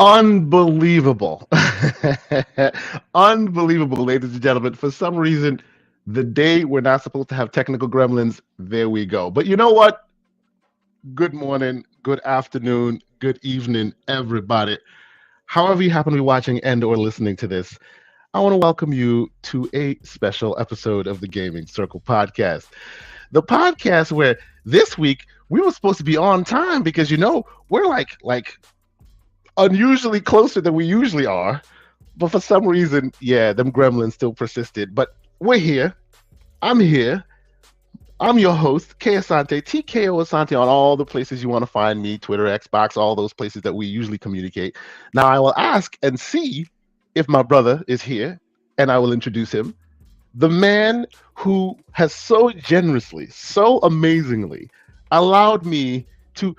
Unbelievable. Unbelievable, ladies and gentlemen. For some reason, the day we're not supposed to have technical gremlins, there we go. But you know what? Good morning, good afternoon, good evening, everybody. However you happen to be watching and or listening to this, I want to welcome you to a special episode of the Gaming Circle podcast. The podcast where this week we were supposed to be on time because we're like unusually closer than we usually are. But for some reason, yeah, them gremlins still persisted. But we're here. I'm here. I'm your host, K Asante, TKO Asante, on all the places you want to find me, Twitter, Xbox, all those places that we usually communicate. Now I will ask and see if my brother is here, and I will introduce him. The man who has so generously, so amazingly allowed me to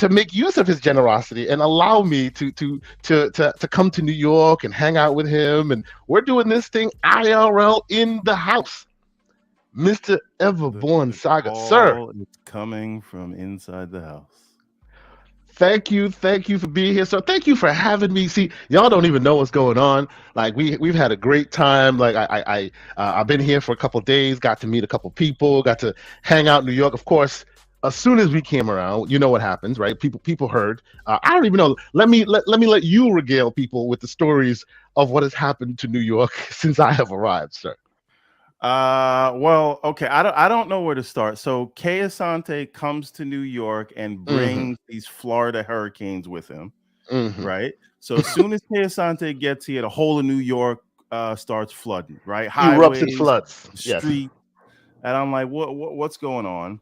make use of his generosity and allow me to come to New York and hang out with him. And we're doing this thing IRL in the house. Mr. Everborn Saga, sir. It's coming from inside the house. Thank you for being here. So thank you for having me. See, y'all don't even know what's going on. Like we've had a great time. Like I've been here for a couple of days, got to meet a couple people, got to hang out in New York. Of course, as soon as we came around, you know what happens, right? People heard. I don't even know. Let me let you regale people with the stories of what has happened to New York since I have arrived, sir. Well, okay. I don't know where to start. So Kay Asante comes to New York and brings these Florida hurricanes with him, right? So as soon as Kay Asante gets here, the whole of New York starts flooding, right? Erupts and floods, street, yes. And I'm like, what's going on?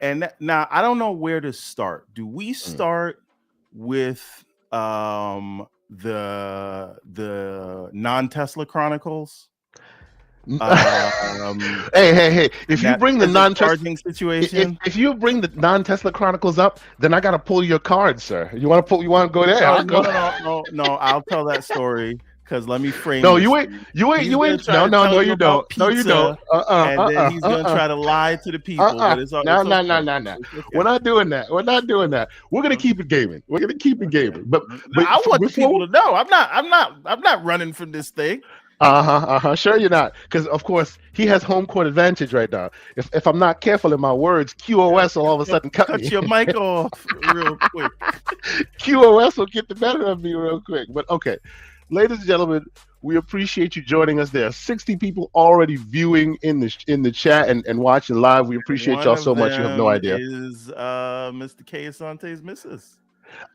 And now I don't know where to start. Do we start with the non-Tesla Chronicles? Hey! If you bring the charging situation, if you bring the non-Tesla Chronicles up, then I gotta pull your card, sir. You want to go there? No. I'll tell that story because let me frame. No, you ain't. No, you don't. No, you don't. And then he's gonna try to lie to the people. But it's no. We're not doing that. We're gonna keep it gaming. But I want the people to know I'm not running from this thing. Sure you're not, because of course he has home court advantage right now. If I'm not careful in my words, QoS will all of a sudden cut your mic off real quick. QoS will get the better of me real quick. But okay, ladies and gentlemen, we appreciate you joining us. There are 60 people already viewing in the chat and watching live. We appreciate y'all so much. You have no idea. Is Mr. K Asante's missus?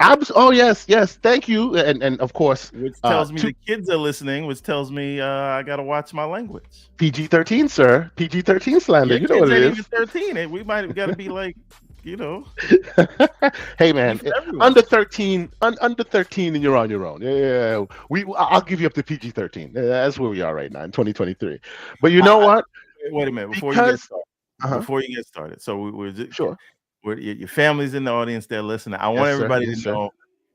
Oh yes, thank you, and of course, which tells me the kids are listening, which tells me I gotta watch my language. PG-13, sir. PG-13 slander. You know what it is. Even 13. We might have got to be like, Hey man, under 13, and you're on your own. Yeah, I'll give you up to PG-13. That's where we are right now in 2023. But you know what? Wait a minute before you get started. So we're sure. Your family's in the audience. They're listening. I want everybody to know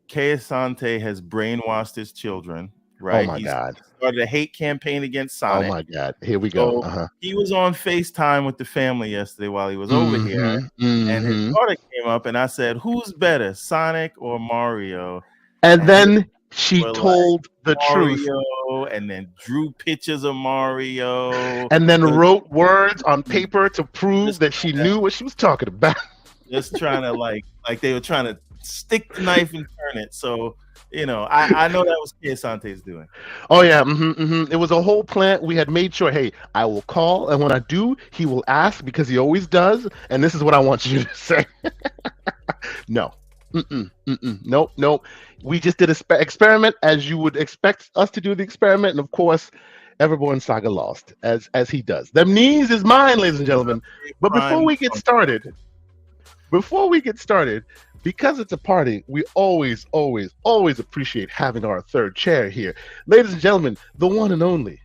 Kay Asante has brainwashed his children. Right? Oh my God! Started a hate campaign against Sonic. Oh my God! Here we go. He was on FaceTime with the family yesterday while he was over here, and his daughter came up, and I said, "Who's better, Sonic or Mario?" And then she told the truth, and then drew pictures of Mario, and then wrote words on paper to prove that she knew what she was talking about. Just trying to like they were trying to stick the knife and turn it. So I know that was Kay Asante's doing. Oh yeah, It was a whole plan. We had made sure. Hey, I will call, and when I do, he will ask because he always does. And this is what I want you to say. No, nope. We just did an experiment as you would expect us to do the experiment, and of course, Everborn Saga lost as he does. Them knees is mine, ladies and gentlemen. But before we get started, because it's a party, we always appreciate having our third chair here. Ladies and gentlemen, the one and only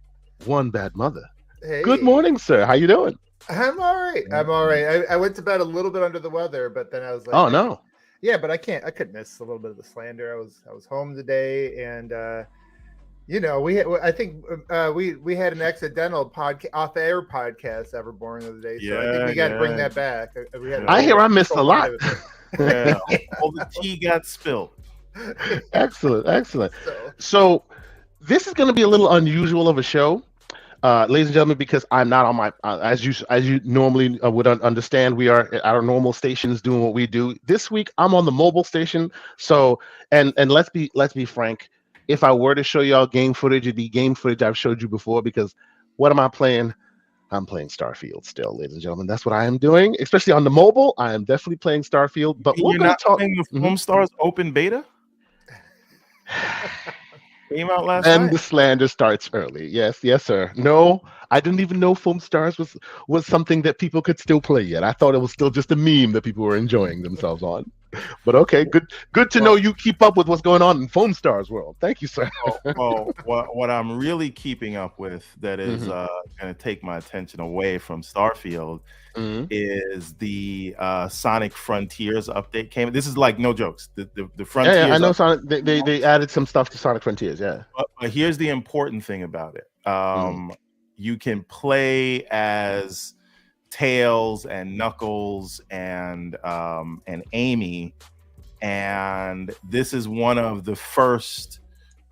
One Bad Mother. Hey. Good morning, sir. How you doing? I'm all right. I went to bed a little bit under the weather, but then I was like, oh no. Yeah, but I couldn't miss a little bit of the slander. I was home today, and we had an accidental off-air podcast Everborn the other day, so I think we got to bring that back. I hear I missed a lot. Yeah, all the tea got spilled. Excellent. So, So this is going to be a little unusual of a show, ladies and gentlemen, because I'm not on my as you normally would understand. We are at our normal stations doing what we do. This week, I'm on the mobile station. So and let's be frank. If I were to show y'all game footage, it'd be game footage I've showed you before. Because what am I playing? I'm playing Starfield still, ladies and gentlemen. That's what I am doing, especially on the mobile. I am definitely playing Starfield. But we're You're going not to talk. playing the Foam Stars open beta? Came out last And night. the slander starts early. Yes, sir. No, I didn't even know Foam Stars was something that people could still play yet. I thought it was still just a meme that people were enjoying themselves on. But okay, good to know Well, you keep up with what's going on in Foam Stars world. Thank you, sir. what I'm really keeping up with that is Hmm. going to take my attention away from Starfield Hmm. is the Sonic Frontiers update came. This is like no jokes. The Yeah, I Frontiers know update. Sonic. They added some stuff to Sonic Frontiers. Yeah. But here's the important thing about it. Hmm. You can play as Tails and Knuckles and Amy, and this is one of the first,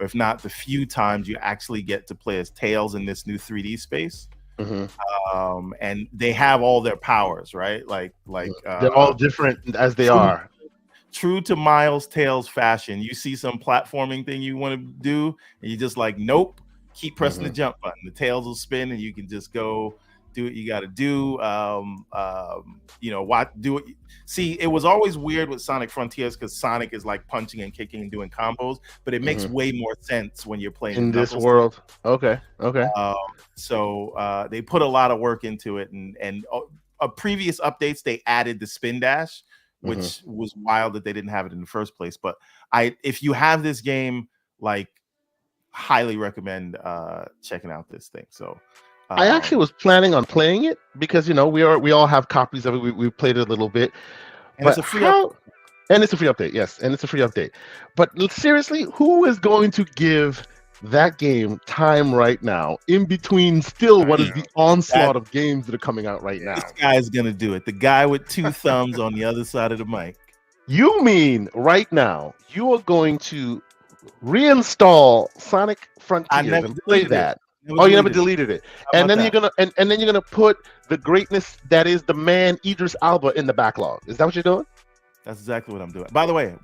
if not the few times you actually get to play as Tails in this new 3D space. Hmm. And they have all their powers, right? Like They're all different as they true are. true to Miles Tails fashion. You see some platforming thing you want to do, and you just like, nope, keep pressing the Hmm. jump button. The tails will spin, and you can just go do what you got to do. What do it. See, it was always weird with Sonic Frontiers because Sonic is like punching and kicking and doing combos, but it makes Hmm. way more sense when you're playing In as this Knuckles. world. Okay. Um, so they put a lot of work into it, and previous updates they added the spin dash, Hmm. which was wild that they didn't have it in the first place. But if you have this game, like, highly recommend checking out this thing. So I actually was planning on playing it because we all have copies of it. We played it a little bit, and it's but a free up. how? And it's a free update, yes, and it's a free update. But seriously, who is going to give that game time right now in between still what is the That onslaught of games that are coming out right this now? guy's gonna do it. The guy with two thumbs on the other side of the mic. You mean right now you are going to reinstall Sonic I Frontiers never and play deleted it. that? Never Oh, you never deleted it. deleted it. How And about then you're that? gonna and then you're gonna put the greatness that is the man Idris Alba in the backlog. Is that what you're doing? That's exactly what I'm doing. By the way,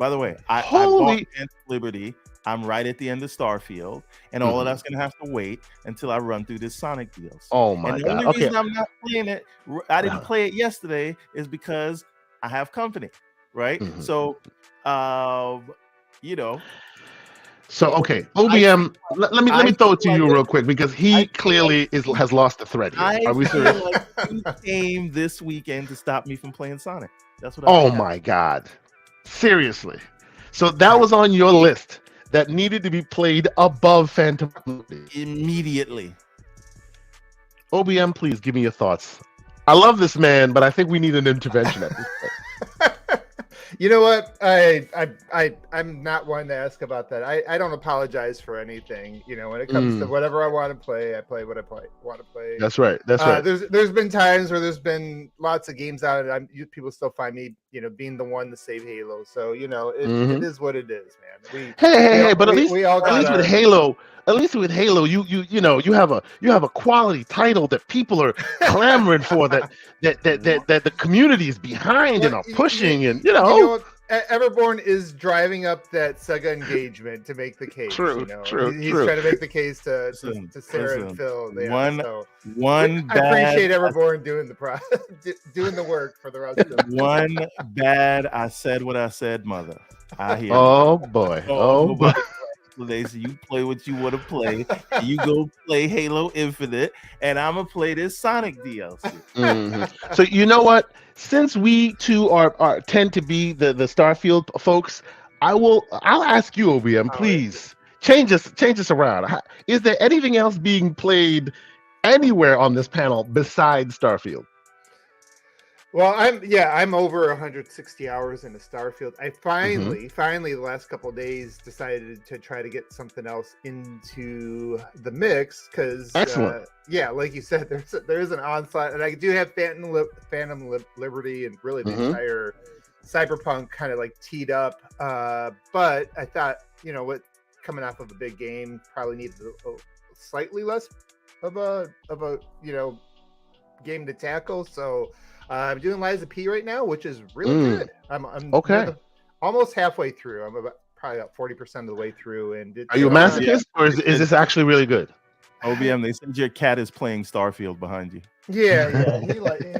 I bought Holy. Liberty. I'm right at the end of Starfield, and all of Mhm. that's gonna have to wait until I run through this Sonic DLC. Oh And my the God. only Okay. reason I'm not playing it, I didn't play it yesterday, is because I have company, right? Mhm. So, um, you know, So okay, I OBM. Let me I throw it to feel like you real quick because I he feel like clearly has lost the thread here. I Are we feel serious? like you came this weekend to stop me from playing Sonic. That's what I Oh think happened. my God. Seriously. So that was on your list that needed to be played above Phantom Liberty. Immediately. OBM, please give me your thoughts. I love this man, but I think we need an intervention at this point. You know what? I'm not one to ask about that. I don't apologize for anything. When it comes to whatever I want to play, I play what I want to play. That's right. That's right. There's been times where there's been lots of games out, and people still find me, being the one to save Halo. So it is what it is, man. Hey, but We all got with Halo, you have a quality title that people are clamoring for, that the community is behind and are pushing, and Everborn is driving up that Sega engagement to make the case. True. He's trying to make the case to Sarah and Phil. One I appreciate Everborn doing doing the work for the rest of them. One bad, I said what I said, mother. I hear. Oh boy. They say you play what you want to play. You go play Halo Infinite, and I'm gonna play this Sonic DLC. Mm-hmm. So you know what? Since we two are tend to be the Starfield folks, I'll ask you, OBM, please change us around. Is there anything else being played anywhere on this panel besides Starfield? Well, I'm over 160 hours into Starfield. I finally, the last couple of days, decided to try to get something else into the mix because, excellent. Like you said, there is an onslaught, and I do have Phantom Liberty and really the entire Cyberpunk kind of like teed up. But I thought, what coming off of a big game probably needed a slightly less of a game to tackle. So I'm doing Liza P right now, which is really good. I'm okay. Almost halfway through. I'm probably about 40% of the way through. And are you a masochist, or is this actually really good? OBM, they said your cat is playing Starfield behind you. Yeah.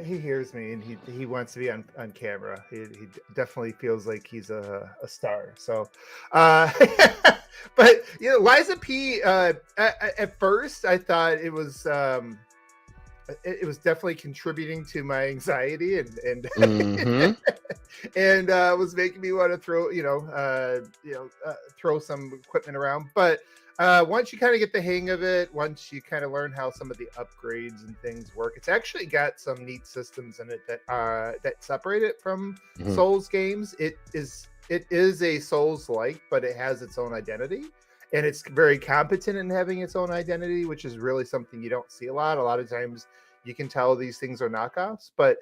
He hears me and he wants to be on camera. He definitely feels like he's a star. So, but Liza P. At first, I thought it was definitely contributing to my anxiety and and was making me want to throw some equipment around, but. Once you kind of get the hang of it, once you kind of learn how some of the upgrades and things work, it's actually got some neat systems in it that separate it from Souls games. It is a Souls-like, but it has its own identity, and it's very competent in having its own identity, which is really something you don't see a lot. A lot of times you can tell these things are knockoffs, but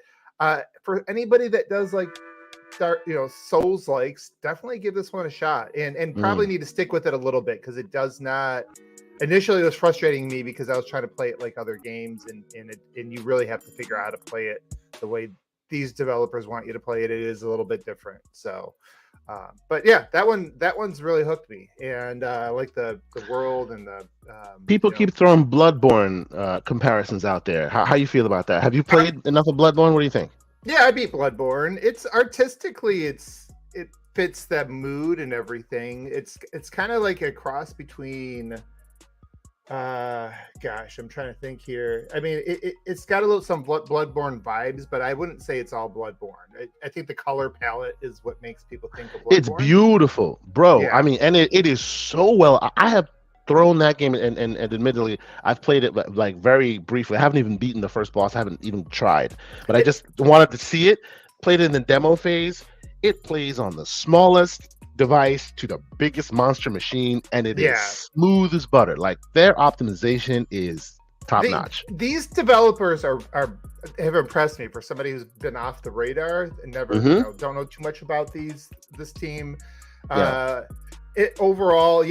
for anybody that does like Souls likes, definitely give this one a shot, and probably need to stick with it a little bit, because it does not. Initially, it was frustrating me because I was trying to play it like other games, and you really have to figure out how to play it the way these developers want you to play it. It is a little bit different. So, but yeah, that one's really hooked me, and I like the world and the people keep throwing Bloodborne comparisons out there. How you feel about that? Have you played enough of Bloodborne? What do you think? Yeah, I beat Bloodborne. It's artistically, it fits that mood and everything. It's kind of like a cross between, gosh, I'm trying to think here. I mean, it's got some Bloodborne vibes, but I wouldn't say it's all Bloodborne. I think the color palette is what makes people think of Bloodborne. It's beautiful, bro. Yeah. I mean, and it is so well. I have thrown that game, and admittedly, I've played it like very briefly. I haven't even beaten the first boss. I haven't even tried, but I just wanted to see it. Played it in the demo phase. It plays on the smallest device to the biggest monster machine, and it is smooth as butter. Like, their optimization is top notch. These developers have impressed me for somebody who's been off the radar and never don't know too much about this team. It overall,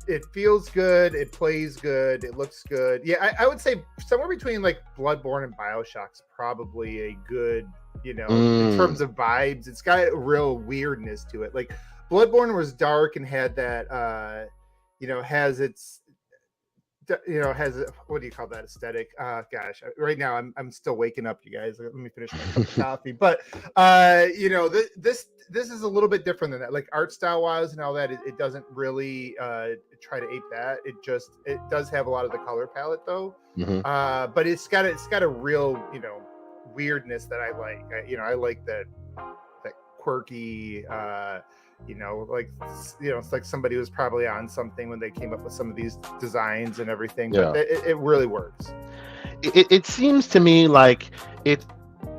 it feels good. It plays good. It looks good. Yeah, I would say somewhere between like Bloodborne and BioShock's probably a good, in terms of vibes. It's got a real weirdness to it. Like, Bloodborne was dark and had that, has its, has what do you call that aesthetic? Gosh, right now I'm still waking up, you guys. Let me finish my cup of coffee. But this is a little bit different than that. Like, art style wise and all that, it doesn't really try to ape that. It does have a lot of the color palette though. But it's got a real weirdness that I like. I like that quirky. It's like somebody was probably on something when they came up with some of these designs and everything. But it really works. It seems to me like it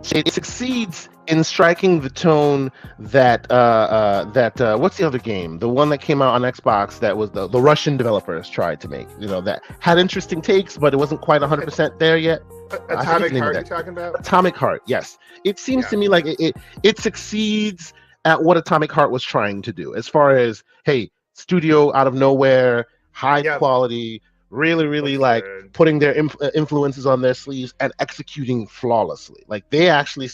succeeds in striking the tone that what's the other game? The one that came out on Xbox that was the Russian developers tried to make. That had interesting takes, but it wasn't quite 100% there yet. Atomic Heart, you're talking about? Atomic Heart, yes. It seems to me like it succeeds at what Atomic Heart was trying to do, as far as, hey, studio out of nowhere, high quality, really like putting their influences on their sleeves and executing flawlessly. Like, they actually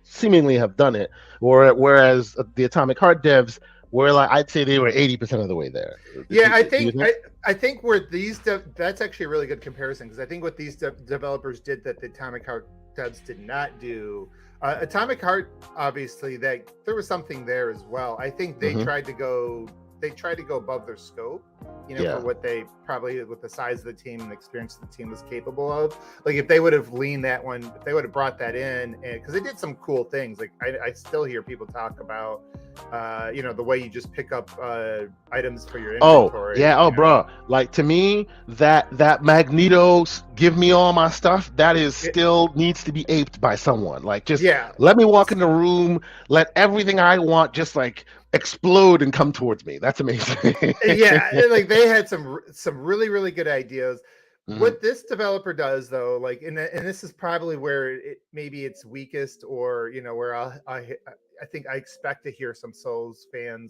seemingly have done it, whereas the Atomic Heart devs were like, I'd say they were 80% of the way there. I think where these that's actually a really good comparison, because I think what these developers did that the Atomic Heart devs did not do. Atomic Heart, obviously, there was something there as well. I think they tried to go above their scope, for what they probably, with the size of the team and the experience the team was capable of. Like, if they would have leaned that one, if they would have brought that in, because they did some cool things. Like, I still hear people talk about, the way you just pick up items for your inventory. Bro. Like, to me, that Magneto, give me all my stuff, that is still needs to be aped by someone. Like, just let me walk in the room, let everything I want just like explode and come towards me. That's amazing. Like, they had some really, really good ideas. What this developer does, though, like, and this is probably where maybe it's weakest, or where I think I expect to hear some Soulsborne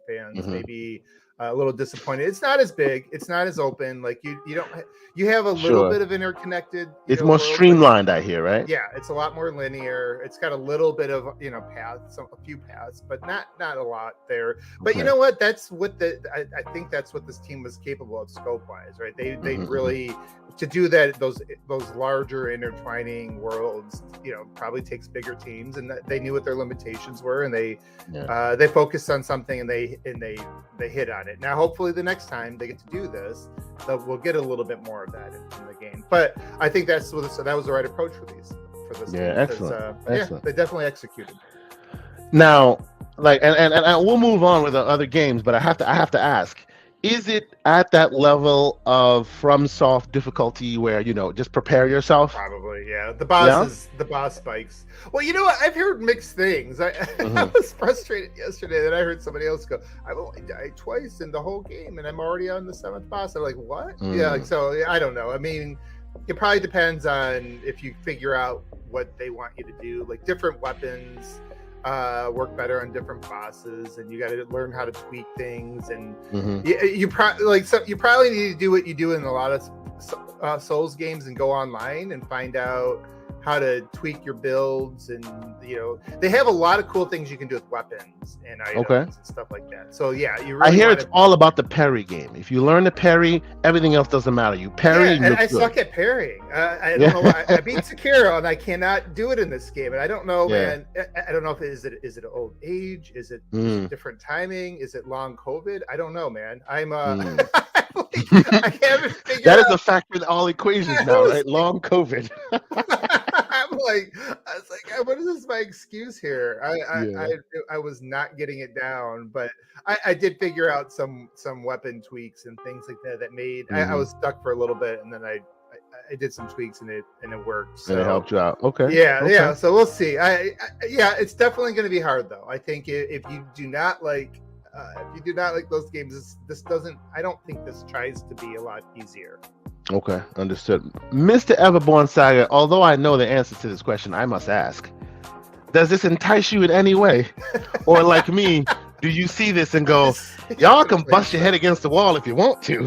fans maybe a little disappointed. It's not as big, it's not as open. Like you have a little bit of interconnected. It's more streamlined, I hear, right? Yeah, it's a lot more linear. It's got a little bit of paths, a few paths, but not a lot there. But you know what? That's what I think that's what this team was capable of scope wise, right? They really, to do that, those larger intertwining worlds, probably takes bigger teams, and they knew what their limitations were, and they focused on something, and they hit on it. Now, hopefully, the next time they get to do this, we'll get a little bit more of that in the game. But I think that was the right approach for this. Yeah, excellent. Yeah, they definitely executed. Now, and we'll move on with the other games, but I have to ask: is it at that level of FromSoft difficulty where just prepare yourself? Probably, yeah. The boss spikes. Well, you know what? I've heard mixed things. I was frustrated yesterday that I heard somebody else go, "I've only died twice in the whole game, and I'm already on the 7th boss." I'm like, "What?" Yeah. So I don't know. I mean, it probably depends on if you figure out what they want you to do. Like, different weapons work better on different bosses, and you got to learn how to tweak things. And you probably need to do what you do in a lot of Souls games and go online and find out how to tweak your builds. And they have a lot of cool things you can do with weapons and items and stuff like that. So yeah, you really, I hear it's all about the parry game. If you learn to parry, everything else doesn't matter. You parry, and I suck at parrying. I don't know why. I beat Sekiro and I cannot do it in this game, and I don't know, man. I don't know if is it old age, is it different timing, is it long COVID? I don't know, man. I'm I haven't figured that is a factor in all equations now, right? Long COVID. I was like, what is this? My excuse here? I was not getting it down, but I did figure out some weapon tweaks and things like that made. I was stuck for a little bit, and then I did some tweaks and it worked. So and it helped you out. Okay. Yeah. So we'll see. It's definitely going to be hard, though. I think if you do not like those games, this doesn't. I don't think this tries to be a lot easier. Okay, understood. Mr. Everborn Saga, although I know the answer to this question, I must ask, does this entice you in any way? Or like me, do you see this and go, y'all can bust your head against the wall if you want to?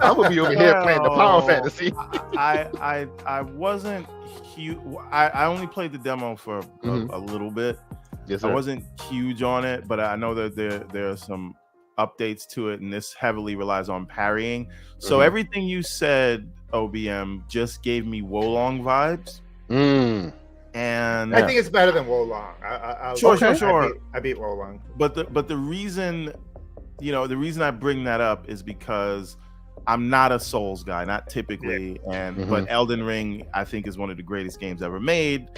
I'm going to be over here playing the Power Fantasy. I wasn't huge. I only played the demo for a little bit. Yes, sir. I wasn't huge on it, but I know that there are some updates to it, and this heavily relies on parrying. So everything you said, OBM, just gave me Wolong vibes. And I think it's better than Wolong. Sure. I beat Wolong. But the reason, the reason I bring that up is because I'm not a Souls guy, not typically, but Elden Ring I think is one of the greatest games ever made.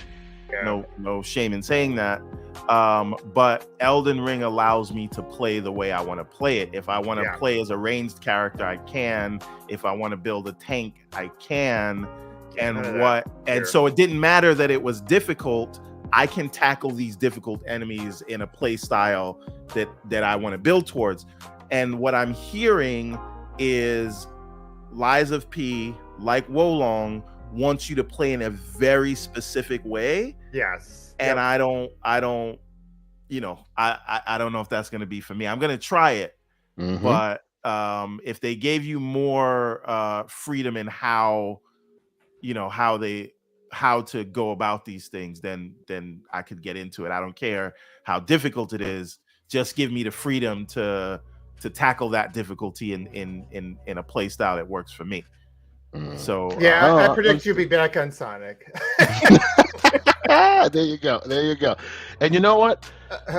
Yeah. No shame in saying that. But Elden Ring allows me to play the way I want to play it. If I want to play as a ranged character, I can. If I want to build a tank, I can. So it didn't matter that it was difficult. I can tackle these difficult enemies in a play style that I want to build towards. And what I'm hearing is Lies of P, like Wolong, wants you to play in a very specific way. Yes. And I don't know if that's going to be for me. I'm going to try it. But if they gave you more freedom in how to go about these things, then I could get into it. I don't care how difficult it is. Just give me the freedom to tackle that difficulty in a play style that works for me. So I predict you'll be back on Sonic. There you go. And you know what?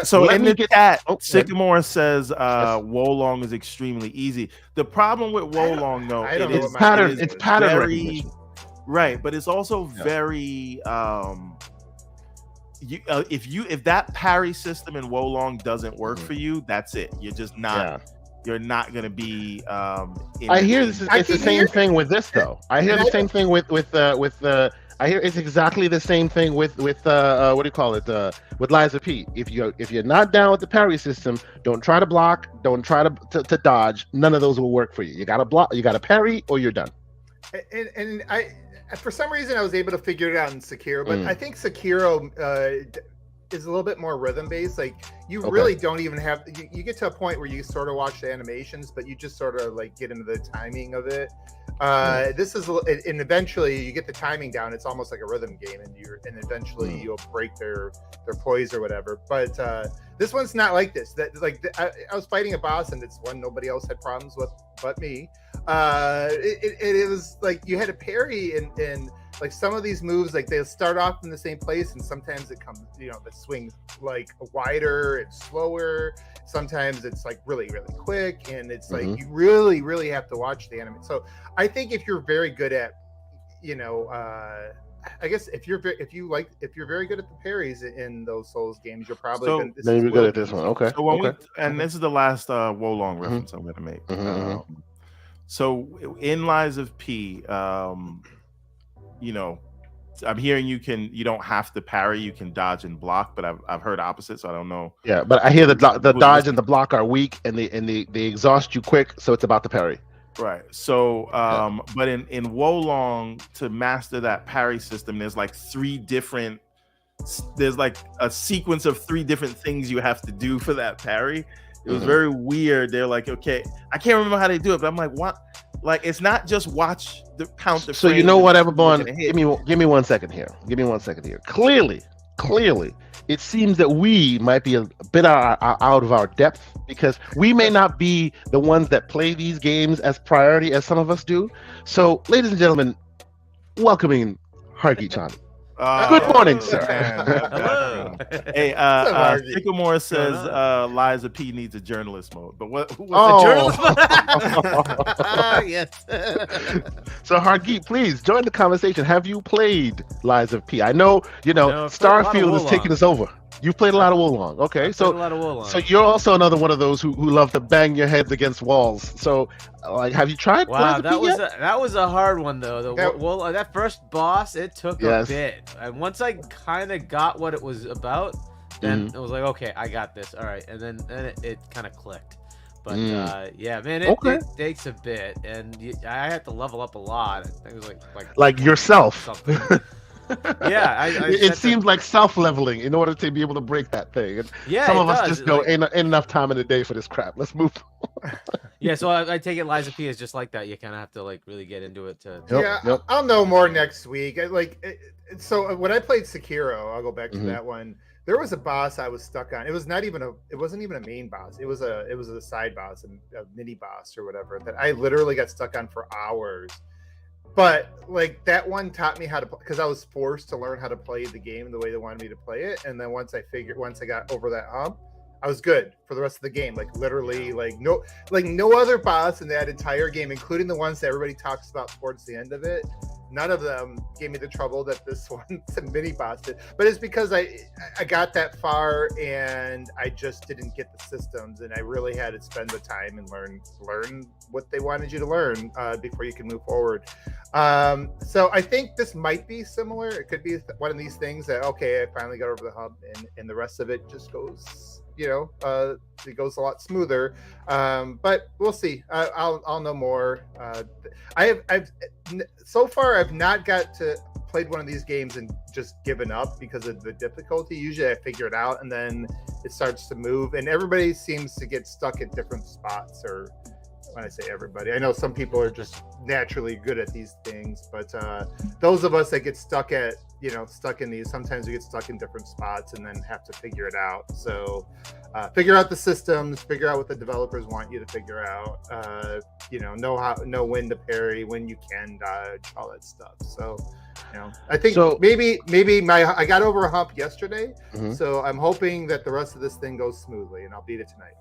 So in the chat, Sycamore says Wolong is extremely easy. The problem with Wolong, though, it's pattern recognition. Right, but it's also very if that parry system in Wolong doesn't work for you, that's it. You're just not. You're not going to be. I hear it's the same thing with this, though. I hear the same thing with I hear it's exactly the same thing with what do you call it? With Lies of P. If you're not down with the parry system, don't try to block, don't try to dodge. None of those will work for you. You gotta block, you gotta parry, or you're done. And I, for some reason, I was able to figure it out in Sekiro, but I think Sekiro is a little bit more rhythm based. Like you really don't even have. You get to a point where you sort of watch the animations, but you just sort of like get into the timing of it. This is, and eventually you get the timing down. It's almost like a rhythm game, and eventually you'll break their poise or whatever. But this one's not like this. I was fighting a boss, and it's one nobody else had problems with but me. It was like you had to parry, and like some of these moves, like they'll start off in the same place, and sometimes it comes, the swing like wider and slower. Sometimes it's like really, really quick, and it's like you really, really have to watch the anime. So I think if you're very good at, I guess if you're very good at the parries in those Souls games, you're probably maybe good at this one. Okay. So and this is the last Wolong reference I'm going to make. So in Lies of P, I'm hearing you don't have to parry, you can dodge and block, but I've heard opposite, so I don't know. Yeah, but I hear the dodge and the block are weak, and they exhaust you quick, so it's about the parry. Right. So but in Wolong, to master that parry system, there's like a sequence of 3 different things you have to do for that parry. It was very weird. They're like, okay, I can't remember how they do it, but I'm like, what? Like, it's not just watch the count the so you know what, Everborn, give me 1 second here. Clearly, it seems that we might be a bit out of our depth, because we may not be the ones that play these games as priority as some of us do. So, ladies and gentlemen, welcoming Hargi-chan. Good morning, sir. Hello. Hey, Sycamore says Lies of P needs a journalist mode. But what's a journalist mode? Yes. So Hargi, please join the conversation. Have you played Lies of P? I know, Starfield is taking us over. You've played a lot of Wolong. Okay, so you're also another one of those who love to bang your heads against walls. So, like, have you tried? Wow, that was a hard one though. That first boss, it took a bit, and once I kind of got what it was about, then it was like, okay, I got this. All right, and then it kind of clicked. But yeah, man, it takes a bit, and I had to level up a lot. I think it was like yourself. Yeah, it seems like self-leveling in order to be able to break that thing. And some of us just go, ain't enough time in the day for this crap. Let's move on. Yeah, so I take it Lies of P is just like that. You kind of have to like really get into it to. Yep. I'll know more next week. So when I played Sekiro, I'll go back to that one. There was a boss I was stuck on. It wasn't even a main boss. It was a side boss, a mini boss or whatever, that I literally got stuck on for hours. But like that one taught me how to, because I was forced to learn how to play the game the way they wanted me to play it. And then once I got over that hump, I was good for the rest of the game. Like literally, no other boss in that entire game, including the ones that everybody talks about towards the end of it. None of them gave me the trouble that this one, the mini boss did. But it's because I got that far and I just didn't get the systems, and I really had to spend the time and learn what they wanted you to learn before you can move forward. So I think this might be similar. It could be one of these things that, okay, I finally got over the hump, and the rest of it just goes, it goes a lot smoother. But we'll see. I'll know more. So far I've not played one of these games and just given up because of the difficulty. Usually I figure it out and then it starts to move, and everybody seems to get stuck at different spots. Or when I say everybody, I know some people are just naturally good at these things, but those of us that get stuck in these, sometimes we get stuck in different spots and then have to figure it out. So figure out the systems, figure out what the developers want you to figure out, know when to parry, when you can dodge, all that stuff. So I think maybe I got over a hump yesterday, so I'm hoping that the rest of this thing goes smoothly and I'll beat it tonight.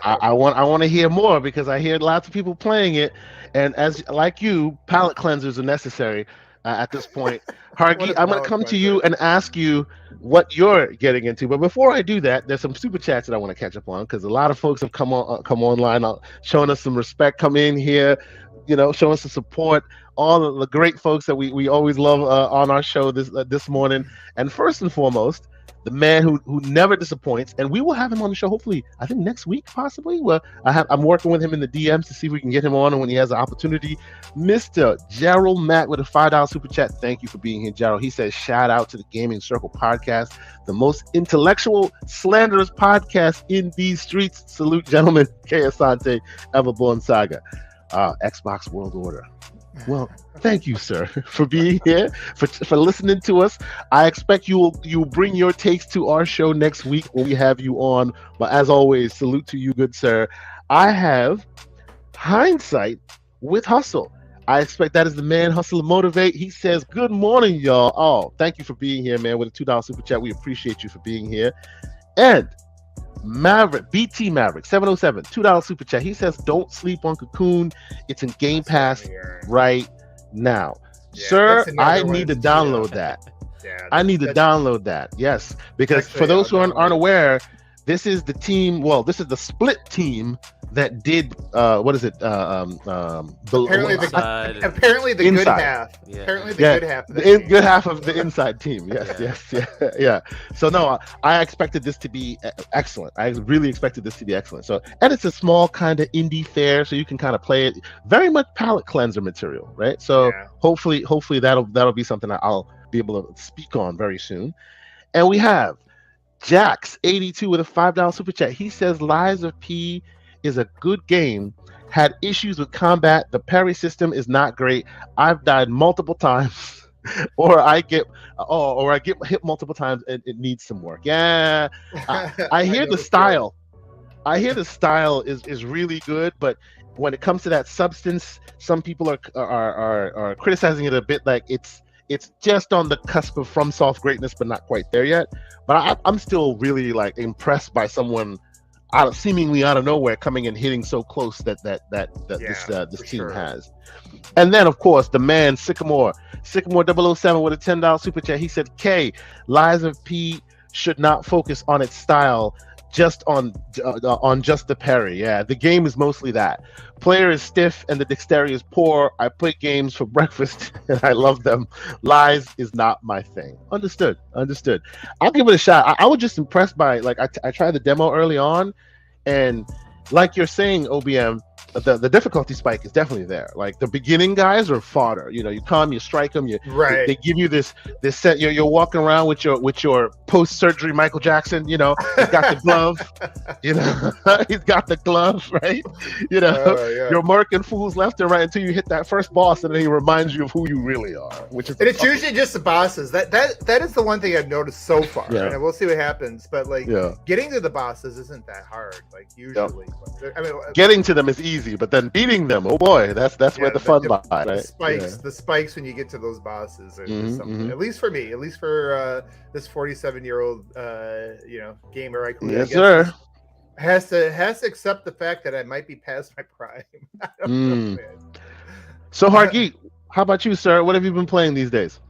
I want to hear more, because I hear lots of people playing it, and like you, palate cleansers are necessary at this point. Hargi, I'm going to come to you and ask you what you're getting into. But before I do that, there's some super chats that I want to catch up on, because a lot of folks have come online, showing us some respect. Come in here, showing some support. All of the great folks that we always love on our show this morning. And first and foremost, the man who never disappoints, and we will have him on the show hopefully, I think next week possibly. Well, I'm working with him in the DMs to see if we can get him on, and when he has an opportunity. Mr. Gerald Mack with a $5 super chat. Thank you for being here, Gerald. He says, shout out to the Gaming Circle podcast, the most intellectual, slanderous podcast in these streets. Salute, gentlemen. K. Asante, Everborn Saga, Xbox World Order. Well, thank you, sir, for being here, for listening to us. I expect you'll bring your takes to our show next week when we have you on. But as always, salute to you, good sir. I have Hindsight with Hustle. I expect that is the man, Hustle and Motivate. He says, good morning, y'all. Oh, thank you for being here, man, with a $2 super chat. We appreciate you for being here. And Maverick, BT Maverick, 707, $2 super chat. He says, don't sleep on Cocoon. It's in Game Pass right now. Yeah, sir, I need to download that. I need to download that. Yes, because for those who aren't aware, this is the team. Well, this is the split team that did what is it? Apparently the inside. Good half. Yeah. Apparently the good half. Of the good half of the inside team. Yes, yeah. So no, I expected this to be excellent. I really expected this to be excellent. So, and it's a small kind of indie fare, so you can kind of play it. Very much palate cleanser material, right? So hopefully that'll be something I'll be able to speak on very soon. And we have Jax82 with a $5 super chat. He says Lies of P is a good game. Had issues with combat. The parry system is not great. I've died multiple times, or I get hit multiple times, and it needs some work. Yeah, I hear the style. I hear the style is really good, but when it comes to that substance, some people are criticizing it a bit, like it's just on the cusp of FromSoft greatness, but not quite there yet. But I'm still really like impressed by someone seemingly out of nowhere coming and hitting so close that this team has. And then of course the man Sycamore 007 with a $10 super chat. He said, K, Lies of P should not focus on its style, just on just the parry. Yeah, the game is mostly that. Player is stiff and the dexterity is poor. I play games for breakfast and I love them. Lies is not my thing. Understood. I'll give it a shot. I was just impressed by, like, I tried the demo early on, and like you're saying, OBM, the difficulty spike is definitely there. Like the beginning guys are fodder. You come, you strike them, they give you this set. You're walking around with your post surgery Michael Jackson. He's got the glove. He's got the glove, right? You're marking fools left and right until you hit that first boss, and then he reminds you of who you really are. And it's usually just the bosses. That is the one thing I've noticed so far. Yeah. And we'll see what happens. But getting to the bosses isn't that hard. Like usually, I mean, getting to them is easy. But then beating them, oh boy, that's where the fun lies. Right? The spikes when you get to those bosses are something. At least for me, this 47-year-old gamer, I guess, sir, has to accept the fact that I might be past my prime. I don't know, man. So Hargeet, how about you, sir? What have you been playing these days?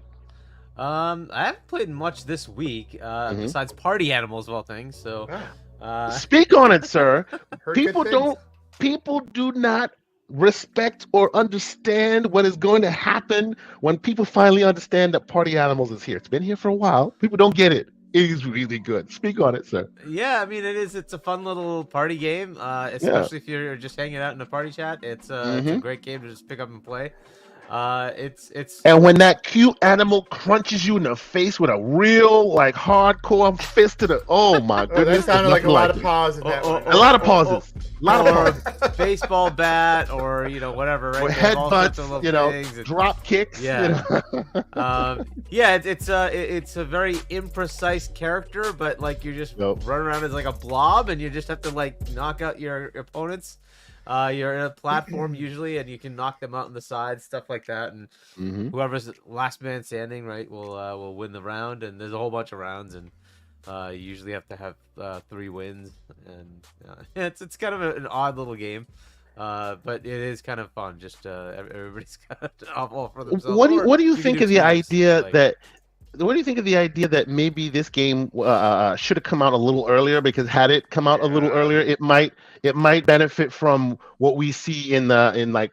I haven't played much this week, besides Party Animals of all things. So speak on it, sir. People do not respect or understand what is going to happen when people finally understand that Party Animals is here. It's been here for a while. People don't get it. It is really good. Speak on it, sir. Yeah, I mean, it is. It's a fun little party game, especially if you're just hanging out in a party chat. It's a great game to just pick up and play. It's and when that cute animal crunches you in the face with a real hardcore fist to the my goodness, that sounded like a lot of pause in that one. A lot of pauses. A lot of pauses. Baseball bat or whatever, right? Or headbutts, drop kicks. Yeah. It's a very imprecise character, but you just run around as a blob, and you just have to knock out your opponents. You're in a platform usually, and you can knock them out on the side, stuff like that. And whoever's last man standing, right, will win the round. And there's a whole bunch of rounds, and you usually have to have 3 wins. And it's kind of an odd little game, but it is kind of fun. Just everybody's got all for themselves. What do you think of the idea that what do you think of the idea that maybe this game should have come out a little earlier? Because had it come out a little earlier, it might benefit from what we see in like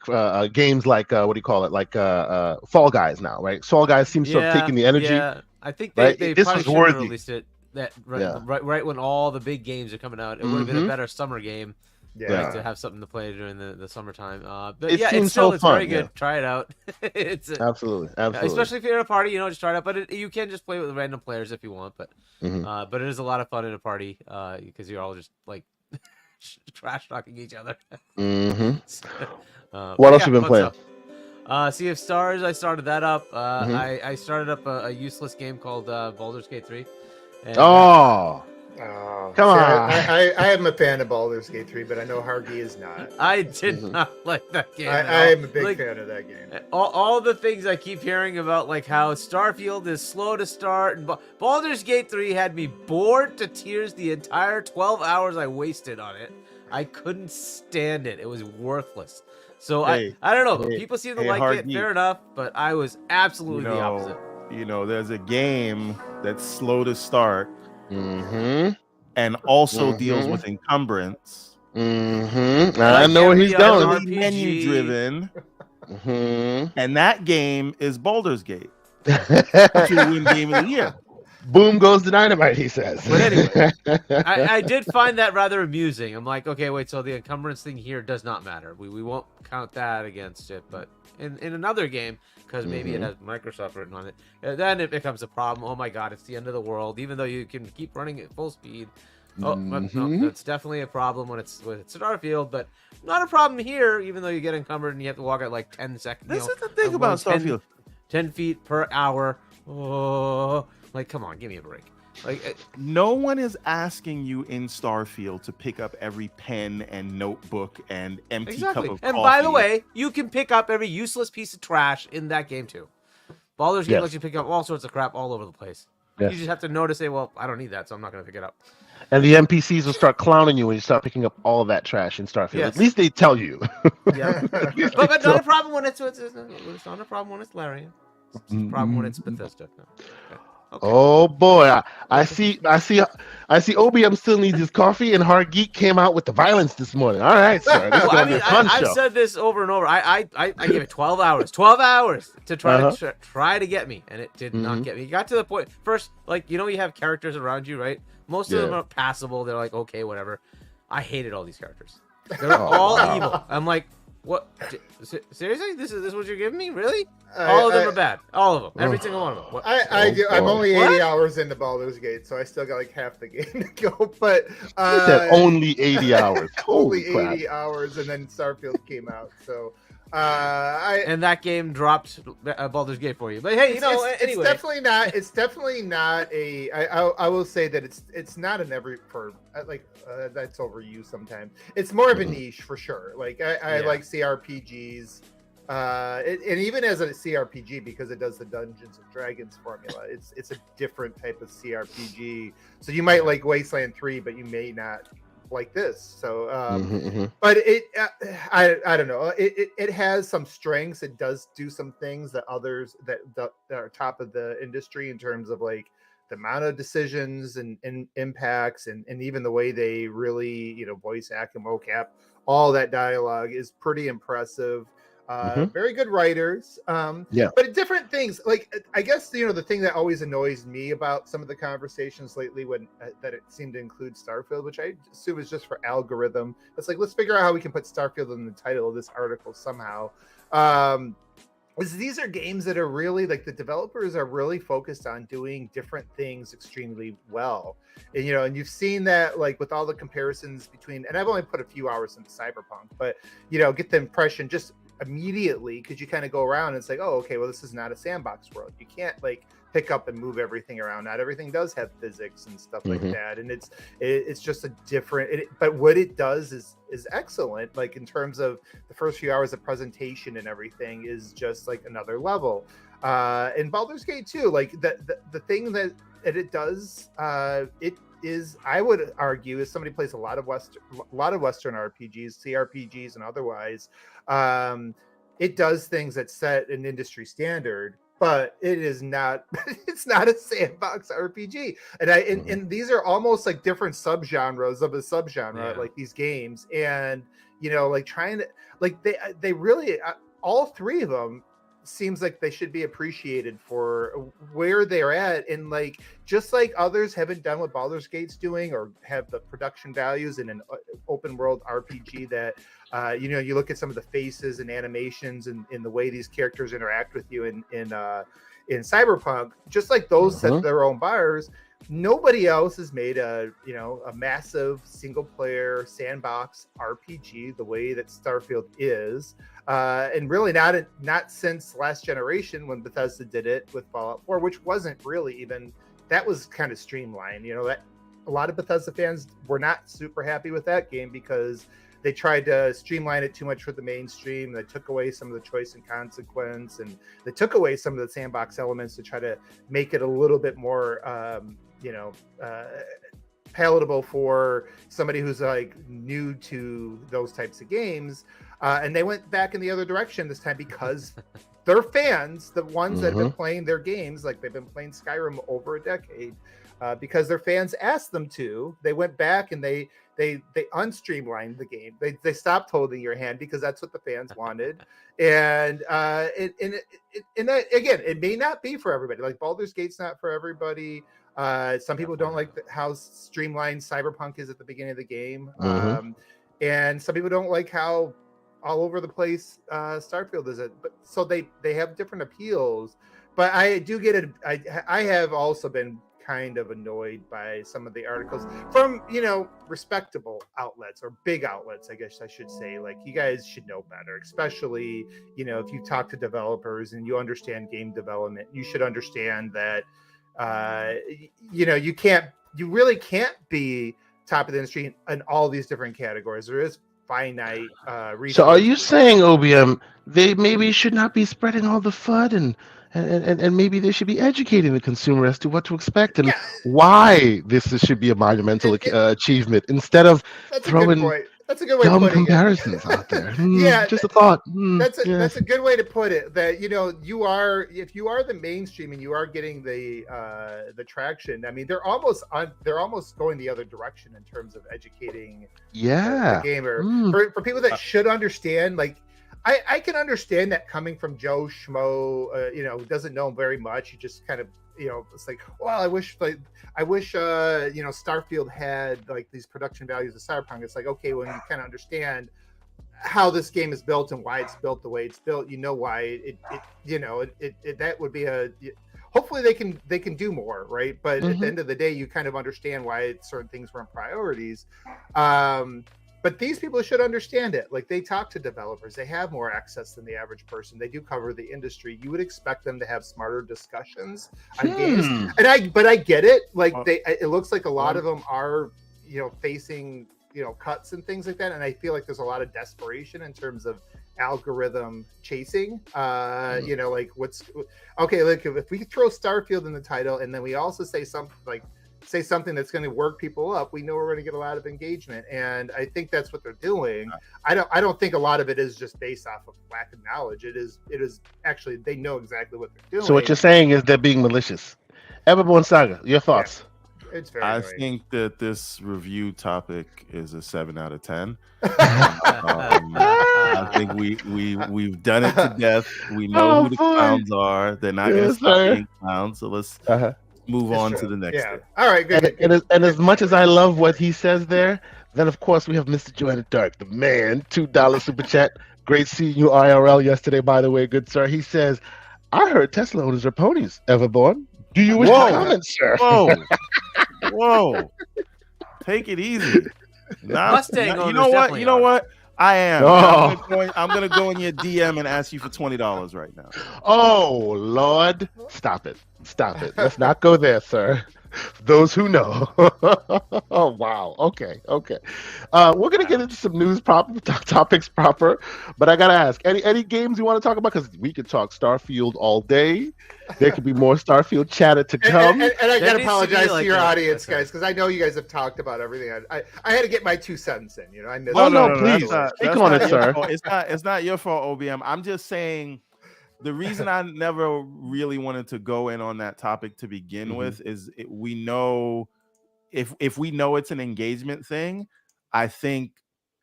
games like what do you call it, like Fall Guys now, right? Fall Guys seems to have taken the energy. Yeah, I think right? they This probably was should have worthy. released it right when all the big games are coming out. It would have been a better summer game. Like, to have something to play during the summertime. But it it's fun, very good. Try it out. Absolutely. Especially if you're in a party, just try it out. But you can just play with random players if you want. But but it is a lot of fun in a party because you're all just like trash talking each other. What else have you been playing? Sea of Stars. I started that up. I started up a useless game called Baldur's Gate 3. And, come on! I am a fan of Baldur's Gate 3, but I know Hargy is not. I did not like that game. I am a big fan of that game. All the things I keep hearing about, like how Starfield is slow to start, and Baldur's Gate 3 had me bored to tears the entire 12 hours I wasted on it. I couldn't stand it. It was worthless. So I don't know. People seem to like it. Fair enough, but I was absolutely the opposite. There's a game that's slow to start. And also deals with encumbrance. I know where he's going. Menu driven. And that game is Baldur's Gate. Win game of the year. Boom goes the dynamite, he says. But anyway, I did find that rather amusing. I'm like, okay, wait, so the encumbrance thing here does not matter. We won't count that against it. But in another game, because maybe it has Microsoft written on it, then it becomes a problem. Oh my God, it's the end of the world. Even though you can keep running at full speed. Oh, no, that's definitely a problem when it's Starfield, but not a problem here, even though you get encumbered and you have to walk at like 10 seconds. This is the thing about Starfield. 10 feet per hour. Oh, like, come on, give me a break. Like, no one is asking you in Starfield to pick up every pen and notebook and empty cup of coffee. And by the way, you can pick up every useless piece of trash in that game too. Baldur's Gate lets you pick up all sorts of crap all over the place. Yes. You just have to know to say, well, I don't need that, so I'm not going to pick it up. And the NPCs will start clowning you when you start picking up all of that trash in Starfield. Yes. At least they tell you. Yeah. but not a problem when it's not a problem when it's Larian. It's a problem when it's Bethesda. No. Okay. Oh boy, I see OBM still needs his coffee, and Hard Geek came out with the violence this morning. All right, sir. This is gonna be a fun show. I've said this over and over. I gave it 12 hours. 12 hours to try to get me, and it did not get me. It got to the point first, like, you have characters around you, right? Most of them are passable. They're like, okay, whatever. I hated all these characters. They're all evil. I'm like, what? Seriously? This is what you're giving me? Really? All of them are bad. All of them. Every single one of them. I'm only 80 hours into Baldur's Gate, so I still got like half the game to go. But he said only 80 hours. Only 80 hours, and then Starfield came out. So and that game dropped Baldur's Gate for you. But hey, anyway, it's definitely not a. I will say that it's not an every for that's overused sometimes. It's more of a niche for sure. Like I like CRPGs. And even as a CRPG, because it does the Dungeons and Dragons formula, it's a different type of CRPG. So you might like Wasteland 3, but you may not like this. So but I don't know, it has some strengths. It does do some things that others that are top of the industry in terms of like the amount of decisions and impacts and even the way they really voice act and mocap. All that dialogue is pretty impressive. Very good writers. But different things. Like, I guess the thing that always annoys me about some of the conversations lately when that it seemed to include Starfield, which I assume is just for algorithm. It's like, let's figure out how we can put Starfield in the title of this article somehow. Is these are games that are really like the developers are really focused on doing different things extremely well. And and you've seen that like with all the comparisons between, and I've only put a few hours into Cyberpunk, but get the impression just immediately because you kind of go around and it's like, oh, okay, well, this is not a sandbox world. You can't like pick up and move everything around. Not everything does have physics and stuff like that, and it's just a different. But what it does is excellent. Like in terms of the first few hours of presentation and everything is just like another level. In Baldur's Gate 2, like the thing that it does, it is, I would argue, as somebody plays a lot of Western RPGs, CRPGs, and otherwise, it does things that set an industry standard but it is not. It's not a sandbox RPG, and these are almost like different subgenres of a subgenre, like these games, and like trying to like they really all three of them seems like they should be appreciated for where they're at, and like just like others haven't done what Baldur's Gate's doing or have the production values in an open world RPG that you look at some of the faces and animations and in the way these characters interact with you in Cyberpunk, just like those set their own bars. Nobody else has made a massive single player sandbox RPG the way that Starfield is, and really not since last generation when Bethesda did it with Fallout 4, which wasn't really even, that was kind of streamlined. That a lot of Bethesda fans were not super happy with that game because they tried to streamline it too much for the mainstream. They took away some of the choice and consequence, and they took away some of the sandbox elements to try to make it a little bit more palatable for somebody who's like new to those types of games, and they went back in the other direction this time because their fans, the ones that have been playing their games, like they've been playing Skyrim over a decade, because their fans asked them to, they went back and they unstreamlined the game. They stopped holding your hand because that's what the fans wanted. And again, it may not be for everybody. Like Baldur's Gate's not for everybody. Some people don't like how streamlined Cyberpunk is at the beginning of the game. And some people don't like how all over the place Starfield is. But so they have different appeals. But I do get it. I have also been kind of annoyed by some of the articles from respectable outlets or big outlets, I guess I should say. Like, you guys should know better, especially if you talk to developers and you understand game development. You should understand that you really can't be top of the industry in all these different categories. There is finite resources. So are you saying, OBM, they maybe should not be spreading all the FUD and maybe they should be educating the consumer as to what to expect and why this should be a monumental achievement instead of throwing that's a good way dumb of putting comparisons out there. Just a thought. That's a good way to put it. That if you are the mainstream and you are getting the traction. I mean, they're almost going the other direction in terms of educating the gamer. For people that should understand, like. I can understand that coming from Joe Schmo, who doesn't know very much. He just kind of, it's like, well, I wish Starfield had like these production values of Cyberpunk. It's like, okay, when you kind of understand how this game is built and why it's built the way it's built, why that would be hopefully they can do more, right? But at the end of the day, you kind of understand why certain things weren't priorities. But these people should understand it. Like, they talk to developers. They have more access than the average person. They do cover the industry. You would expect them to have smarter discussions on games. But I get it. Like, it looks like a lot of them are, facing, cuts and things like that. And I feel like there's a lot of desperation in terms of algorithm chasing. Like if we throw Starfield in the title and then we also say something that's going to work people up, we know we're going to get a lot of engagement, and I think that's what they're doing. I don't think a lot of it is just based off of lack of knowledge. It is actually, they know exactly what they're doing. So what you're saying is they're being malicious. Everborn Saga, your thoughts? It's very I annoying. think that this review topic is a 7 out of 10. I think we've done it to death. We know who the clowns are. They're not going to stop being clowns. So let's move on to the next thing. All right, good. And as much as I love what he says there, then of course we have Mr. Joanna Dark, the man, $2 super chat. Great seeing you IRL yesterday, by the way, good sir. He says, I heard Tesla owners are ponies. Everborn, do you wish to comment, sir? Whoa. Take it easy. Mustang you know what? I am. I'm gonna go in your DM and ask you for $20 right now. Oh Lord, stop it! Let's not go there, sir. Those who know. Oh wow. Okay. We're gonna get into some news topics proper, but I gotta ask: any games you want to talk about? Because we could talk Starfield all day. There could be more Starfield chatter to come. And I gotta apologize to your audience, guys, because I know you guys have talked about everything. I had to get my 2 cents in. I missed. No, please. Take on it, sir. It's not your fault, OBM. I'm just saying, the reason I never really wanted to go in on that topic to begin with is we know if we know it's an engagement thing, I think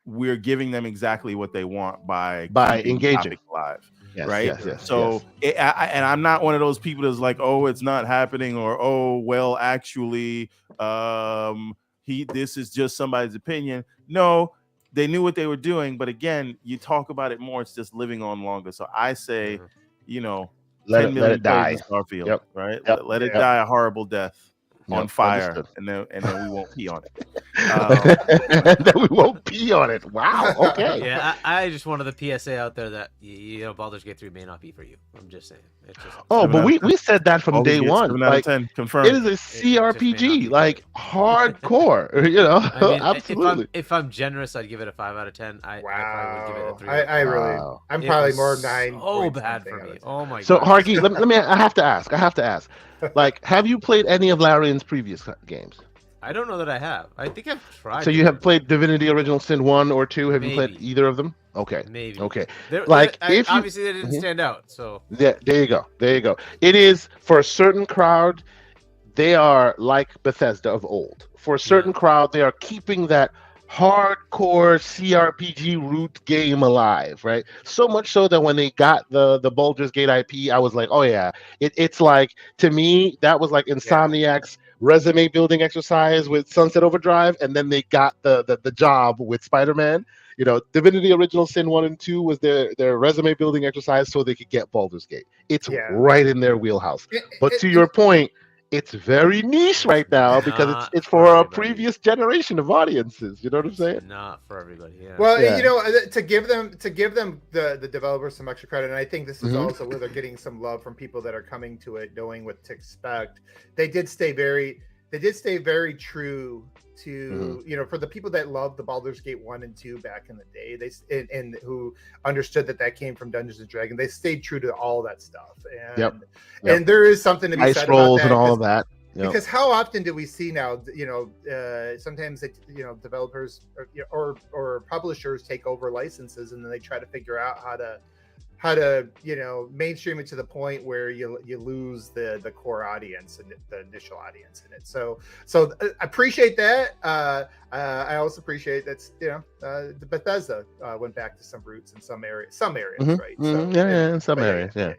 we're giving them exactly what they want by keeping the engaging topic alive. Yes, right. Yes. So and I'm not one of those people that's like, oh, it's not happening, or oh, well, actually, this is just somebody's opinion. No, they knew what they were doing, but again, you talk about it more, it's just living on longer. So I say, 10 million die. Starfield, right? Yep. Let it die a horrible death on fire, and then we won't pee on it. And then we won't pee on it. Wow. Okay. Yeah, I just wanted the PSA out there that Baldur's Gate 3 may not be for you. I'm just saying. It's just, but we said that from day one. 7 out of 10, confirmed. It is a CRPG, like hardcore. I mean, absolutely. If I'm generous, I'd give it a 5 out of 10. I probably would give it a 3. I'm probably more 9. So bad for me. Oh my god. So Harky, let me. I have to ask. Like, have you played any of Larian's previous games? I don't know that I have. I think I've tried. So you have played Divinity Original Sin 1 or 2? Have you played either of them? Okay. Maybe. Okay. Obviously they didn't stand out. So there you go. It is for a certain crowd. They are like Bethesda of old. For a certain crowd, they are keeping that hardcore CRPG root game alive, right? So much so that when they got the Baldur's Gate IP, I was like, oh yeah, it's like, to me, that was like Insomniac's resume building exercise with Sunset Overdrive, and then they got the job with Spider-Man. Divinity Original Sin 1 and 2 was their resume building exercise so they could get Baldur's Gate. It's right in their wheelhouse. But to your point, it's very niche right now because it's for a previous generation of audiences. You know what I'm saying? Not for everybody. Yeah. Well, to give them the developers some extra credit, and I think this is also where they're getting some love from people that are coming to it, knowing what to expect. They did stay very true to for the people that loved the Baldur's Gate 1 and 2 back in the day, and who understood that came from Dungeons and Dragons. They stayed true to all that stuff, and there is something to be said about that, and all of that. Because how often do we see now, sometimes developers or publishers take over licenses, and then they try to figure out how to mainstream it to the point where you lose the core audience and the initial audience in it. So I appreciate that. I also appreciate that the Bethesda went back to some roots in some areas, right? In some areas, yeah.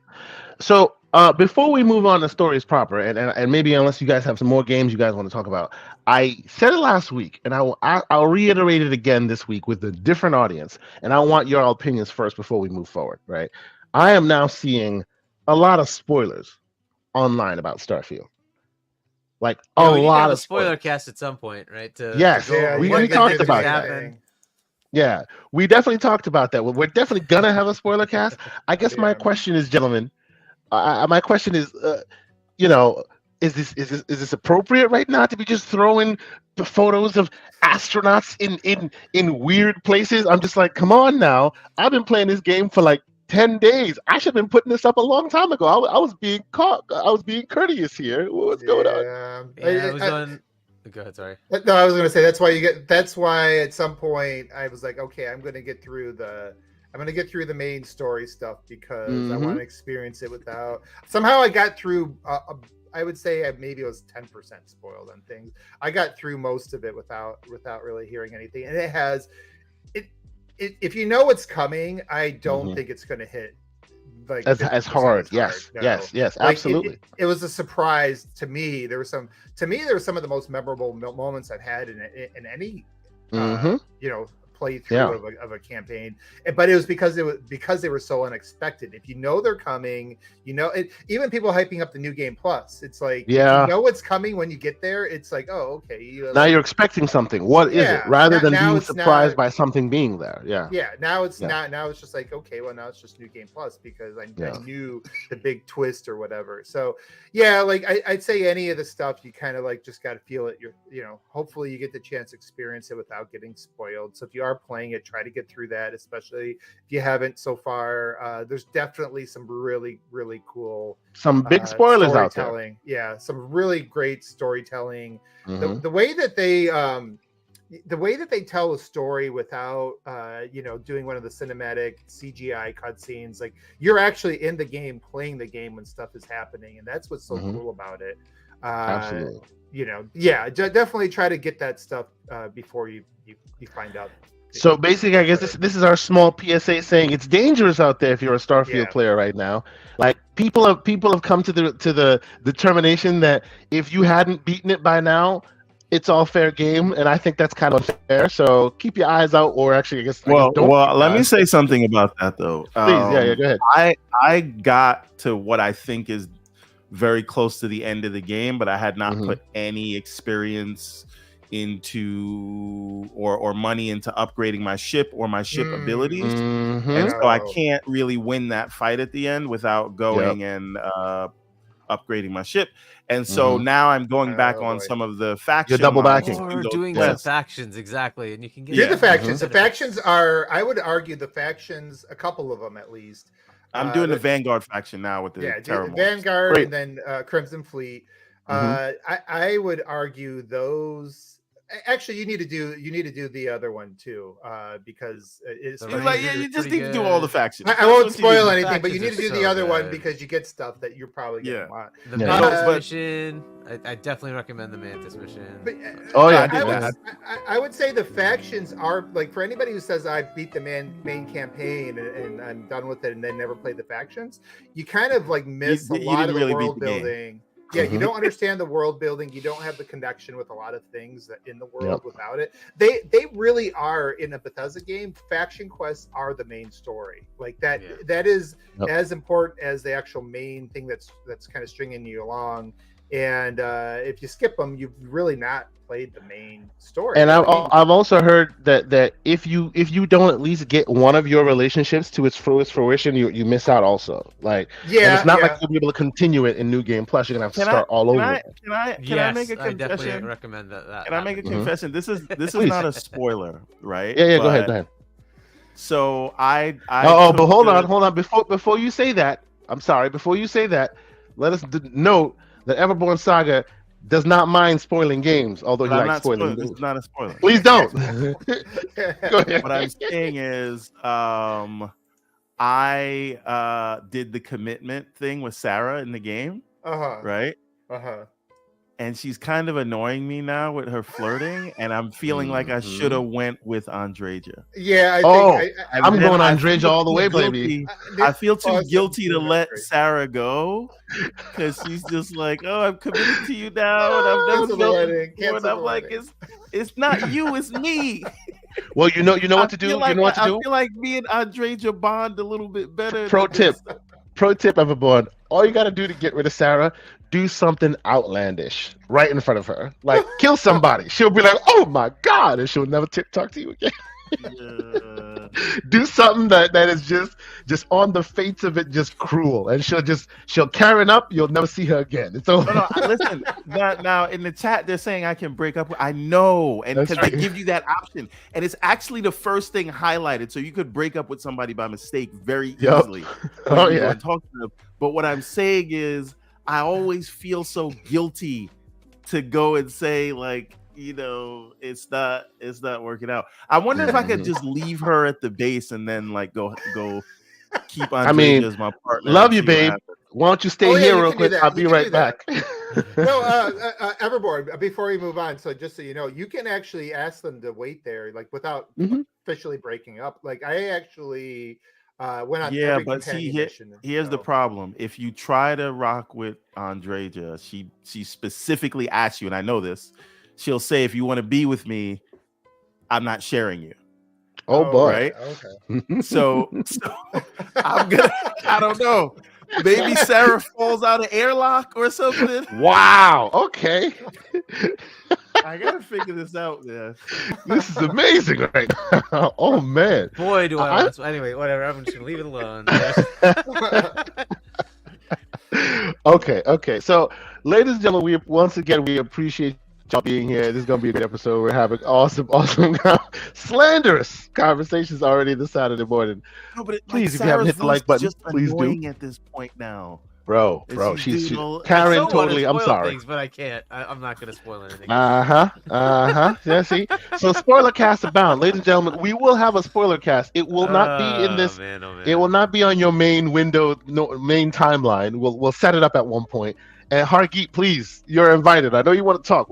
So before we move on to stories proper, and maybe unless you guys have some more games you guys want to talk about, I said it last week, and I'll reiterate it again this week with a different audience, and I want your opinions first before we move forward, right? I am now seeing a lot of spoilers online about Starfield. Like a lot of spoiler cast at some point, right? We talked about that. Yeah, we definitely talked about that. We're definitely gonna have a spoiler cast. I guess my question is, gentlemen, my question is, is this appropriate right now to be just throwing the photos of astronauts in weird places? I'm just like, come on now. I've been playing this game for like 10 days. I should have been putting this up a long time ago. I was being caught. I was being courteous here. What's going on? Go ahead, sorry. No, I was going to say that's why at some point I was like, okay, I'm going to get through the main story stuff because I want to experience it without. Somehow I got through. I would say maybe it was 10% spoiled on things. I got through most of it without really hearing anything, and it has. If you know what's coming, I don't think it's going to hit like as hard. Yes, no. yes, absolutely. It was a surprise to me. There were some of the most memorable moments I've had in any playthrough of a campaign, but it was because they were so unexpected. If you know they're coming, even people hyping up the new game plus, it's like if you know what's coming when you get there. It's like, oh, okay. Now you're expecting something. What is it? Rather than being surprised by something being there. Yeah. Now it's not. Now it's just like, okay, well, now it's just new game plus because I knew the big twist or whatever. So yeah, like I'd say any of the stuff you kind of like just got to feel it. Hopefully you get the chance to experience it without getting spoiled. So if you are playing it, try to get through that, especially if you haven't so far. There's definitely some really, really cool, some big spoilers out there. Yeah, some really great storytelling. The way that they the way that they tell a story without doing one of the cinematic CGI cutscenes, like you're actually in the game playing the game when stuff is happening, and that's what's so cool about it. Absolutely. Definitely try to get that stuff before you find out. So basically, I guess this is our small PSA saying it's dangerous out there if you're a Starfield player right now. Like people have come to the determination that if you hadn't beaten it by now, it's all fair game, and I think that's kind of unfair. So keep your eyes out, or actually, I guess don't. Well, let me say something about that though. Please, go ahead. I got to what I think is very close to the end of the game, but I had not put any experience into or money into upgrading my ship or my ship abilities, and so I can't really win that fight at the end without going and upgrading my ship. And so now I'm going back on some of the factions. You're double backing. Or doing the factions, exactly. And you can get the factions. The factions are, I would argue, the factions, a couple of them at least. I'm doing the Vanguard faction now with the Vanguard and then Crimson Fleet. I would argue those. Actually, you need to do the other one too, because it's like you just need to do all the factions. I won't spoil anything, but you need to do the other one because you get stuff that you're probably gonna want. The Mantis mission, I definitely recommend the Mantis mission. But, I would say the factions are like, for anybody who says I beat the main campaign and I'm done with it and then never played the factions, you kind of like miss a lot of the world building. Yeah, you don't understand the world building. You don't have the connection with a lot of things that in the world without it. They really are, in a Bethesda game, faction quests are the main story. Like that that is as important as the actual main thing that's kind of stringing you along. And if you skip them, you've really not played the main story. And I've also heard that if you don't at least get one of your relationships to its fullest fruition, you miss out also. Like it's not like you'll be able to continue it in New Game Plus. You're gonna have to start all over. Can I make a confession? I definitely recommend that. Can I make a confession? This is not a spoiler, right? Yeah. Go ahead. So I but hold on. Before you say that, I'm sorry. Before you say that, let us note that Everborn Saga does not mind spoiling games, although he likes spoiling. It's not a spoiler. Please don't. Go ahead. What I'm saying is, I did the commitment thing with Sarah in the game, right? And she's kind of annoying me now with her flirting, and I'm feeling like I should have went with Andreja. Yeah, I'm going Andreja all the way, baby. I feel too guilty to let Sarah go because she's just like, "Oh, I'm committed to you now," and I've never felt it before. And I'm like, "It's not you, it's me." Well, you know what to do. You know what to do. I feel like me and Andreja bond a little bit better. Pro tip, Everborn. All you got to do to get rid of Sarah, do something outlandish right in front of her. Like, kill somebody. She'll be like, "Oh my God," and she'll never talk to you again. Do something that is just on the face of it, just cruel, and she'll Karen up. You'll never see her again. It's over. No, listen. Now in the chat, they're saying I can break up. I know, and because they give you that option, and it's actually the first thing highlighted, so you could break up with somebody by mistake very easily. Oh yeah. Talk to them. But what I'm saying is, I always feel so guilty to go and say, like, it's not working out. I wonder if I could just leave her at the base and then like go keep on as my partner. Love you, babe. Why don't you stay here real quick? I'll be right back. No, Everborn, before we move on, so just so you know, you can actually ask them to wait there, like without officially breaking up. Like I actually went on. Yeah, but see, here's the problem. If you try to rock with Andreja, she specifically asks you, and I know this. She'll say, "If you want to be with me, I'm not sharing you." Oh boy! Right? Okay. So I don't know. Maybe Sarah falls out of airlock or something. Wow. Okay. I gotta figure this out, man. This is amazing right now. Oh man. Boy, do I want to. Anyway, whatever. I'm just gonna leave it alone. Okay. So, ladies and gentlemen, we appreciate y'all being here. This is gonna be a good episode. We're having awesome slanderous conversations already this Saturday morning. No, but please, if you haven't hit the like button, just please do. At this point now, Bro, she's Karen. Totally, I'm sorry, things, but I can't. I'm not going to spoil anything. Yeah, see, so spoiler cast abound, ladies and gentlemen. We will have a spoiler cast. It will not be in this. Man, oh, man. It will not be on your main window, main timeline. We'll set it up at one point. And Hargeet, please, you're invited. I know you want to talk.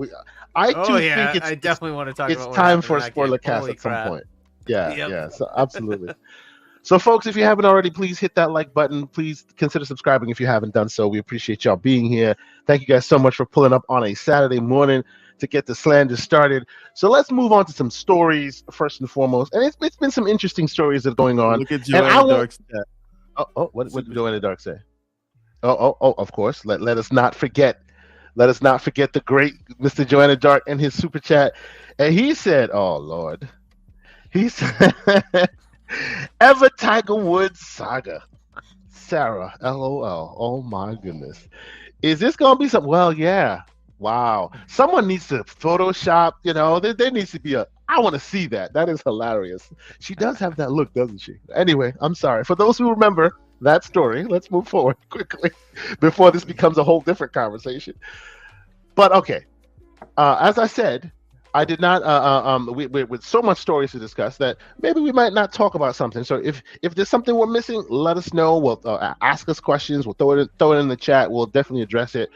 I think I definitely want to talk. It's time for a spoiler cast at some point. Yeah. So absolutely. So, folks, if you haven't already, please hit that like button. Please consider subscribing if you haven't done so. We appreciate y'all being here. Thank you guys so much for pulling up on a Saturday morning to get the slander started. So let's move on to some stories first and foremost. And it's been some interesting stories that are going on. Look at Joanna Dark say. What did Joanna Dark say? Oh, of course. Let us not forget. Let us not forget the great Mr. Joanna Dark and his super chat. And he said, oh, Lord. He said... Ever Tiger Woods saga. Sarah, LOL. Oh my goodness. Is this gonna be something? Well, yeah. Wow. Someone needs to Photoshop, there needs to be I want to see that. That is hilarious. She does have that look, doesn't she? Anyway, I'm sorry. For those who remember that story, let's move forward quickly before this becomes a whole different conversation. But okay. As I said, I did not. With so much stories to discuss that maybe we might not talk about something. So if there's something we're missing, let us know. We'll ask us questions. We'll throw it in the chat. We'll definitely address it.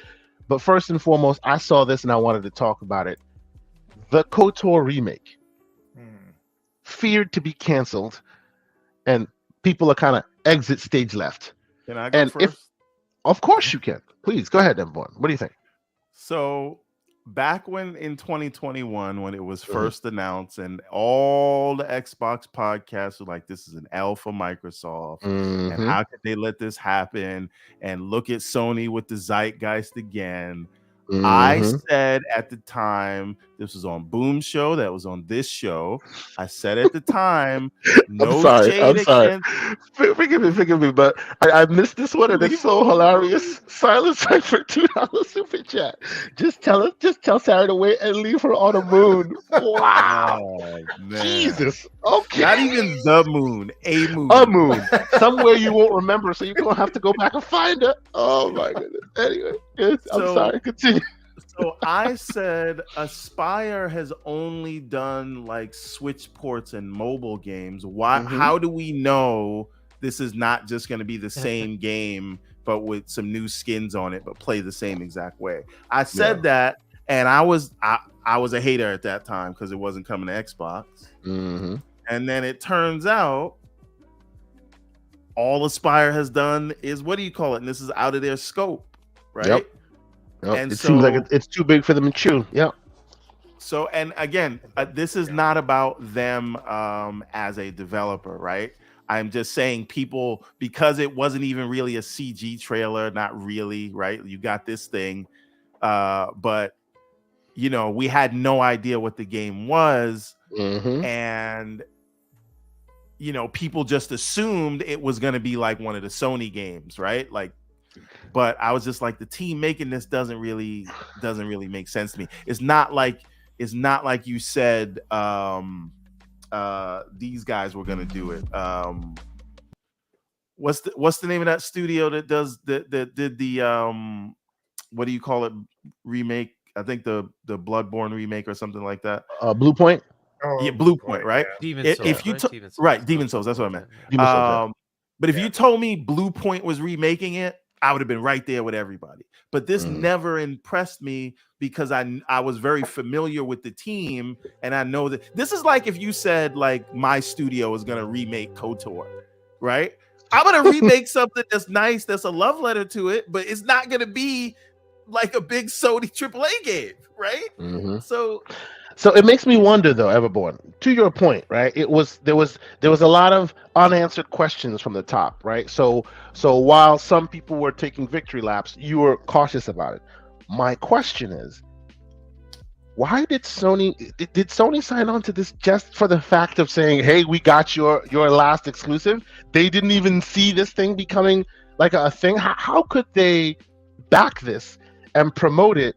But first and foremost, I saw this and I wanted to talk about it. The KOTOR remake, feared to be canceled, and people are kind of exit stage left. Can I go first? Of course you can. Please go ahead, Emborn. What do you think? So. Back when in 2021, when it was first announced, and all the Xbox podcasts were like, "This is an L for Microsoft, and how could they let this happen?" And look at Sony with the zeitgeist again. I said at the time, this was on Boom Show, that was on this show. I said at the time, no I'm sorry. Forgive me, but I missed this one, and it's so hilarious. Silence for $2 super chat. Just tell Sarah to wait and leave her on a moon. Wow, man. Jesus. Okay, not even the moon, a moon, somewhere you won't remember, so you're gonna have to go back and find her. Oh my goodness. Anyway, I'm sorry. Continue. So I said Aspire has only done like Switch ports and mobile games. Why? How do we know this is not just going to be the same game but with some new skins on it, but play the same exact way? I said that, and I was a hater at that time because it wasn't coming to Xbox. And then it turns out all Aspire has done is, what do you call it? And this is out of their scope, right? Yep. And it seems like it's too big for them to chew. Yeah. So, and again, this is not about them as a developer, right? I'm just saying people, because it wasn't even really a CG trailer, not really, right? You got this thing, but we had no idea what the game was, and people just assumed it was going to be like one of the Sony games, right? Like. But I was just like, the team making this doesn't really make sense to me. It's not like you said these guys were gonna do it. What's the name of that studio that did the what do you call it, remake? I think the Bloodborne remake or something like that. Blue Point. Yeah, Blue Point, right? Demon Souls, Demon Souls. That's what I meant. But if you told me Blue Point was remaking it, I would have been right there with everybody. But this never impressed me because I was very familiar with the team, and I know that this is like if you said like my studio is gonna remake KOTOR, right? I'm gonna remake something that's nice, that's a love letter to it, but it's not gonna be like a big Sony AAA game, right? So it makes me wonder, though, Everborn, to your point, right? There was a lot of unanswered questions from the top, right? So while some people were taking victory laps, you were cautious about it. My question is, why did Sony sign on to this just for the fact of saying, "Hey, we got your last exclusive"? They didn't even see this thing becoming like a thing. How could they back this and promote it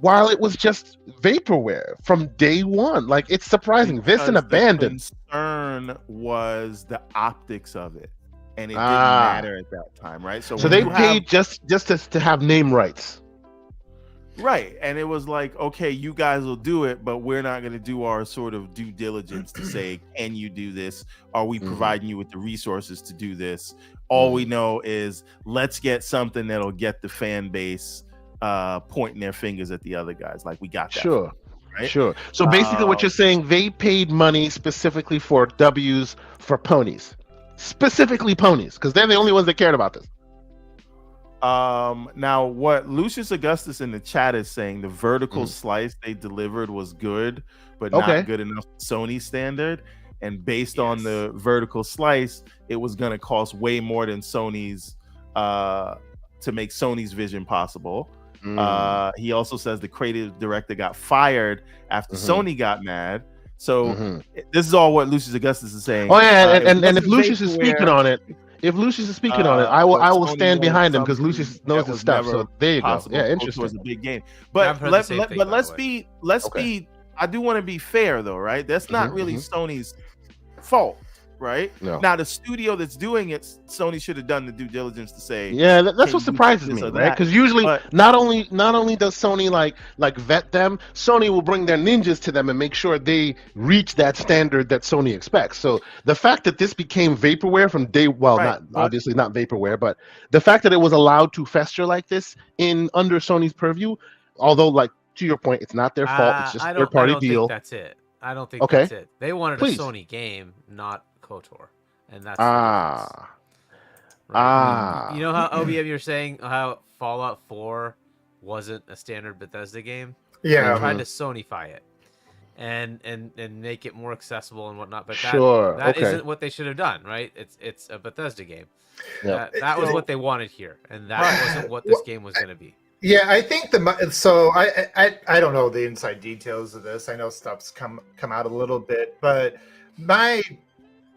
while it was just vaporware from day one? Like, it's surprising. This and Abandon. The concern was the optics of it. and it didn't matter at that time, right? So they paid just to have name rights. Right. And it was like, okay, you guys will do it, but we're not going to do our sort of due diligence to say, can you do this? Are we providing you with the resources to do this? All we know is let's get something that'll get the fan base pointing their fingers at the other guys. Like, we got that. Sure. Right? Sure. So basically what you're saying, they paid money specifically for W's for ponies. Specifically ponies, because they're the only ones that cared about this. Now what Lucius Augustus in the chat is saying, the vertical slice they delivered was good, but not good enough Sony standard. And based on the vertical slice, it was going to cost way more than Sony's to make Sony's vision possible. He also says the creative director got fired after Sony got mad. So this is all what Lucius Augustus is saying. Oh yeah, and if Lucius is speaking on it, I will stand behind him because Lucius knows his stuff. So there you go. Yeah, interesting. It was a big game, but let's be. I do want to be fair though, right? That's not really Sony's fault, right? No. Now the studio that's doing it, Sony should have done the due diligence to say. Yeah, that's what surprises me, right? Because usually, not only does Sony like vet them, Sony will bring their ninjas to them and make sure they reach that standard that Sony expects. So the fact that this became vaporware from day, obviously not vaporware, but the fact that it was allowed to fester like this under Sony's purview, although like to your point, it's not their fault. It's just a third-party deal. That's it. I don't think that's it. They wanted a Sony game, not KOTOR, and that's right. You know how OBM you're saying how Fallout 4 wasn't a standard Bethesda game? Yeah, they tried to Sonyfy it and make it more accessible and whatnot, but that isn't what they should have done, right? It's a Bethesda game. Yeah. That was what they wanted here, and that wasn't what this game was going to be. Yeah, I think I don't know the inside details of this. I know stuff's come out a little bit, but my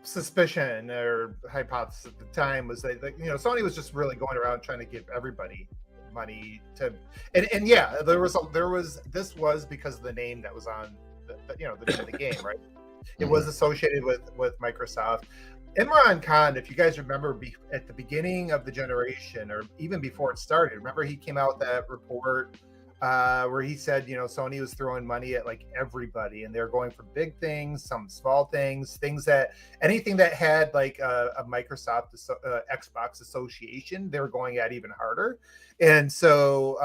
suspicion or hypothesis at the time was that Sony was just really going around trying to give everybody money to, and yeah, there was this was because of the name that was on the name of the game, right? It was associated with Microsoft. Imran Khan, if you guys remember, at the beginning of the generation, or even before it started, remember he came out with that report where he said, Sony was throwing money at like everybody, and they're going for big things, some small things that anything that had like a Microsoft Xbox association, they were going at even harder. And so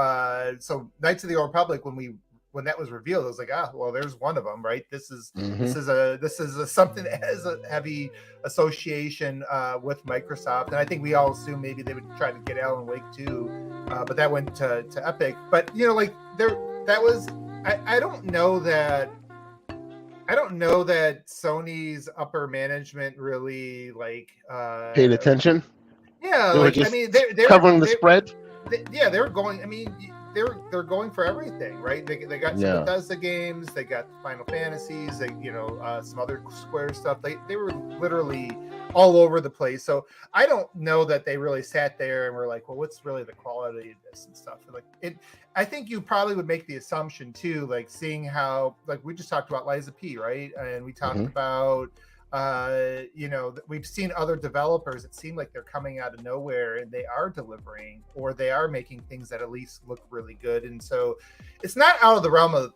Knights of the Old Republic, when that was revealed, I was like, well, there's one of them, right? This is something that has a heavy association with Microsoft, and I think we all assumed maybe they would try to get Alan Wake too, but that went to Epic. But I don't know that Sony's upper management really paid attention. Yeah, they're covering the spread. They're going. I mean, they're going for everything, right? They got some Bethesda games, they got Final Fantasies, some other Square stuff. They were literally all over the place. So I don't know that they really sat there and were like, well, what's really the quality of this and stuff. I think you probably would make the assumption too, like seeing how, like we just talked about Liza P, right? And we talked about we've seen other developers, it seemed like they're coming out of nowhere and they are delivering, or they are making things that at least look really good. And so it's not out of the realm of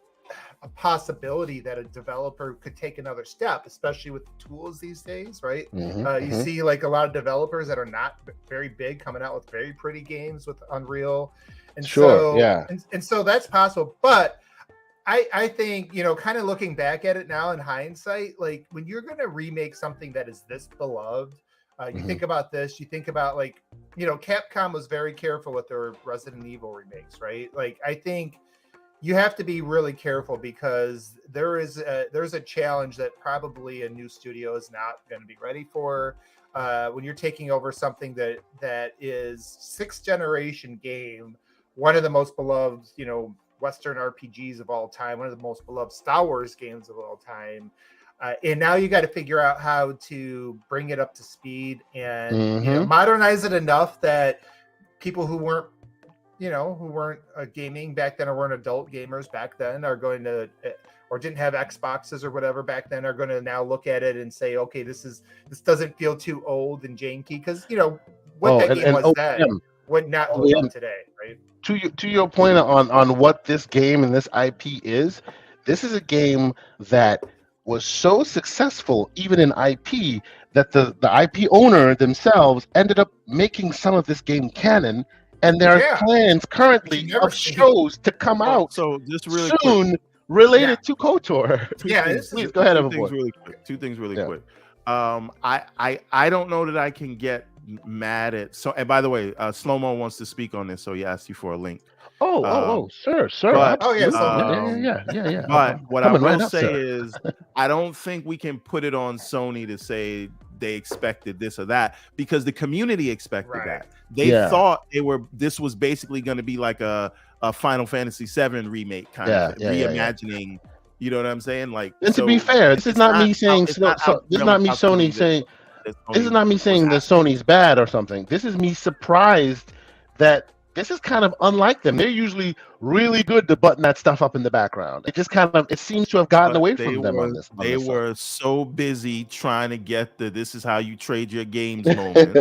a possibility that a developer could take another step, especially with the tools these days, right? You see like a lot of developers that are not very big coming out with very pretty games with Unreal. And so that's possible. But I think, kind of looking back at it now in hindsight, like when you're going to remake something that is this beloved, you think about this, you think about Capcom was very careful with their Resident Evil remakes, right? Like, I think you have to be really careful because there's a challenge that probably a new studio is not going to be ready for. When you're taking over something that is 6th generation game, one of the most beloved, Western RPGs of all time, one of the most beloved Star Wars games of all time. And now you got to figure out how to bring it up to speed and modernize it enough that people who weren't gaming back then, or weren't adult gamers back then, are going to or didn't have Xboxes or whatever back then are going to now look at it and say, okay, this doesn't feel too old and janky, because what that game was then would not hold up today, right? To your point on what this game and this IP is, this is a game that was so successful, even in IP, that the IP owner themselves ended up making some of this game canon, and there are plans currently of shows to come out so just really soon quick. Related to KOTOR. Please go ahead, Two things really quick. I don't know that I can get mad at and by the way, Slow-Mo wants to speak on this, so he asked you for a link. Sure. But, yeah. But what I will say is, I don't think we can put it on Sony to say they expected this or that, because the community expected that. They thought this was basically going to be like a Final Fantasy VII remake kind of reimagining. You know what I'm saying? Like, and to be fair, this is not me saying this is not me Sony saying this is not me saying that Sony's bad or something. This is me surprised that this is kind of unlike them. They're usually really good to button that stuff up in the background. It seems to have gotten away from them on this. They were so busy trying to get this is how you trade your games moment.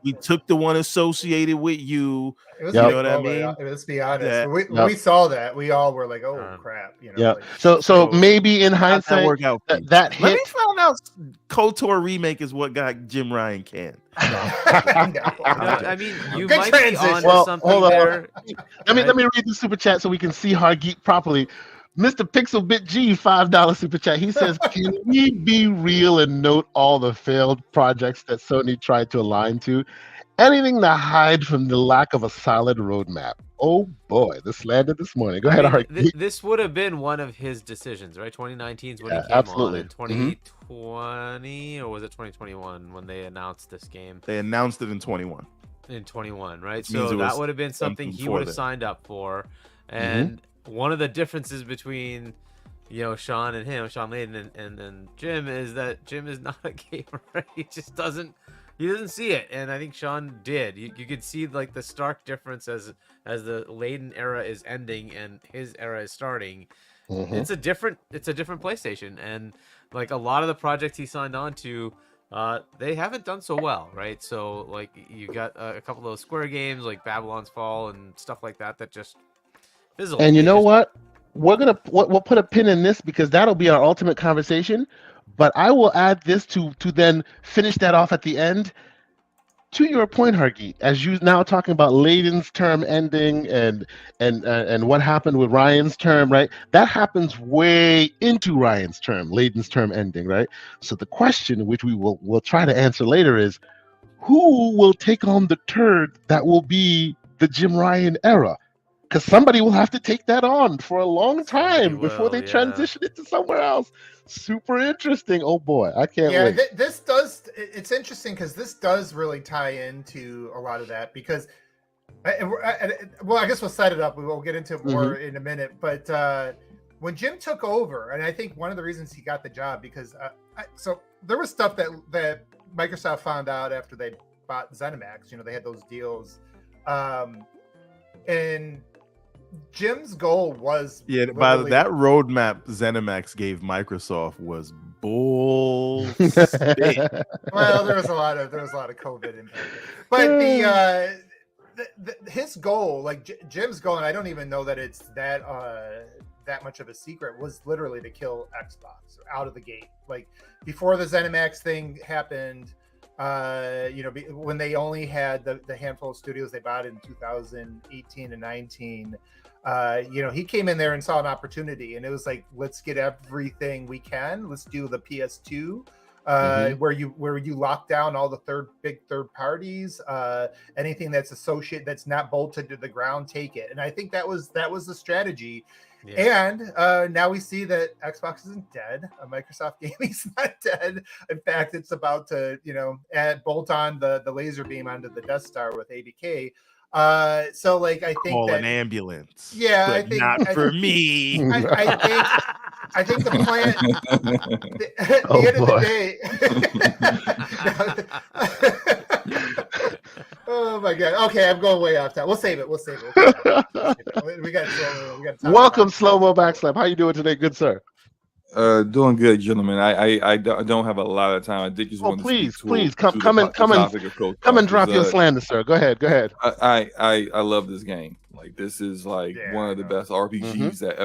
We took the one associated with you. You know what I mean? Let's be honest. We saw that. We all were like, "Oh crap!" So maybe in hindsight, that hit. Let me find out. KOTOR remake is what got Jim Ryan canned. I mean, you might be on something there. Let me read the super chat so we can see Hargeet properly. Mr. Pixelbit G, $5 super chat. He says, "Can we be real and note all the failed projects that Sony tried to align to? Anything to hide from the lack of a solid roadmap?" Oh boy, this landed this morning. Go ahead, Hargeet. This would have been one of his decisions, right? 2019 is when he came on. In 2020, or was it 2021 when they announced this game? They announced it in 21. In 21, right? So that would have been something he would have signed up for, and. One of the differences between, Sean and him, Sean Layden and Jim, is that Jim is not a gamer. Right? He just doesn't see it, and I think Sean did. You could see like the stark difference as the Layden era is ending and his era is starting. It's a different PlayStation, and like a lot of the projects he signed on to, they haven't done so well, right? So like you got a couple of those Square games like Babylon's Fall and stuff like that just. And you know what? We'll put a pin in this because that'll be our ultimate conversation. But I will add this to then finish that off at the end. To your point, Hargeet, as you now talking about Layden's term ending and what happened with Ryan's term, right? That happens way into Ryan's term, Layden's term ending, right? So the question, which we'll try to answer later, is who will take on the turd that will be the Jim Ryan era? Because somebody will have to take that on for a long time before they transition it to somewhere else. Super interesting. Oh boy, I can't wait. It's interesting because this does really tie into a lot of that because, I guess we'll set it up. We will get into it more in a minute. But when Jim took over, and I think one of the reasons he got the job because, so there was stuff that Microsoft found out after they bought ZeniMax. They had those deals, and Jim's goal was by that roadmap ZeniMax gave Microsoft was bullshit. Well, there was a lot of COVID impact, but his goal, like Jim's goal, and I don't even know that it's that much of a secret, was literally to kill Xbox out of the gate. Like before the ZeniMax thing happened. When they only had the handful of studios they bought in 2018 and 19, he came in there and saw an opportunity, and it was like, let's get everything we can. Let's do the PS2, where you lock down all the big third parties, anything that's not bolted to the ground, take it. And I think that was the strategy. Yeah. And now we see that Xbox isn't dead. Microsoft Gaming's not dead. In fact, it's about to, bolt on the laser beam onto the Death Star with ABK. So, like, I think an ambulance. Yeah, but I think not for me. I think the plan. At the end of the day. Oh my my god. Okay, I'm going way off that. We'll save it. We got Welcome, Slow-Mo Backslap. How you doing today, good sir? Doing good, gentlemen. I don't have a lot of time. I did just want to speak please to come and drop your slander, sir. Go ahead. I love this game. Like, this is like one of the best RPGs that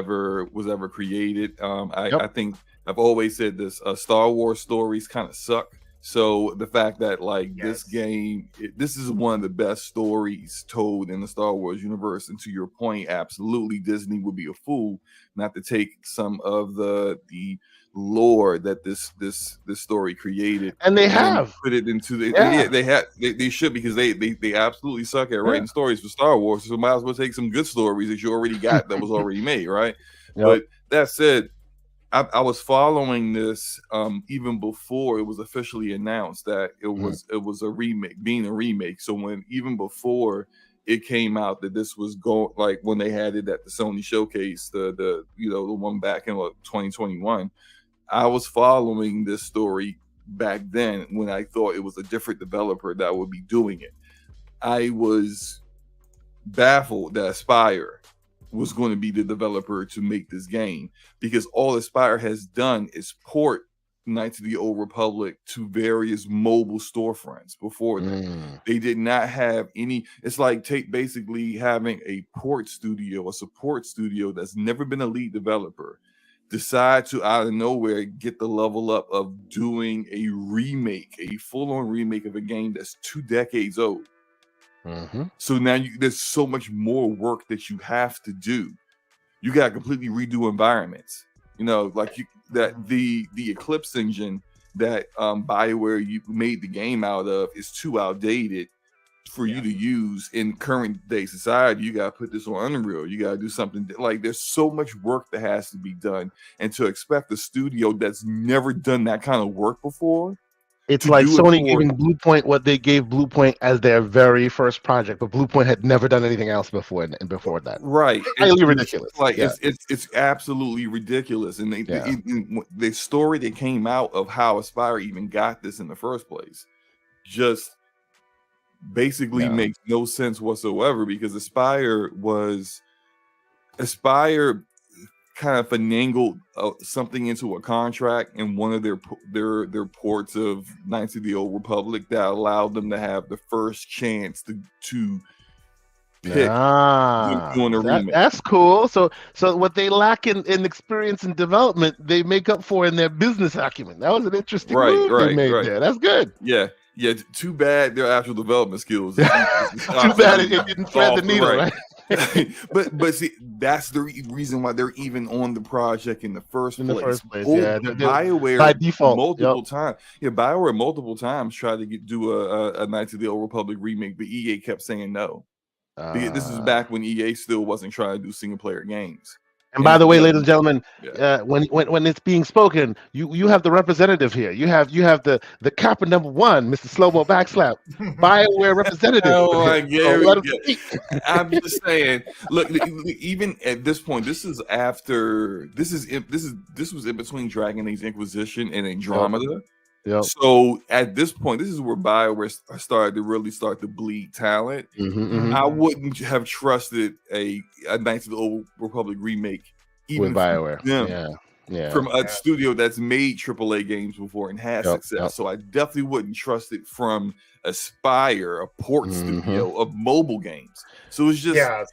was ever created. I think I've always said this. Star Wars stories kind of suck. So the fact that this game, this is one of the best stories told in the Star Wars universe. And to your point, absolutely, Disney would be a fool not to take some of the lore that this story created, and they have put it into they should, because they absolutely suck at writing stories for Star Wars. So might as well take some good stories that you already got that was already made, right? But that said, I was following this even before it was officially announced that it was a remake. So even before it came out that this was going, like when they had it at the Sony showcase, the one back in 2021, I was following this story back then when I thought it was a different developer that would be doing it. I was baffled that Aspyr was going to be the developer to make this game, because all Aspyr has done is port Knights of the Old Republic to various mobile storefronts before that. They did not have any. It's like basically having a support studio that's never been a lead developer decide to out of nowhere get the level up of doing a full-on remake of a game that's 2 decades old. So now there's so much more work that you have to do. You got to completely redo environments. The Eclipse engine that BioWare you made the game out of is too outdated for you to use in current day society. You got to put this on Unreal. You got to do something there's so much work that has to be done, and to expect a studio that's never done that kind of work before. It's like Sony giving Bluepoint what they gave Bluepoint as their very first project, but Bluepoint had never done anything else before that. Right, highly ridiculous. It's absolutely ridiculous, and the story that came out of how Aspyr even got this in the first place just basically makes no sense whatsoever, because Aspyr kind of finagled something into a contract in one of their ports of Knights of the Old Republic that allowed them to have the first chance to pick doing a remake. That's cool. So what they lack in experience and development, they make up for in their business acumen. That was an interesting move they made there. That's good. Yeah. Too bad their actual development skills. Too bad it didn't thread the needle, right? but see, that's the reason why they're even on the project in the first place. BioWare by default multiple times. BioWare multiple times tried to do a Knights of the Old Republic remake, but EA kept saying no. This is back when EA still wasn't trying to do single player games. And by the way, ladies and gentlemen, when it's being spoken, you have the representative here. You have the Kappa number 1, Mr. Slow-Mo Backslap, BioWare representative. I'm just saying. Look, even at this point, this was in between Dragon Age Inquisition and Andromeda. So at this point, this is where BioWare started to bleed talent. I wouldn't have trusted a Knights of the Old Republic remake even with BioWare. From a studio that's made AAA games before and has success. So I definitely wouldn't trust it from Aspyr, a port studio of mobile games. So it's just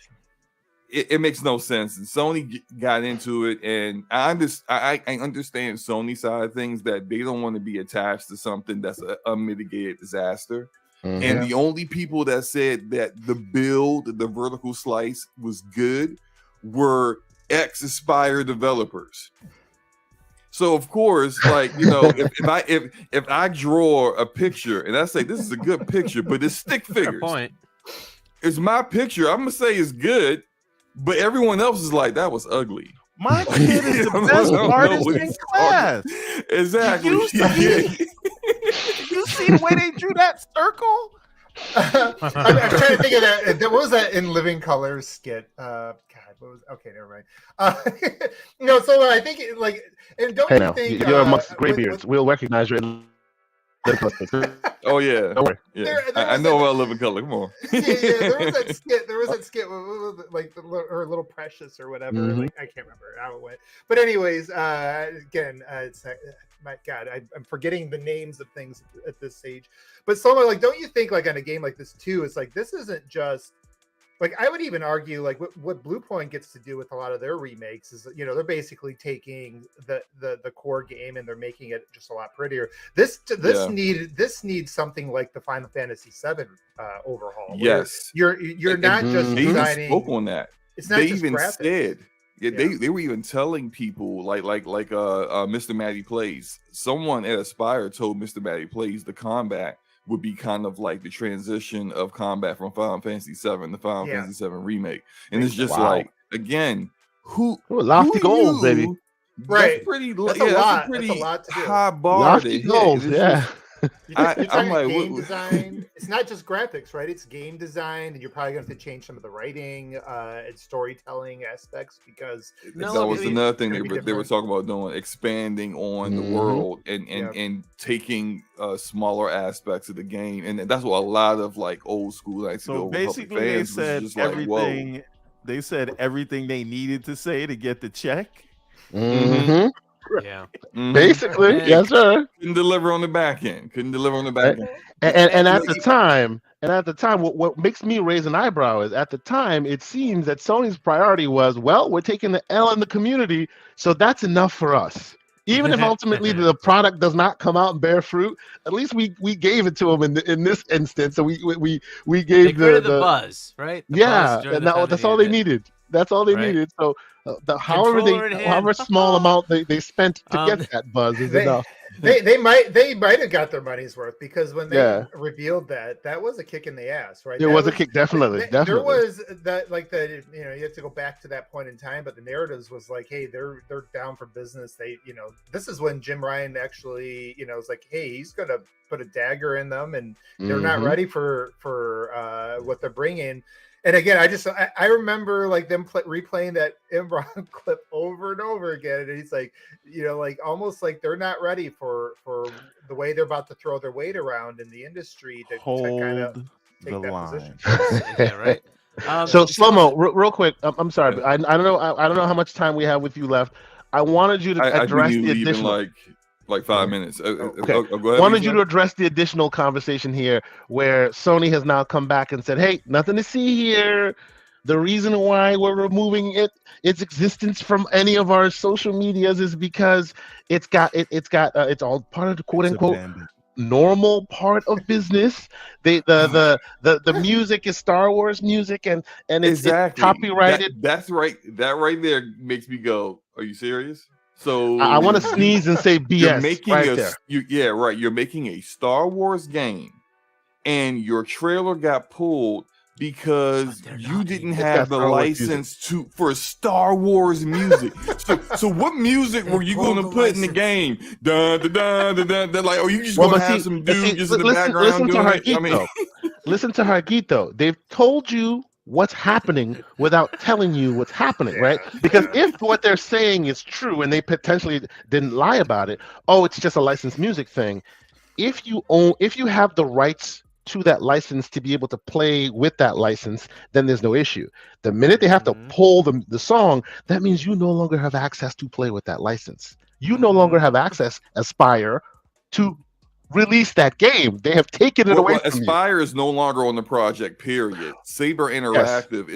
it makes no sense. And Sony got into it, and I understand Sony's side of things, that they don't want to be attached to something that's a unmitigated disaster. And the only people that said that the vertical slice was good were ex-Aspyr developers. So of course, if I draw a picture and I say this is a good picture, but it's stick figures, it's my picture, I'm gonna say it's good. But everyone else is like, that was ugly. My kid is the best artist in class. Exactly. You see the way they drew that circle? I'm trying to think of that. What was that In Living Color skit? Okay, never mind. So I think and don't you think you're amongst graybeards. We'll recognize you. Oh yeah, yeah. I know about Living Color. Come on. Yeah, there was that skit. There was that skit, like her Little Precious or whatever. Mhm. Like I can't remember how it went. But anyways, again, it's my God, I'm forgetting the names of things at this stage. But so like, don't you think like on a game like this too? It's like this isn't just. Like I would even argue, like what Bluepoint gets to do with a lot of their remakes is, you know, they're basically taking the core game and they're making it just a lot prettier. This needs something like the Final Fantasy VII overhaul. Yes, you're not just they designing. even spoke on that. It's not they just even graphics. said, they were even telling people like Mr. Matty Plays. Someone at Aspire told Mr. Matty Plays the combat would be kind of like the transition of combat from Final Fantasy VII to Final Fantasy VII Remake. And it's just like, again, lofty goals, baby. Right. That's a pretty high bar. Lofty goals, yeah. I'm like, game design. It's not just graphics, right? It's game design, and you're probably going to have to change some of the writing and storytelling aspects because that was another thing they were talking about doing, expanding on the world and taking smaller aspects of the game, and that's what a lot of like old school like so basically they said everything. Like, they said everything they needed to say to get the check. Mm-hmm. Yeah. Basically, yes, sir. Couldn't deliver on the back end. And at the time, what makes me raise an eyebrow is at the time it seems that Sony's priority was, well, we're taking the L in the community, so that's enough for us. Even if ultimately the product does not come out and bear fruit, at least we gave it to them in this instance. So we gave the buzz, right? That's all they needed. That's all they needed. So however small amount they spent to get that buzz is enough. They might have got their money's worth because when they revealed that was a kick in the ass, right? It was a kick, definitely. There was that you have to go back to that point in time, but the narratives was like, hey, they're down for business. They, this is when Jim Ryan actually, was like, hey, he's gonna put a dagger in them, and they're not ready for what they're bringing. And again, I remember like them replaying that Imran clip over and over again, and he's like, like almost like they're not ready for the way they're about to throw their weight around in the industry to kind of take that position. Yeah, right. So Slow-Mo, real quick, I'm sorry, but I don't know how much time we have with you left. I wanted you to address the additional. Like 5 minutes. Okay. Go ahead, wanted you to address the additional conversation here where Sony has now come back and said, hey, nothing to see here. The reason why we're removing its existence from any of our social medias is because it's all part of the quote unquote normal part of business. The music is Star Wars music and it's copyrighted. That's right. That right there makes me go, are you serious? So I want to sneeze and say BS. You're making You're making a Star Wars game, and your trailer got pulled because you didn't have the license for Star Wars music. so what music were you going to put in the game? Dun, dun, dun, dun, dun, dun, like, oh, you just going to have some dude just in the background doing it? Listen to Hargito. They've told you what's happening without telling you what's happening, right? Because if what they're saying is true and they potentially didn't lie about it, it's just a licensed music thing. If you have the rights to that license to be able to play with that license, then there's no issue. The minute they have to pull the song, that means you no longer have access to play with that license. You no longer have access, Aspire, to release that game. They have taken it away from Aspire is no longer on the project, period. Saber Interactive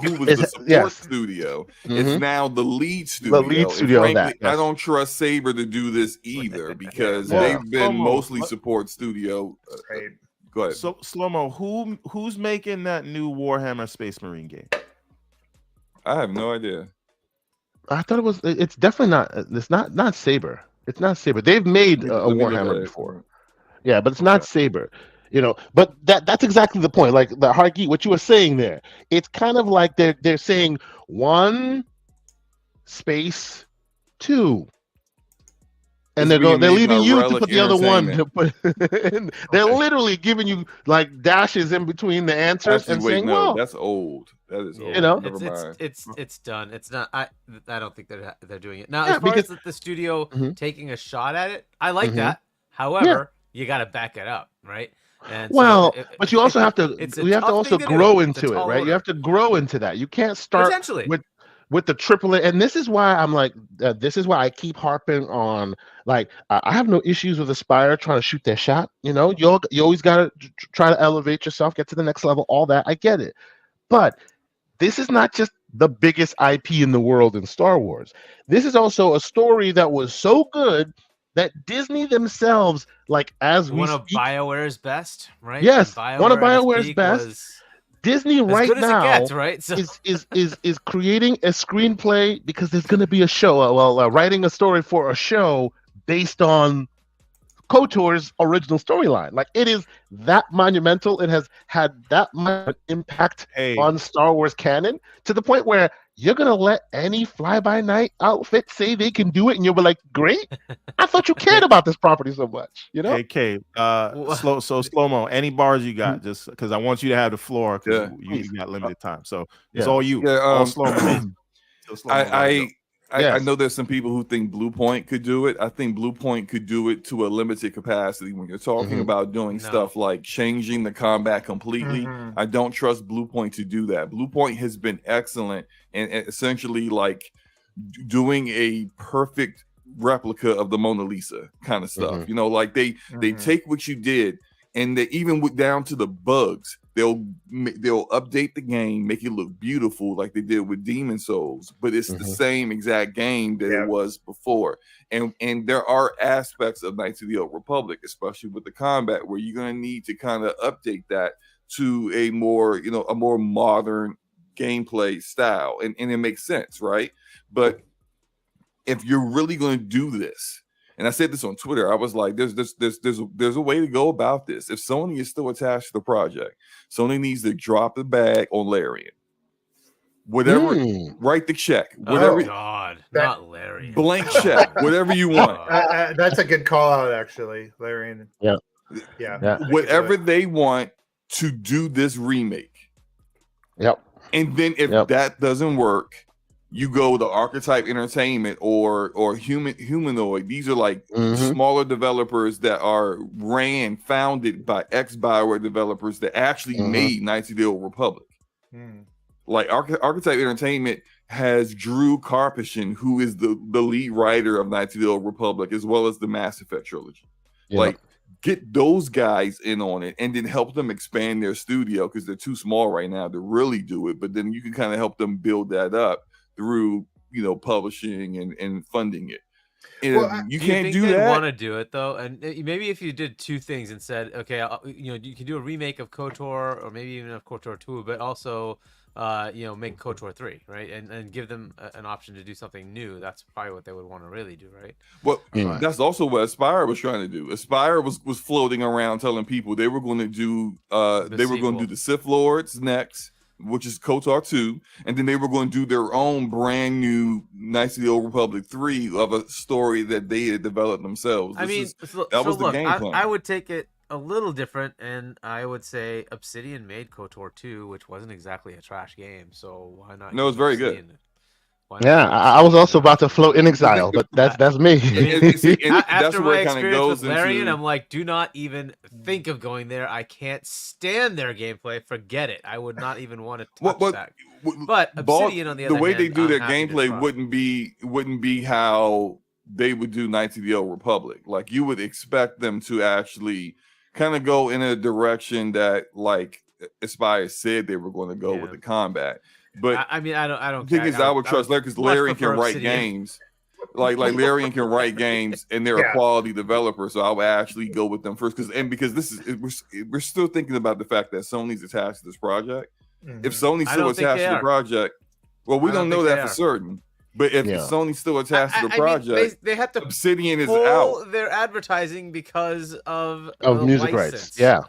who was the support studio. It's now the lead studio. Frankly, I don't trust Saber to do this either because they've been mostly support studio. Go ahead. So Slow-Mo, who's making that new Warhammer Space Marine game? I have no idea. I thought it's definitely not. It's not Saber. It's not Saber. They've made a Warhammer before. Yeah, but it's not Saber. But that's exactly the point. Like the Hargi, what you were saying there, it's kind of like they're saying 1 space 2. And they're leaving you to put the other one to put they're literally giving you like dashes in between the answers and saying, that's old. That is old. It's done. It's not. I don't think they're doing it now. As far as the studio taking a shot at it, I like that. However, you got to back it up, right? And well, so but you also have to. We have to also grow into it, right? You have to grow into that. You can't start with the AAA. And this is why I'm like, this is why I keep harping on. Like, I have no issues with Aspire trying to shoot their shot. You know, you always got to try to elevate yourself, get to the next level. All that, I get it. But this is not just the biggest IP in the world in Star Wars. This is also a story that was so good that Disney themselves, like as we one of BioWare's best, right? Yes, one of BioWare's best. Disney right now gets, right? So... is creating a screenplay because there's going to be a show. Writing a story for a show based on KOTOR's original storyline. Like, it is that monumental. It has had that much impact on Star Wars canon to the point where you're gonna let any fly-by-night outfit say they can do it, and you'll be like, "Great! I thought you cared about this property so much." You know? Hey, K, slow-mo. Any bars you got? Just because I want you to have the floor because you got limited time. So it's all you. All slow-mo. I know there's some people who think Blue Point could do it. I think Blue Point could do it to a limited capacity. When you're talking about doing stuff like changing the combat completely, I don't trust Blue Point to do that. Blue Point has been excellent and essentially like doing a perfect replica of the Mona Lisa kind of stuff. You know, like they take what you did and they even down to the bugs. They'll update the game, make it look beautiful like they did with Demon Souls, but it's the same exact game that it was before. And there are aspects of Knights of the Old Republic, especially with the combat, where you're going to need to kind of update that to a more modern gameplay style. And it makes sense, right? But if you're really going to do this, and I said this on Twitter, I was like, there's a way to go about this. If Sony is still attached to the project, Sony needs to drop the bag on Larian. Whatever, write the check. Whatever. Oh God, not Larian. Blank check. Whatever you want. That's a good call out, actually, Larian. Yeah. Whatever they want to do this remake. Yep. And then if that doesn't work, you go to Archetype Entertainment or Humanoid. These are like smaller developers that are founded by ex-BioWare developers that actually made Knights of the Old Republic. Like Archetype Entertainment has Drew Karpyshyn, who is the lead writer of Knights of the Old Republic, as well as the Mass Effect trilogy. Like, get those guys in on it and then help them expand their studio because they're too small right now to really do it. But then you can kind of help them build that up through publishing and funding it. And you can't do that. Want to do it though, and maybe if you did two things and said, okay, you can do a remake of KOTOR or maybe even of KOTOR 2, but also make KOTOR 3, right, and give them an option to do something new. That's probably what they would want to really do, right? Well, that's also what Aspire was trying to do. Aspire was floating around telling people they were going to do the Sith Lords next, which is KOTOR 2, and then they were going to do their own brand new Knights of the Old Republic 3 of a story that they had developed themselves. That was the game plan. I would take it a little different, and I would say Obsidian made KOTOR 2, which wasn't exactly a trash game, so why not? No, it's very good. Yeah, I was also about to float In Exile, but that's me. After my experience with Larian, I'm like, do not even think of going there. I can't stand their gameplay. Forget it. I would not even want to touch that. But Obsidian, on the other hand, the way they do their gameplay wouldn't be how they would do Knights of the Old Republic. Like, you would expect them to actually kind of go in a direction that like Aspire said they were going to go with the combat. But I don't. The thing is, I would trust Larry because Larian can write games. Like Larian can write games, and they're a quality developer. So I would actually go with them first because this is we're still thinking about the fact that Sony's attached to this project. If Sony's still attached to the project, well, we don't know that for certain. But if Sony's still attached to the project, they have to Obsidian is out. Their advertising because of music rights. Yeah.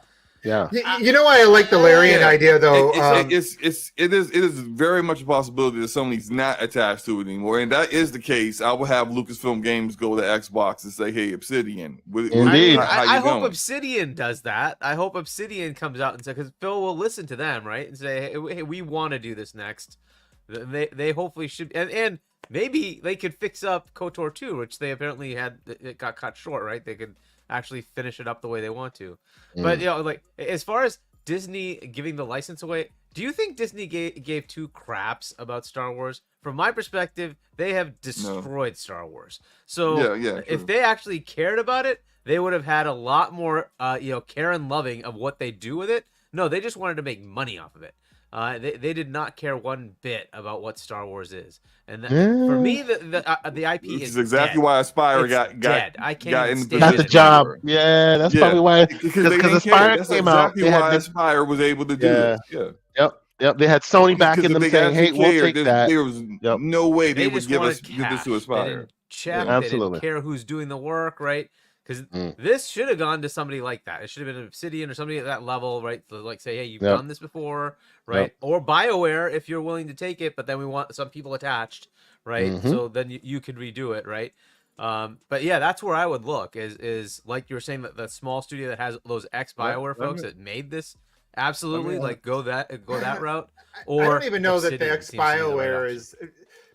You know why I like the Larian idea though? It is very much a possibility that Sony's not attached to it anymore, and that is the case. I will have Lucasfilm Games go to Xbox and say, "Hey, Obsidian." Indeed, I hope Obsidian does that. I hope Obsidian comes out and says, because Phil will listen to them, right, and say, "Hey, we want to do this next." They hopefully should, and maybe they could fix up KOTOR 2, which they apparently it got cut short, right? They could actually finish it up the way they want to. But like as far as Disney giving the license away, do you think Disney gave two craps about Star Wars? From my perspective, they have destroyed Star Wars. So if they actually cared about it, they would have had a lot more care and loving of what they do with it. No, they just wanted to make money off of it. They did not care one bit about what Star Wars is, and for me, the IP is exactly dead. why Aspire got dead. I can't got the job. Yeah, that's probably why. Because Aspire That's came exactly out. Why Aspire was able to do this. Yeah. Yep. They had Sony backing them saying, "Hey, we'll take that." There was no way they would give this to Aspire. They didn't check. They didn't care who's doing the work, right? Because this should have gone to somebody like that. It should have been Obsidian or somebody at that level, right? To like say, hey, you've done this before, right? Or BioWare if you're willing to take it, but then we want some people attached, right? So then you could redo it, right? But yeah, that's where I would look. Is like you were saying that the small studio that has those ex BioWare folks that made this, absolutely go that route. Or I don't even know Obsidian that the ex BioWare is.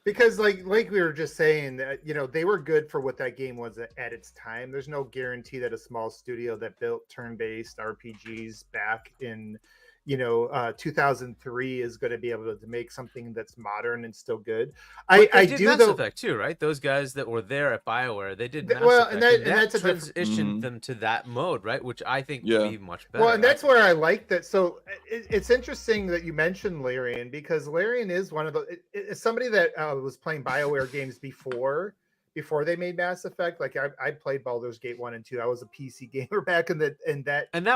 Because like we were just saying that, they were good for what that game was at its time. There's no guarantee that a small studio that built turn-based RPGs back in 2003 is going to be able to make something that's modern and still good. I do Mass Effect too, right? Those guys that were there at BioWare, they did Mass Effect, and that's transitioned them to that mode, right? Which I think would be much better. Well, and that's where I like that. So it's interesting that you mentioned Larian, because Larian is one of it's somebody that was playing BioWare games before they made Mass Effect. Like I played Baldur's Gate 1 and 2. I was a PC gamer back in that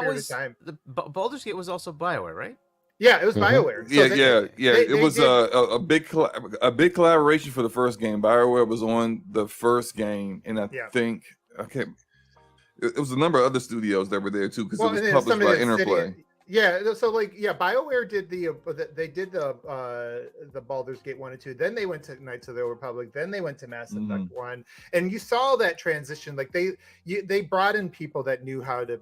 was time. Baldur's Gate was also BioWare, right? Yeah, it was BioWare. So it was a big collaboration for the first game. BioWare was on the first game, and I think it was a number of other studios that were there too, because it was published by Interplay. Yeah, so BioWare did the Baldur's Gate 1 and 2. Then they went to Knights of the Old Republic. Then they went to Mass Effect 1, and you saw that transition. Like they brought in people that knew how to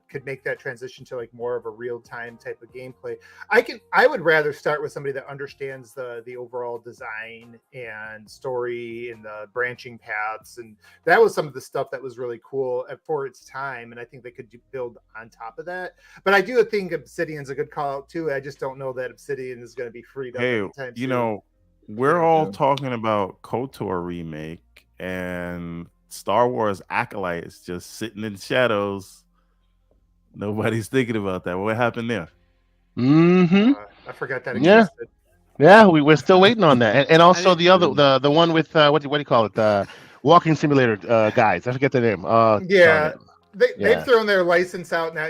could make that transition to like more of a real time type of gameplay. I would rather start with somebody that understands the overall design and story and the branching paths, and that was some of the stuff that was really cool for its time. And I think they could build on top of that. But I do think Obsidian's a good call out too. I just don't know that Obsidian is going to be freed up. Hey, we're all talking about KOTOR remake, and Star Wars Acolyte is just sitting in shadows. Nobody's thinking about that. What happened there? I forgot that existed. Yeah, we're still waiting on that, and also the one with what do you call it? The walking simulator guys. I forget the name. They've thrown their license out now.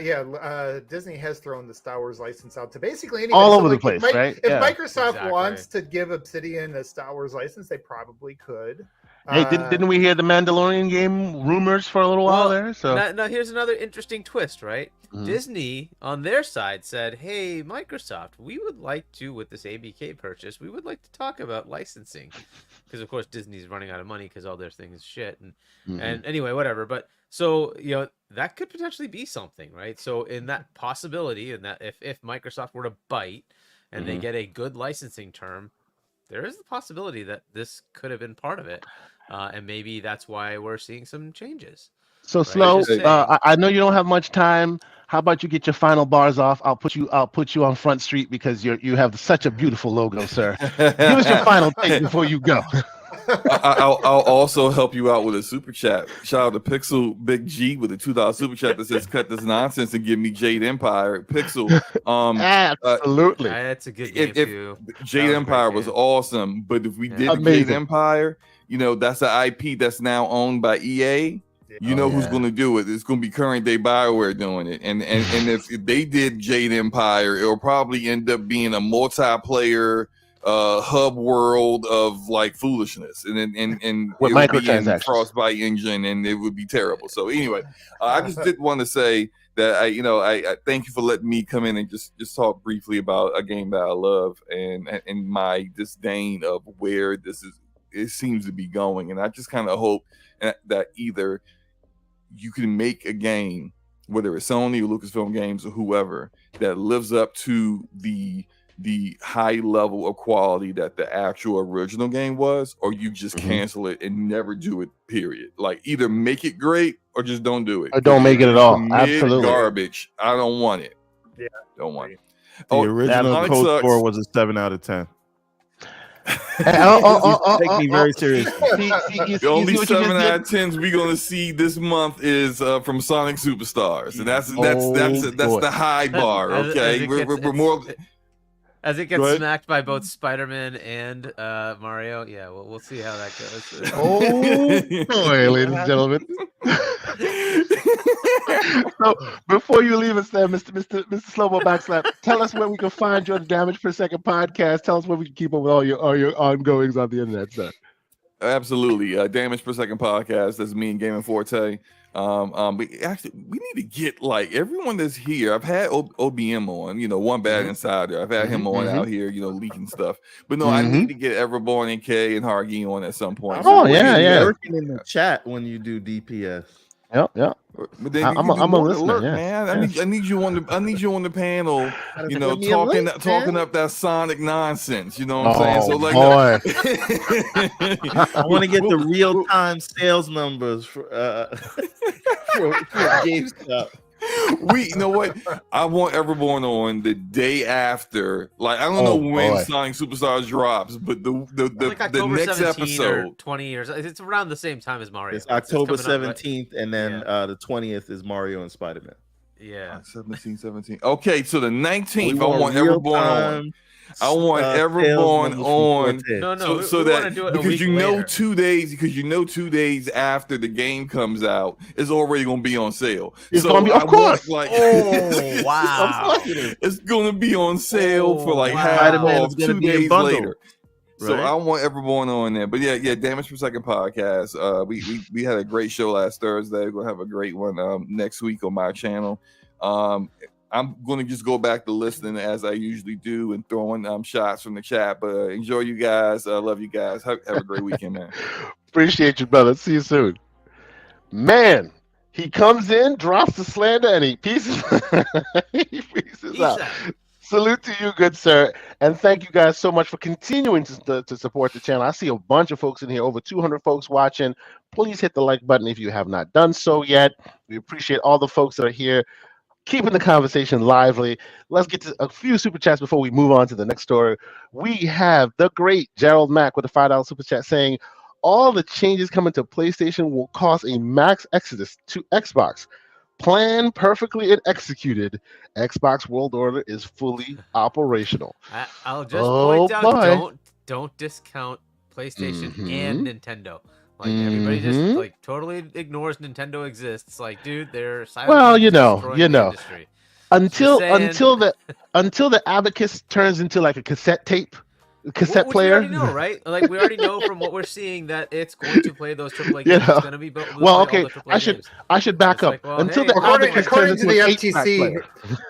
Disney has thrown the Star Wars license out to basically anybody. All over the place, right? If Microsoft wants to give Obsidian a Star Wars license, they probably could. Hey, didn't we hear the Mandalorian game rumors for a little while there? So now here's another interesting twist, right? Disney on their side said, "Hey, Microsoft, we would like to, with this ABK purchase, we would like to talk about licensing, because of course Disney's running out of money because all their things is shit, and anyway, whatever." But so that could potentially be something, right? So in that possibility, and that if Microsoft were to bite and they get a good licensing term, there is the possibility that this could have been part of it, and maybe that's why we're seeing some changes. So right? Slow. I know you don't have much time. How about you get your final bars off? I'll put you on Front Street because you have such a beautiful logo, sir. Give us your final take before you go. I'll also help you out with a super chat. Shout out to Pixel Big G with a $2 super chat that says, "Cut this nonsense and give me Jade Empire." Pixel, absolutely. That's a good game too. Jade Empire was awesome, but if we did Jade Empire, that's an IP that's now owned by EA. Who's going to do it? It's going to be current day BioWare doing it, and if they did Jade Empire, it'll probably end up being a multiplayer hub world of like foolishness, and with microtransactions, Frostbite engine, and it would be terrible. So anyway, I just did want to say that I thank you for letting me come in and just talk briefly about a game that I love and my disdain of where it seems to be going, and I just kind of hope that either you can make a game, whether it's Sony or Lucasfilm Games or whoever, that lives up to the the high level of quality that the actual original game was, or you just cancel it and never do it, period. Like either make it great or just don't do it. Or don't make it at all. Absolutely. Garbage. I don't want it. Yeah. Don't want it. The original Sonic code sucks. score was a 7 out of 10. Take me very seriously. The only 7 out of 10s we're gonna see this month is from Sonic Superstars, and that's the high bar. Okay, we're more. As it gets smacked by both Spider-Man and Mario, yeah, we'll see how that goes. Oh boy, ladies and gentlemen. So before you leave us there, Mr. Slow-Mo Backslap, tell us where we can find you on the Damage Per Second podcast. Tell us where we can keep up with all your ongoings on the internet, sir. Absolutely. Damage Per Second podcast. That's me and Gaming Forte. We need to get like everyone that's here. I've had OBM on, One Bad Insider. I've had him on out here, leaking stuff. But no, I need to get Everborn and K and Hargy on at some point. Oh, yeah. Working in the chat when you do DPS. Yep. But then I'm a listener, man. I need you on the panel, talking up that Sonic nonsense. You know what I'm saying? So like, I want to get the real time sales numbers for GameStop. You know what? I want Everborn on the day after. Like I don't know when Sonic Superstars drops, but the next episode, 20 years. It's around the same time as Mario. It's October 17th, and then the 20th is Mario and Spider-Man. Yeah, 17. Okay, so the 19th, I want Everborn on. I want Everborn on. No. So that because 2 days, because 2 days after the game comes out, it's already going to be on sale. It's going to be, of course. Wow! It's going to be on sale for like half off 2 days later. Right? So I want Everborn on there. But yeah, Damage Per Second podcast. We had a great show last Thursday. We're gonna have a great one next week on my channel. I'm going to just go back to listening as I usually do and throwing shots from the chat. But enjoy you guys. I love you guys. Have a great weekend, man. Appreciate you, brother. See you soon. Man, he comes in, drops the slander, and he pieces out. Salute to you, good sir. And thank you guys so much for continuing to support the channel. I see a bunch of folks in here, over 200 folks watching. Please hit the like button if you have not done so yet. We appreciate all the folks that are here, keeping the conversation lively. Let's get to a few super chats before we move on to the next story. We have the great Gerald Mack with a $5 super chat saying, all the changes coming to PlayStation will cause a max exodus to Xbox. Planned perfectly and executed, Xbox World Order is fully operational. I'll just point out, don't discount PlayStation and Nintendo. Like everybody just like totally ignores Nintendo exists. Like, dude, they're silently destroying the industry. Until the Abacus turns into like a cassette player. We already know, right? Like we already know from what we're seeing that it's going to play those AAA games. It's going to be built. I should back up. Until the Abacus turns into an FTC.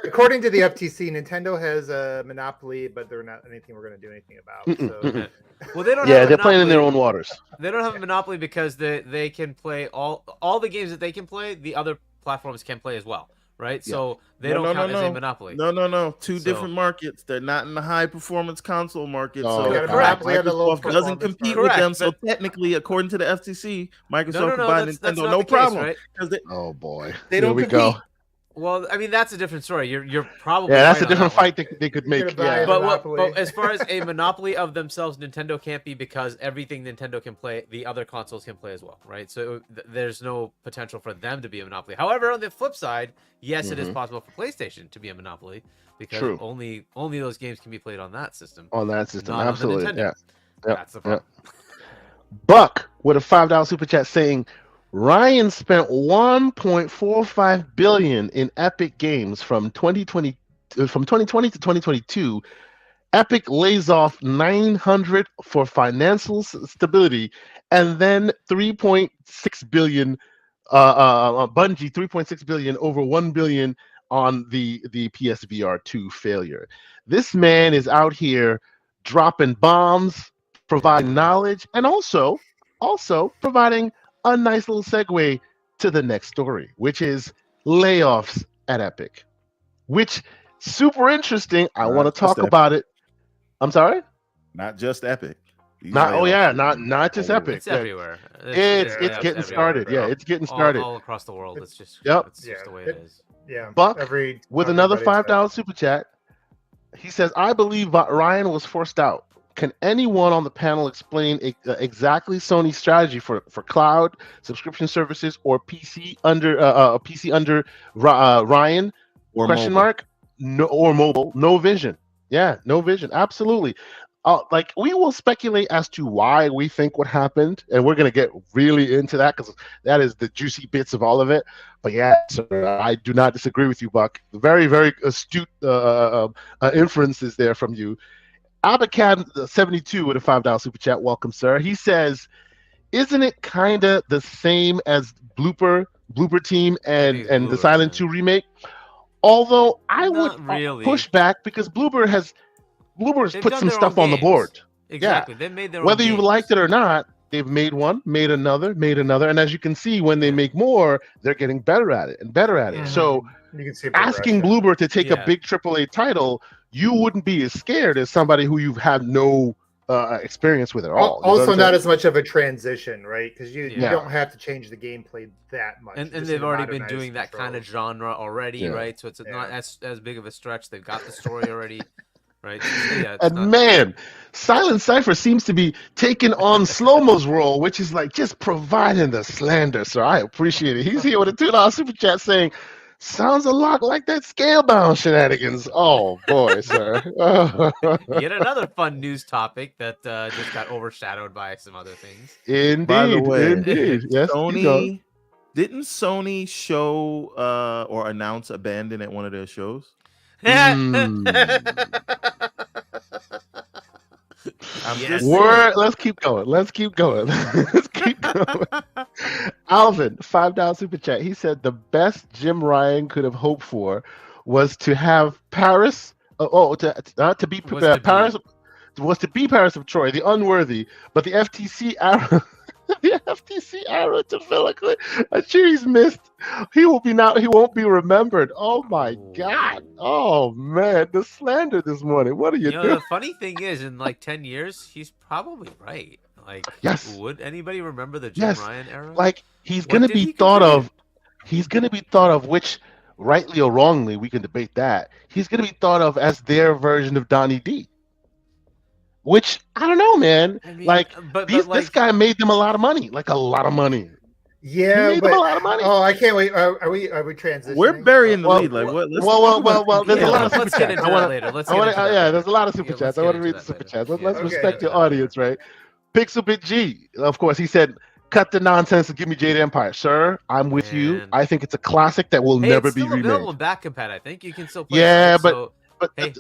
According to the FTC, Nintendo has a monopoly, but they're not anything we're going to do anything about. So. Well, they don't. Yeah, they're playing in their own waters. They don't have a monopoly because they can play all the games that they can play. The other platforms can play as well, right? Yeah. So they don't count as a monopoly. No. Two different markets. They're not in the high performance console market. So Microsoft doesn't compete with them. So technically, according to the FTC, Microsoft can buy Nintendo, no problem. Right? Oh boy, they don't compete. Go. Well, I mean that's a different story. You're probably that's a different fight they could make. Yeah. But as far as a monopoly of themselves, Nintendo can't be because everything Nintendo can play, the other consoles can play as well, right? So there's no potential for them to be a monopoly. However, on the flip side, yes, it is possible for PlayStation to be a monopoly because only those games can be played on that system. Absolutely, yeah. That's the problem. Buck with a $5 super chat saying, Ryan spent $1.45 billion in Epic Games from 2020 to 2022. Epic lays off 900 for financial stability, and then 3.6 billion. Bungie 3.6 billion over 1 billion on the PSVR 2 failure. This man is out here dropping bombs, providing knowledge, and also providing a nice little segue to the next story, which is layoffs at Epic, which super interesting. I want to talk about it I'm sorry. Not just Epic. Not just Epic. It's everywhere. It's getting started. Yeah, it's getting started all across the world. It's just It's just the way it is. Yeah. Buck with another $5 super chat. He says, "I believe Ryan was forced out. Can anyone on the panel explain exactly Sony's strategy for cloud subscription services or PC under Ryan? Or question mobile. mark? No, or mobile? No vision. Yeah, no vision. Absolutely. Like we will speculate as to why we think what happened, and we're gonna get really into that because that is the juicy bits of all of it. But yeah, sir, I do not disagree with you, Buck. Very, very astute inferences there from you. Abacad 72 with a $5 super chat. Welcome, sir. He says, "Isn't it kind of the same as Blooper Team and the Silent 2 remake? Although I would push back because Bloober has put some stuff on the board. Exactly. Yeah. They made their Whether own you games. liked it or not, they've made one, made another, and as you can see, when they make more, they're getting better at it and better at it. So you can see asking Bloober to take a big AAA title, you wouldn't be as scared as somebody who you've had no experience with at all. Also, not as much of a transition, right? Because you don't have to change the gameplay that much. And they've already been doing that kind of genre already, right? So it's not as big of a stretch. They've got the story already. Right. So, man, Silent Cypher seems to be taking on Slow-Mo's role, which is like just providing the slander. So I appreciate it. He's here with a $2 super chat saying, "Sounds a lot like that Scalebound shenanigans." Oh boy, sir. Yet another fun news topic that just got overshadowed by some other things. Indeed. By the way, indeed. Yes, didn't Sony show or announce Abandon at one of their shows? Let's keep going. Let's keep going. Alvin, $5 super chat. He said the best Jim Ryan could have hoped for was to have Paris. To be Paris of Troy, the unworthy, but the FTC arrow. The FTC arrow to Philip. I'm sure he's missed. He won't be remembered. Oh my God. Oh man, the slander this morning. What are you doing? The funny thing is, in like 10 years, he's probably right. Like, would anybody remember the Jim Ryan era? Like he's gonna be thought of. He's gonna be thought of, which rightly or wrongly, we can debate that. He's gonna be thought of as their version of Donnie D. Which I don't know, man. I mean, this guy made them a lot of money, like a lot of money. Yeah, he made them a lot of money. Oh, I can't wait. Are we transitioning? We're burying the lead. Like what? Well. There's a lot of super chats. Let's get into that later. There's a lot of super chats. I want to read the super chats. Let's respect your audience, right? Pixelbit G, of course, he said, "Cut the nonsense and give me Jade Empire." Sir, I'm with you. I think it's a classic that will never be remade. It's still available in back compat. I think you can still play. Yeah, but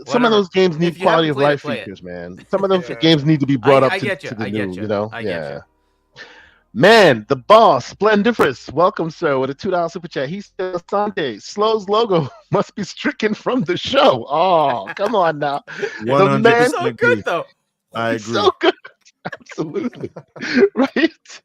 some of those games need quality of life features, man. Some of those games need to be brought up to the new, you know? I get you. Man, the boss, Splendiferous. Welcome, sir, with a $2 super chat. He says, "Sunday, Slow's logo must be stricken from the show." Oh, come on now. The man, so good, though. I agree. So good. Absolutely. Right?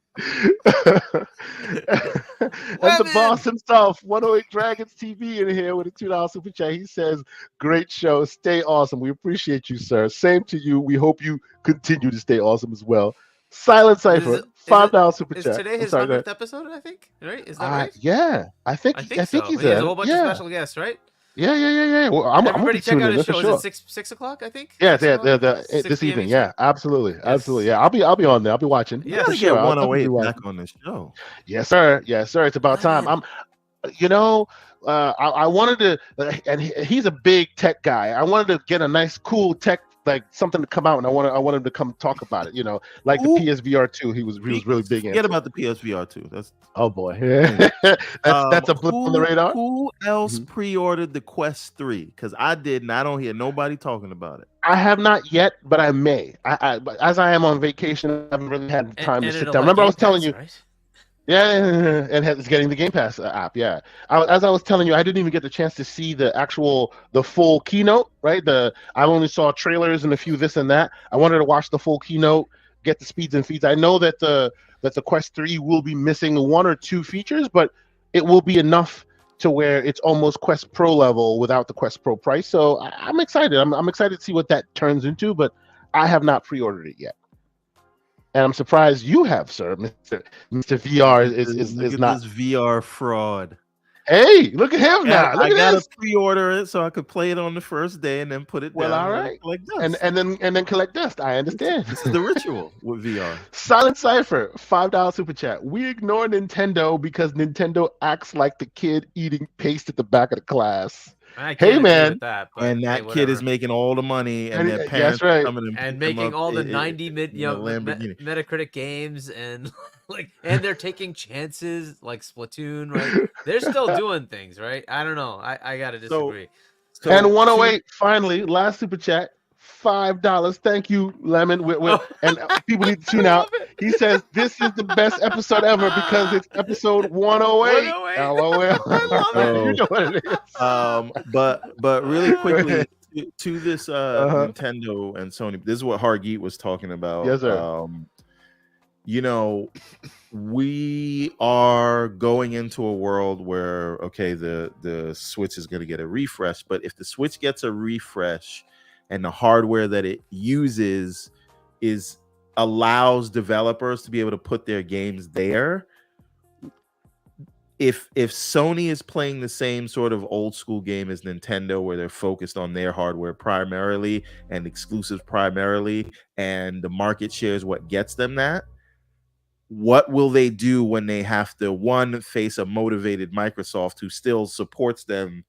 And the boss himself, 108 Dragons TV, in here with a $2 super chat. He says, "Great show. Stay awesome. We appreciate you, sir. Same to you. We hope you continue to stay awesome as well." Silent Cypher, $5 super chat. Is today his 100th episode, I think? Right? Is that right? Yeah. I think so. he's He has a whole bunch of special guests, right? Yeah. Well, everybody check out his show. Is it 6 o'clock? I think. Yeah, this evening. Yeah, absolutely. Yeah, I'll be on there. I'll be watching. Yeah, to get 108 back on this show. Yes, sir. It's about time. I wanted to, and he's a big tech guy. I wanted to get a nice, cool tech, like something to come out, and I wanted him to come talk about it. You know, like the PSVR 2. He was really big. Forget about the PSVR 2. That's boy. that's a blip on the radar. Who else pre-ordered the Quest 3? Because I did, and I don't hear nobody talking about it. I have not yet, but I may. As I am on vacation, I haven't really had time to sit down. Remember, I was telling you. Right? Yeah, and it's getting the Game Pass app. Yeah, as I was telling you, I didn't even get the chance to see the full keynote. Right, I only saw trailers and a few this and that. I wanted to watch the full keynote, get the speeds and feeds. I know that the Quest 3 will be missing 1 or 2 features, but it will be enough to where it's almost Quest Pro level without the Quest Pro price. So I'm excited. I'm excited to see what that turns into. But I have not pre-ordered it yet, and I'm surprised you have, sir. Mr. VR is not. This VR fraud. Hey, look at him now. Look I at gotta this. pre-order it so I could play it on the first day and then put it Well, down. all right, collect dust. and then collect dust. I understand. This is the ritual with VR. Silent Cipher, $5 super chat. We ignore Nintendo because Nintendo acts like the kid eating paste at the back of the class. Hey man, that, and that kid is making all the money, and their parents right. coming and making all the 90 Metacritic games, and and they're taking chances like Splatoon, right? They're still doing things, right? I don't know. I gotta disagree. And 108, finally, last super chat, $5. Thank you, Lemon. And people need to tune out. He says this is the best episode ever because it's episode 108. 108. LOL. I love it. You know what it is. But really quickly to this Nintendo and Sony. This is what Hargeet was talking about. Yes, sir. We are going into a world where the Switch is going to get a refresh, but if the Switch gets a refresh and the hardware that it uses allows developers to be able to put their games there, if Sony is playing the same sort of old school game as Nintendo, where they're focused on their hardware primarily and exclusives primarily, and the market share is what gets them that, what will they do when they have to face a motivated Microsoft who still supports them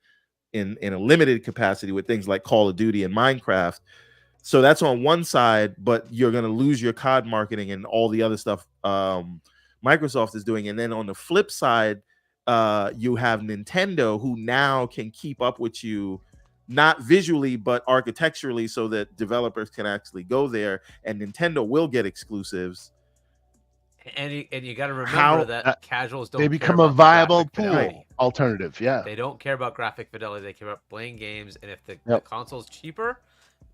in a limited capacity with things like Call of Duty and Minecraft? So that's on one side, but you're going to lose your COD marketing and all the other stuff Microsoft is doing. And then on the flip side, you have Nintendo, who now can keep up with you, not visually, but architecturally, so that developers can actually go there, and Nintendo will get exclusives. And you got to remember that casuals don't. They become a viable pool alternative. Yeah, they don't care about graphic fidelity. They care about playing games, and if the console's cheaper,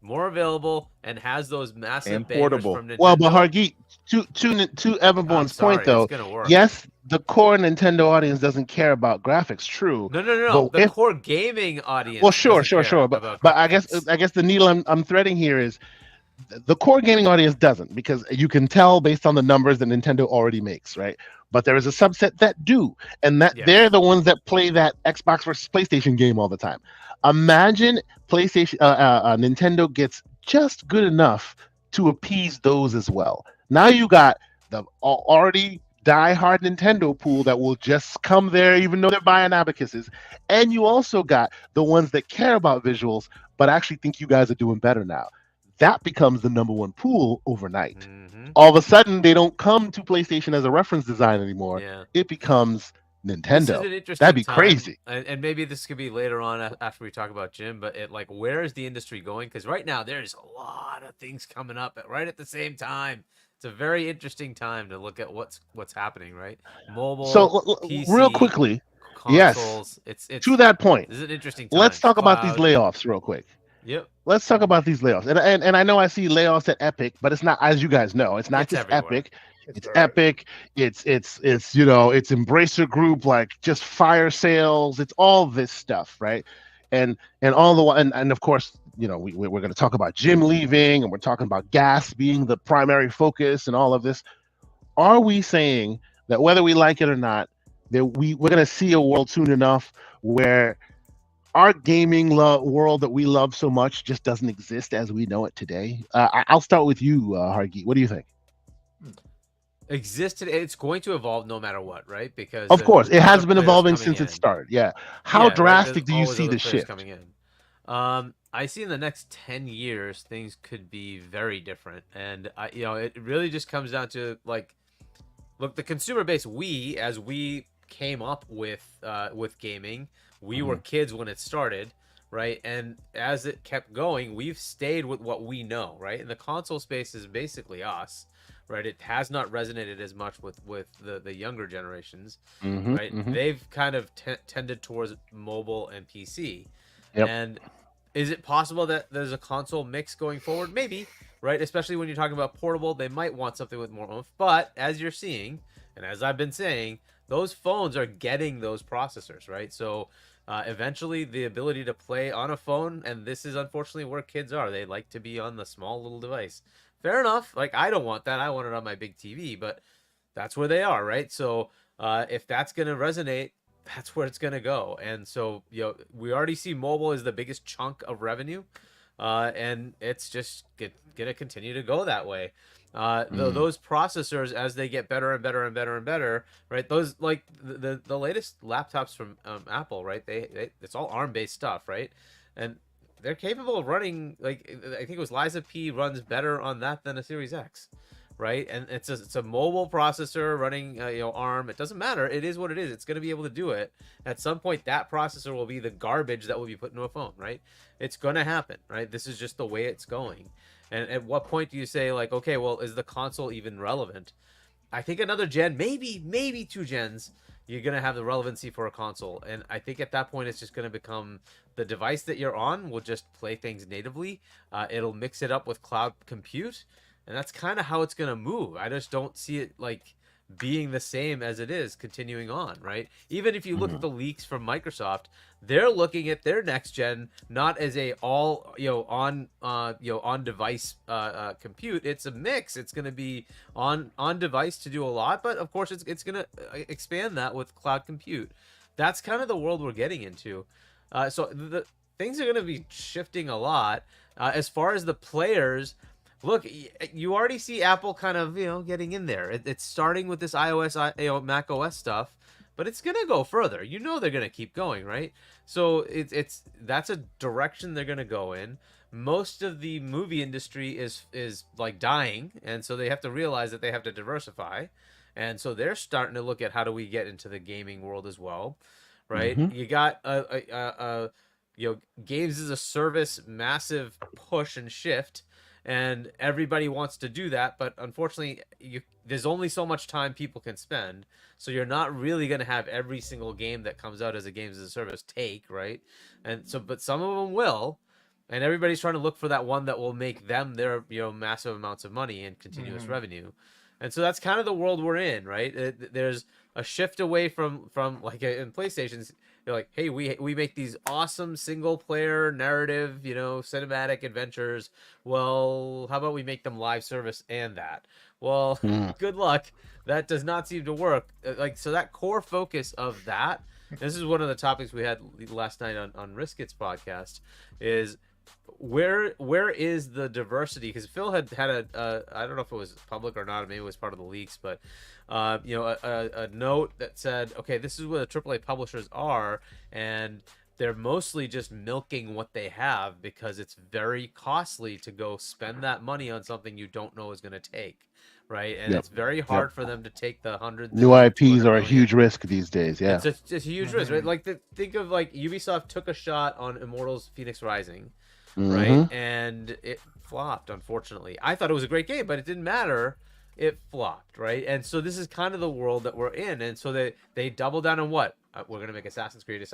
more available, and has those massive and portable from Nintendo. Well, but Hargeet, to Everborn's point though, yes, the core Nintendo audience doesn't care about graphics. True. No. The core gaming audience. Well, sure. But I guess the needle I'm threading here is the core gaming audience doesn't, because you can tell based on the numbers that Nintendo already makes, right? But there is a subset that do, and they're the ones that play that Xbox versus PlayStation game all the time. Imagine Nintendo gets just good enough to appease those as well. Now you got the already die-hard Nintendo pool that will just come there even though they're buying abacuses, and you also got the ones that care about visuals but actually think you guys are doing better now. That becomes the number one pool overnight. Mm-hmm. All of a sudden, they don't come to PlayStation as a reference design anymore. Yeah. It becomes Nintendo. That'd be crazy. And maybe this could be later on after we talk about Jim, but where is the industry going? Because right now, there's a lot of things coming up right at the same time. It's a very interesting time to look at what's happening, right? Mobile, PC, real quickly, consoles. Yes. It's to that point. This is an interesting time. Let's talk about these layoffs real quick. Yep. Let's talk about these layoffs. And I know I see layoffs at Epic, but it's not, as you guys know, it's not just everywhere. Epic. It's Epic. It's Embracer Group, like just fire sales. It's all this stuff, right? And of course, we're going to talk about Jim leaving, and we're talking about gas being the primary focus and all of this. Are we saying that whether we like it or not, that we're going to see a world soon enough where our gaming world that we love so much just doesn't exist as we know it today? I'll start with you, Hargeet. What do you think? Existed, it's going to evolve no matter what, right? Because of course it has been evolving since it started. Yeah. How drastic do you see the shift coming in? I see in the next 10 years things could be very different, and it really just comes down to look, the consumer base. As we came up with gaming, we were kids when it started, right? And as it kept going, we've stayed with what we know, right? And the console space is basically us, right? It has not resonated as much with the younger generations, right? Mm-hmm. They've kind of tended towards mobile and PC. Yep. And is it possible that there's a console mix going forward? Maybe, right? Especially when you're talking about portable, they might want something with more oomph. But as you're seeing, and as I've been saying, those phones are getting those processors, right? So eventually the ability to play on a phone, and this is unfortunately where kids are. They like to be on the small little device. Fair enough. Like, I don't want that. I want it on my big TV, but that's where they are, right? So if that's going to resonate, that's where it's going to go. And so, we already see mobile is the biggest chunk of revenue, and it's just going to continue to go that way. Those processors, as they get better and better and better and better, right? Those, like the latest laptops from Apple, right? It's all ARM based stuff, right? And they're capable of running, like, I think it was Liza P runs better on that than a Series X, right? And it's a mobile processor running ARM. It doesn't matter. It is what it is. It's going to be able to do it. At some point, that processor will be the garbage that will be put into a phone, right? It's going to happen, right? This is just the way it's going. And at what point do you say, like, okay, well, is the console even relevant? I think another gen, maybe 2 gens, you're going to have the relevancy for a console. And I think at that point, it's just going to become the device that you're on will just play things natively. It'll mix it up with cloud compute. And that's kind of how it's going to move. I just don't see it, like, being the same as it is continuing on, right? Even if you look at the leaks from Microsoft, they're looking at their next gen not as a all on device compute. It's a mix. It's going to be on device to do a lot, but of course it's going to expand that with cloud compute. That's kind of the world we're getting into. So the things are going to be shifting a lot. As far as the players, look, you already see Apple kind of, getting in there. It's starting with this iOS, Mac OS stuff, but it's gonna go further. They're gonna keep going, right? So that's a direction they're gonna go in. Most of the movie industry is like dying, and so they have to realize that they have to diversify, and so they're starting to look at how do we get into the gaming world as well, right? You got games as a service, massive push and shift. And everybody wants to do that, but unfortunately, there's only so much time people can spend. So you're not really going to have every single game that comes out as a games as a service take, right? And so, but some of them will, and everybody's trying to look for that one that will make them their massive amounts of money and continuous revenue. And so that's kind of the world we're in, right? There's a shift away from like in PlayStation's. They're like, hey, we make these awesome single player narrative, cinematic adventures. Well, how about we make them live service and that? Well, good luck. That does not seem to work. So that core focus of that, this is one of the topics we had last night on Riskit's podcast, is where is the diversity? Because Phil had a I don't know if it was public or not, maybe it was part of the leaks, but a note that said, okay, this is where the AAA publishers are, and they're mostly just milking what they have because it's very costly to go spend that money on something you don't know is going to take, right? And it's very hard for them to take the hundred. New IPs are a huge risk these days. Yeah, it's a huge risk, right? Like think of like Ubisoft took a shot on Immortals: Phoenix Rising. Right, and it flopped, unfortunately. I thought it was a great game, but it didn't matter. It flopped, right? And so this is kind of the world that we're in. And so they double down on what? We're going to make Assassin's Creed.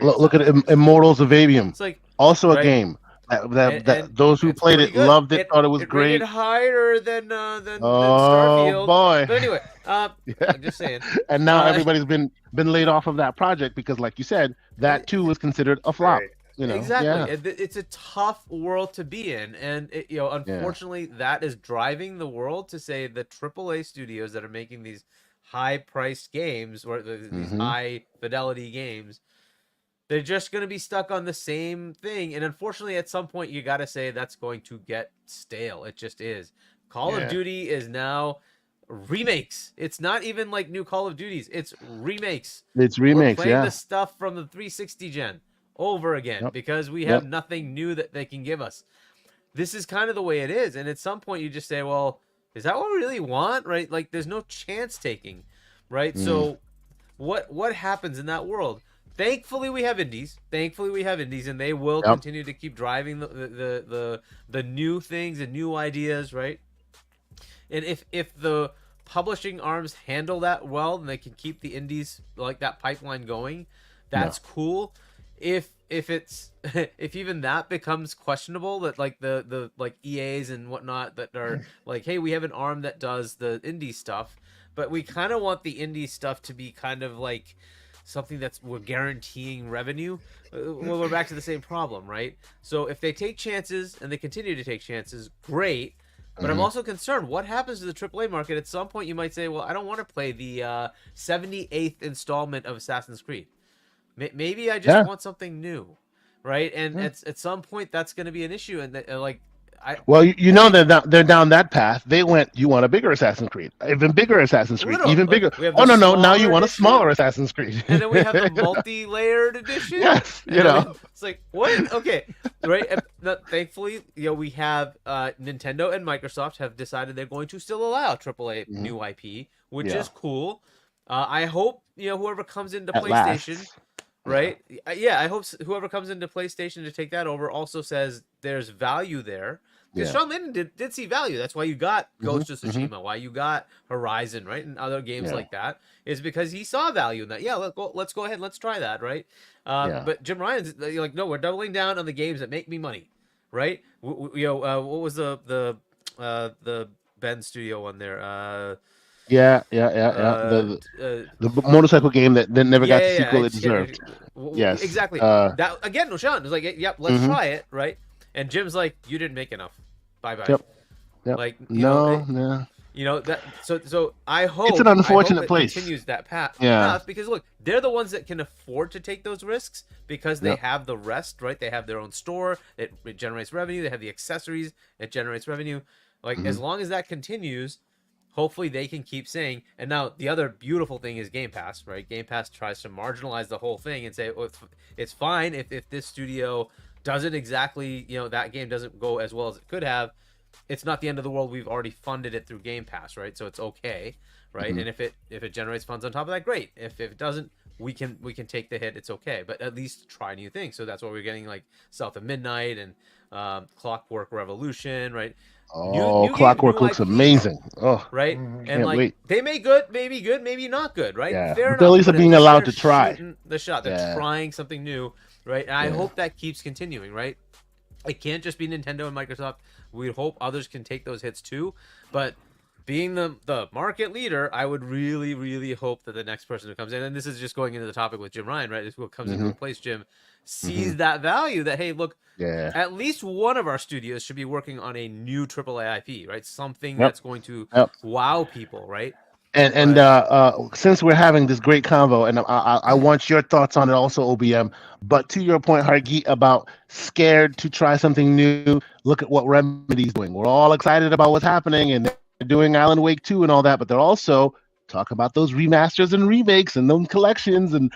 Look at Immortals of Avium. It's like, also a game that those who played it loved it, thought it was great. Rated higher than Starfield. Oh boy! But anyway, I'm just saying. And now everybody's been laid off of that project because, like you said, that too was considered a flop. Right. Exactly. It's a tough world to be in, and unfortunately, that is driving the world to say the AAA studios that are making these high-priced games or these high-fidelity games, they're just going to be stuck on the same thing. And unfortunately, at some point, you got to say that's going to get stale. It just is. Call of Duty is now remakes. It's not even like new Call of Duties. It's remakes. We're playing the stuff from the 360 gen over again because we have nothing new that they can give us. This is kind of the way it is. And at some point, you just say, well, is that what we really want? Right? Like, there's no chance taking. Right? So what happens in that world? Thankfully, we have indies. And they will continue to keep driving the new things and new ideas, right? And if the publishing arms handle that well, then they can keep the indies, like that pipeline going. That's cool. If even that becomes questionable, that like the like EAs and whatnot that are like, hey, we have an arm that does the indie stuff, but we kind of want the indie stuff to be kind of like something we're guaranteeing revenue. Well, we're back to the same problem, right? So if they take chances and they continue to take chances, great. But I'm also concerned. What happens to the AAA market? At some point, you might say, "Well, I don't want to play the 78th installment of Assassin's Creed. Maybe I just want something new, right?" And at some point, that's going to be an issue. And they're down that path. They went, you want a bigger Assassin's Creed, even bigger Assassin's Creed, even bigger. Oh no, now you want a smaller Assassin's Creed. And then we have the multi-layered edition. Yes, it's like what? Okay, right. Thankfully, we have Nintendo and Microsoft have decided they're going to still allow AAA new IP, which is cool. I hope whoever comes into PlayStation. Right? I hope whoever comes into PlayStation to take that over also says there's value there. Because Sean Layden did see value. That's why you got Ghost of Tsushima, why you got Horizon, right? And other games like that is because he saw value in that. Yeah, let's go ahead. Let's try that, right? But Jim Ryan's like, no, we're doubling down on the games that make me money, right? What was the Ben Studio one there? The motorcycle game that never got the sequel it deserved. Yes, exactly. That again, Sean was like, "Yep, let's try it," right? And Jim's like, "You didn't make enough. Bye bye." Yep. Like no. That. So I hope it's an unfortunate place. Continues that path. Yeah. Because look, they're the ones that can afford to take those risks because they have the rest, right? They have their own store. It generates revenue. They have the accessories. It generates revenue. Like as long as that continues. Hopefully they can keep saying, and now the other beautiful thing is Game Pass, right? Game Pass tries to marginalize the whole thing and say, it's fine if this studio doesn't exactly, that game doesn't go as well as it could have. It's not the end of the world. We've already funded it through Game Pass, right? So it's okay, right? And if it generates funds on top of that, great. If it doesn't, we can take the hit. It's okay, but at least try new things. So that's why we're getting like South of Midnight and Clockwork Revolution, right? New Clockwork looks amazing. Oh, right. And wait. They may maybe not good, right? Yeah. Fair enough. At least being allowed to try the shot. They're trying something new, right? And I hope that keeps continuing, right? It can't just be Nintendo and Microsoft. We hope others can take those hits too, but being the market leader, I would really, really hope that the next person who comes in, and this is just going into the topic with Jim Ryan, right? Is who comes in to replace Jim, sees that value that, hey, look, at least one of our studios should be working on a new AAA IP, right? Something that's going to wow people, right? And since we're having this great convo, and I want your thoughts on it also, OBM, but to your point, Hargeet, about scared to try something new, look at what Remedy's doing. We're all excited about what's happening, and they're doing Alan Wake 2 and all that, but they're also talking about those remasters and remakes and those collections. And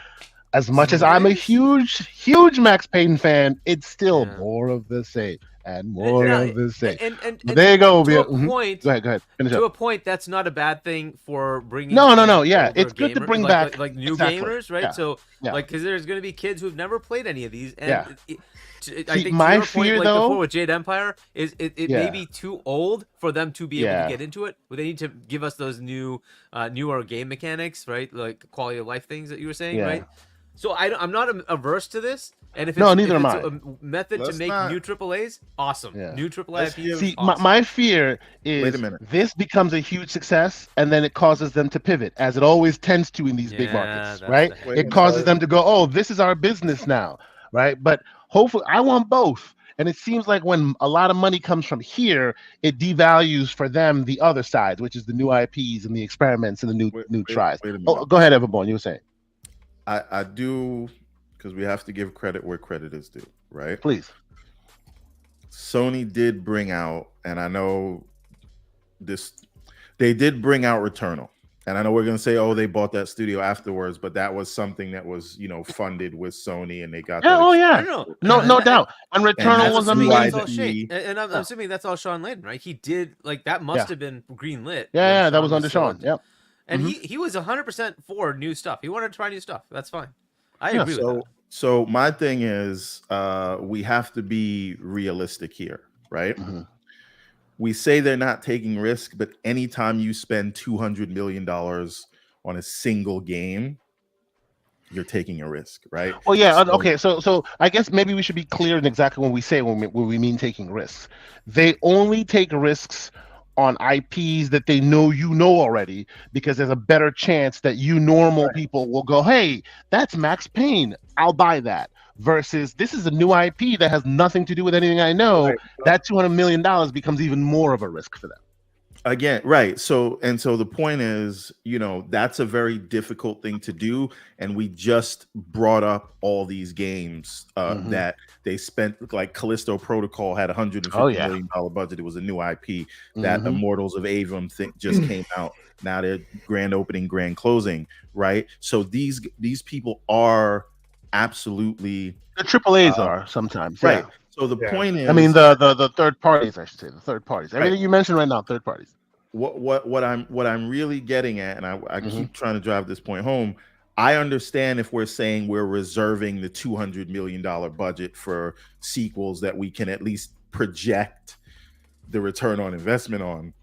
as much as I'm a huge Max Payne fan, it's still more of the same. And more of the same. And there you go. To a point, go ahead. Finish to up. a point, that's not a bad thing for bringing. No. Yeah, it's good to bring back like new gamers, right? So, because there's going to be kids who've never played any of these, and I think my your fear, point, though, before with Jade Empire, is it may be too old for them to be able to get into it. But they need to give us those newer game mechanics, right? Like quality of life things that you were saying, right? So I'm not averse to this. And if it's, neither am I. A method to make new AAAs, awesome. New AAA IPs. See, awesome. my fear is this becomes a huge success, and then it causes them to pivot, as it always tends to in these big markets, right? It causes them to go, oh, this is our business now, right? But hopefully, I want both. And it seems like when a lot of money comes from here, it devalues for them the other side, which is the new IPs and the experiments and the new tries. Oh, go ahead, Everborn. You were saying. I do, because we have to give credit where credit is due, right? Please. Sony did bring out, and I know they did bring out Returnal. And I know we're going to say, oh, they bought that studio afterwards, but that was something that was, funded with Sony, and they got that. Oh, yeah. No doubt. And Returnal was amazing. And I'm assuming that's all Sean Layden, right? He did, that must have been greenlit. Yeah, that was under Sean. Yep. And he was 100% for new stuff. He wanted to try new stuff. That's fine. I agree with that. So my thing is, we have to be realistic here, right? We say they're not taking risk, but anytime you spend $200 million on a single game, you're taking a risk, right? Well, yeah. Okay. So I guess maybe we should be clear in exactly when we say when we mean taking risks. They only take risks on IPs that they know already, because there's a better chance that normal people will go, hey, that's Max Payne, I'll buy that. Versus this is a new IP that has nothing to do with anything I know. Right. That $200 million becomes even more of a risk for them. Again, right. So the point is, that's a very difficult thing to do. And we just brought up all these games that they spent, like Callisto Protocol had $150 million budget. It was a new IP. That Immortals of Avon thing just came out. Now they're grand opening, grand closing, right? So these people are absolutely, the AAAs are sometimes, right. So the point is, I mean, the third parties, I should say, the third parties. Everything you mentioned right now, third parties. What I'm really getting at, and I keep trying to drive this point home. I understand if we're saying we're reserving the $200 million budget for sequels that we can at least project the return on investment on.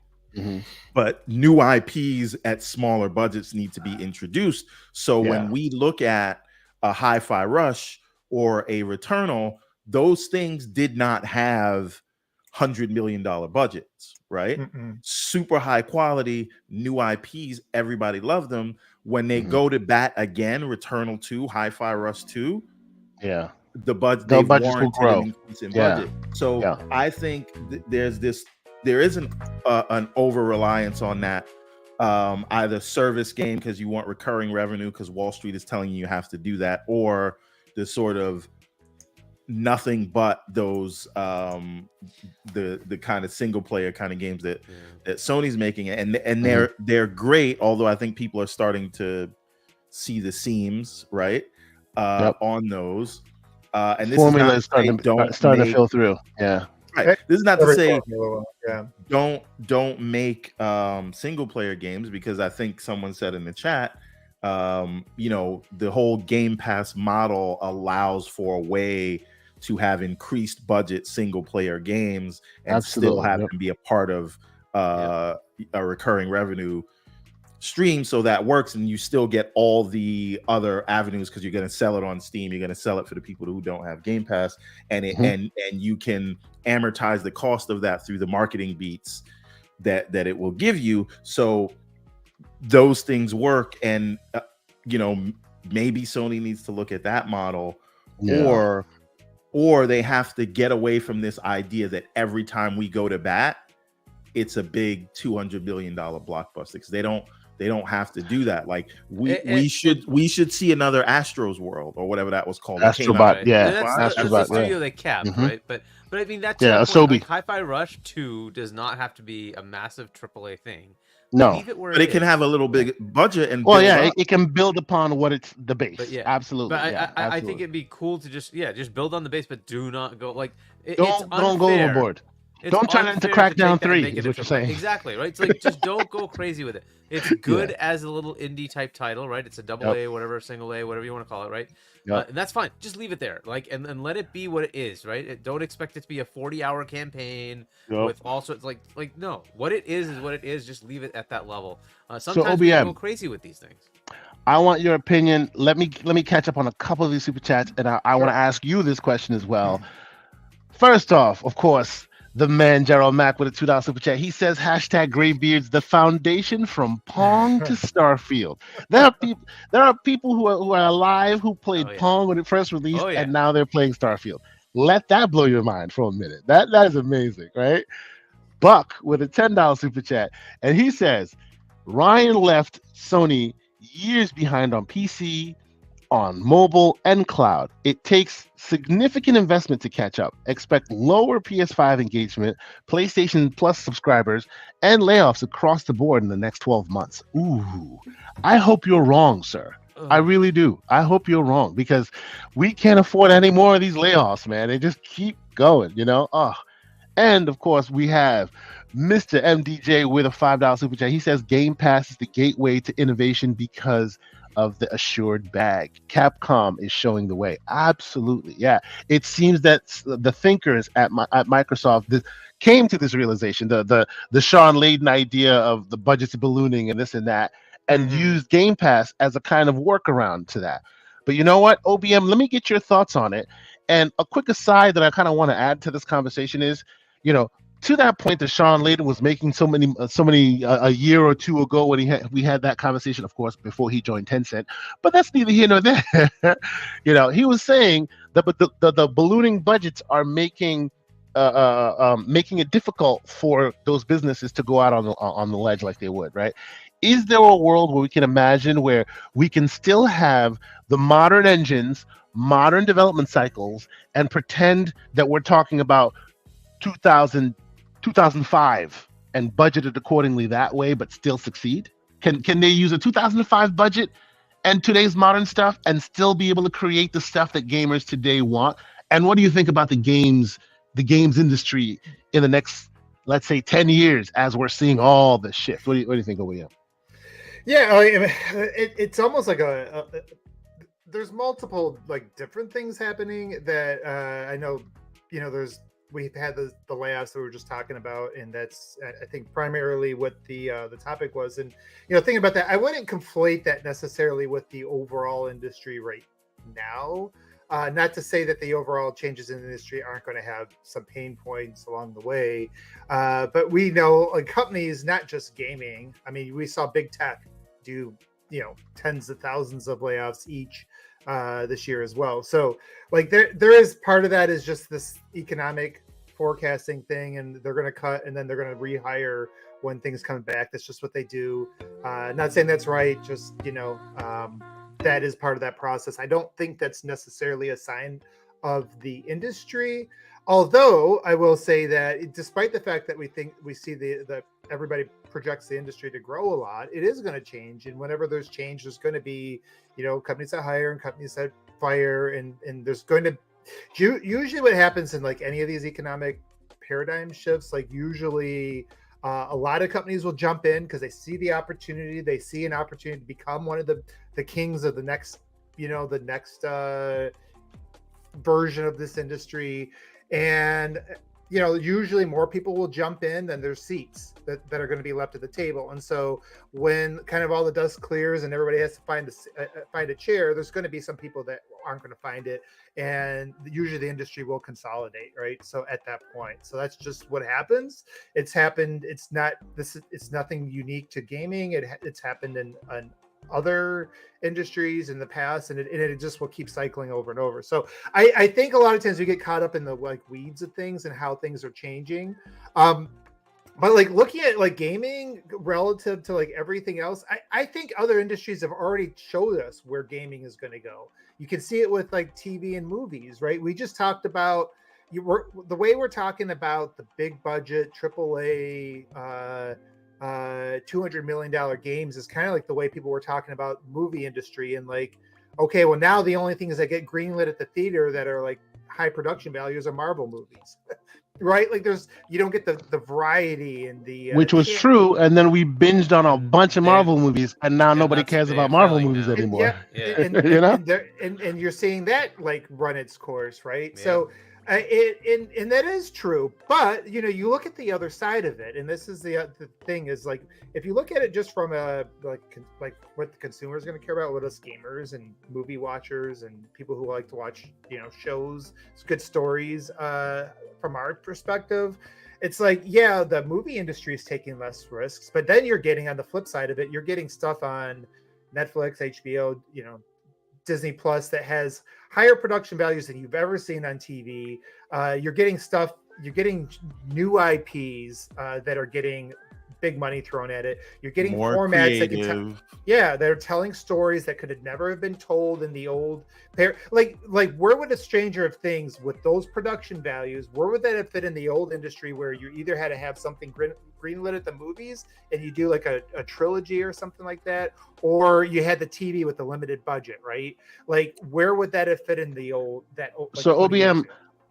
But new IPs at smaller budgets need to be introduced. So when we look at a Hi-Fi Rush or a Returnal, those things did not have $100 million budgets, right? Super high quality new IPs, everybody loved them. When they go to bat again, Returnal 2, Hi-Fi Rush 2, the budget will grow. An increase in budget. So I think there isn't an over reliance on that. Either service game because you want recurring revenue because Wall Street is telling you have to do that, or the sort of nothing but those the kind of single player kind of games that Sony's making, and they're great, although I think people are starting to see the seams right on those, and this formula is starting to fill through. Right. This is not to say don't make single player games, because I think someone said in the chat, the whole Game Pass model allows for a way to have increased budget single player games and still have them be a part of a recurring revenue stream. So that works, and you still get all the other avenues because you're going to sell it on Steam. You're going to sell it for the people who don't have Game Pass, and and you can amortize the cost of that through the marketing beats that it will give you. So those things work, and maybe Sony needs to look at that model, or they have to get away from this idea that every time we go to bat, it's a big $200 million blockbuster, because they don't have to do that. Like we should see another Astro's World or whatever that was called. Astrobot, that's the studio they capped, right? But I mean that's Asobi. Like, Hi-Fi Rush 2 does not have to be a massive AAA thing. No, but it can have a little big budget and it can build upon what it's the base. But absolutely. But I think it'd be cool to just build on the base, but do not go like don't go overboard. Don't turn it into Crackdown 3 is what you're saying. Exactly, right? It's like just don't go crazy with it. It's good as a little indie type title, right? It's a double A, whatever, single A, whatever you want to call it, right? And that's fine. Just leave it there, like, and let it be what it is, right? Don't expect it to be a 40-hour campaign with all sorts like no. What it is what it is. Just leave it at that level. Sometimes we go crazy with these things. I want your opinion. Let me catch up on a couple of these super chats, and I want to ask you this question as well. First off, of course, the man Gerald Mack with a $2 super chat. He says #Graybeards, the foundation from Pong to Starfield. There are people who are alive who played Pong when it first released, and now they're playing Starfield. Let that blow your mind for a minute. That is amazing, right? Buck with a $10 super chat, and he says Ryan left Sony years behind on PC, on mobile, and cloud. It takes significant investment to catch up. Expect lower PS5 engagement, PlayStation Plus subscribers, and layoffs across the board in the next 12 months. Ooh, I hope you're wrong, sir. I really do. I hope you're wrong, because we can't afford any more of these layoffs, man. They just keep going, And of course, we have Mr. MDJ with a $5 super chat. He says Game Pass is the gateway to innovation because of the assured bag. Capcom is showing the way. Absolutely, yeah. It seems that the thinkers at Microsoft came to this realization. The Sean Layden idea of the budgets ballooning and this and that, and used Game Pass as a kind of workaround to that. But you know what, OBM, let me get your thoughts on it. And a quick aside that I kind of want to add to this conversation is, to that point that Sean Layden was making so many a year or two ago when we had that conversation, of course, before he joined Tencent. But that's neither here nor there. He was saying that the ballooning budgets are making it difficult for those businesses to go out on the ledge like they would, right? Is there a world where we can imagine where we can still have the modern engines, modern development cycles, and pretend that we're talking about 2005 and budgeted accordingly that way, but still succeed? Can they use a 2005 budget and today's modern stuff and still be able to create the stuff that gamers today want? And what do you think about the games industry in the next, let's say, 10 years as we're seeing all the shift? What do you think, OEM? Yeah, it's almost like there's multiple like different things happening that I know. We've had the layoffs that we were just talking about, and that's I think primarily what the topic was. And thinking about that, I wouldn't conflate that necessarily with the overall industry right now. Not to say that the overall changes in the industry aren't going to have some pain points along the way, but we know like companies, not just gaming. I mean, we saw big tech do tens of thousands of layoffs each this year as well. So like there is part of that is just this economic forecasting thing, and they're going to cut and then they're going to rehire when things come back. That's just what they do. Not saying that's right, just that is part of that process. I don't think that's necessarily a sign of the industry, although I will say that despite the fact that we see the everybody projects the industry to grow a lot, it is going to change. And whenever there's change, there's going to be companies that hire and companies that fire, and there's going to usually what happens in like any of these economic paradigm shifts, like usually a lot of companies will jump in because they see the opportunity. They see an opportunity to become one of the kings of the next version of this industry. And usually more people will jump in than there's seats that are going to be left at the table. And so when kind of all the dust clears and everybody has to find a chair, there's going to be some people that aren't going to find it. And usually the industry will consolidate, right? So at that point, so that's just what happens. It's happened. It's nothing unique to gaming. It's happened in other industries in the past, and it just will keep cycling over and over. So I think a lot of times we get caught up in the like weeds of things and how things are changing. But like looking at like gaming relative to like everything else, I think other industries have already showed us where gaming is going to go. You can see it with like TV and movies, right? We just talked about the way we're talking about the big budget AAA $200 million games is kind of like the way people were talking about movie industry, and like, okay, well now the only things that get greenlit at the theater that are like high production values are Marvel movies. Right? Like you don't get the variety and the which was true, and then we binged on a bunch of Marvel movies, and now nobody cares about Marvel movies anymore. And you're seeing that like run its course, right? Yeah. So and that is true, but you look at the other side of it, and this is the thing is like if you look at it just from a like what the consumer is going to care about, what us gamers and movie watchers and people who like to watch shows, good stories from our perspective, it's like, yeah, the movie industry is taking less risks, but then you're getting on the flip side of it, you're getting stuff on Netflix, HBO, Disney Plus that has higher production values than you've ever seen on TV. You're getting new IPs that are getting big money thrown at it. You're getting more formats creative. That are telling stories that could have never have been told in the old like where would a Stranger of Things with those production values, where would that have fit in the old industry where you either had to have something greenlit at the movies and you do like a trilogy or something like that, or you had the TV with the limited budget, right? Like where would that have fit in the old so OBM,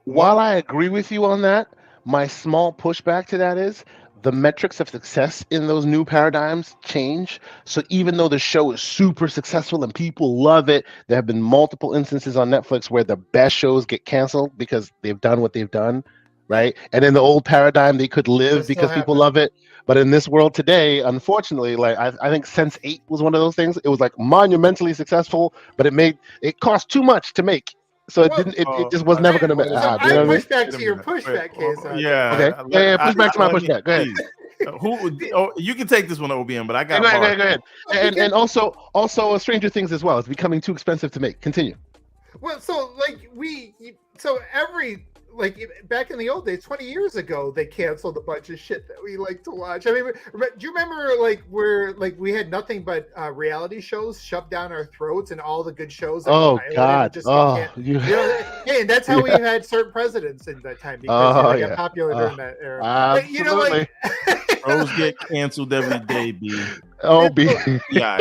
while I agree with you on that, my small pushback to that is the metrics of success in those new paradigms change. So even though the show is super successful and people love it, there have been multiple instances on Netflix where the best shows get canceled because they've done what they've done, right? And in the old paradigm, they could live because people love it. But in this world today, unfortunately, like I think Sense8 was one of those things. It was like monumentally successful, but it cost too much to make. So it just was never going to happen. I push back to your pushback case. Okay. Push back to my pushback. Go ahead. You can take this one, OBM, but I got. Go ahead. And also Stranger Things as well. It's becoming too expensive to make. Continue. Well, so every back in the old days, 20 years ago, they canceled a bunch of shit that we like to watch. I mean, do you remember where we had nothing but reality shows shoved down our throats and all the good shows? Oh God! Hey, and that's how we had certain presidents in that time because they got popular during that era. Absolutely. Shows get canceled every day, B. Oh, B. Yeah.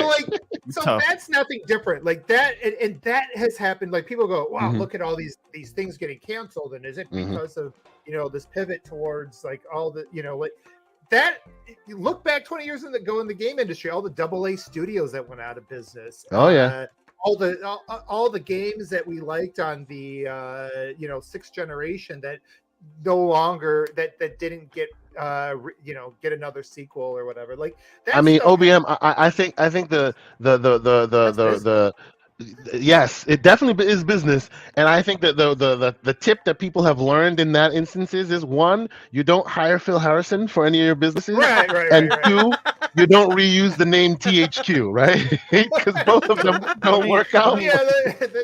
So that's nothing different. Like that, and that has happened. Like people go, "Wow, look at all these things getting canceled," and is it because of this pivot towards all the that? You look back 20 years ago in the game industry, all the AA studios that went out of business. Oh yeah. All the games that we liked on the sixth generation that no longer that didn't get get another sequel or whatever. I mean, OBM. I think the yes, it definitely is business, and I think that the tip that people have learned in that instances is, one, you don't hire Phil Harrison for any of your businesses, and two, you don't reuse the name THQ, right? Because both of them don't work out. Yeah,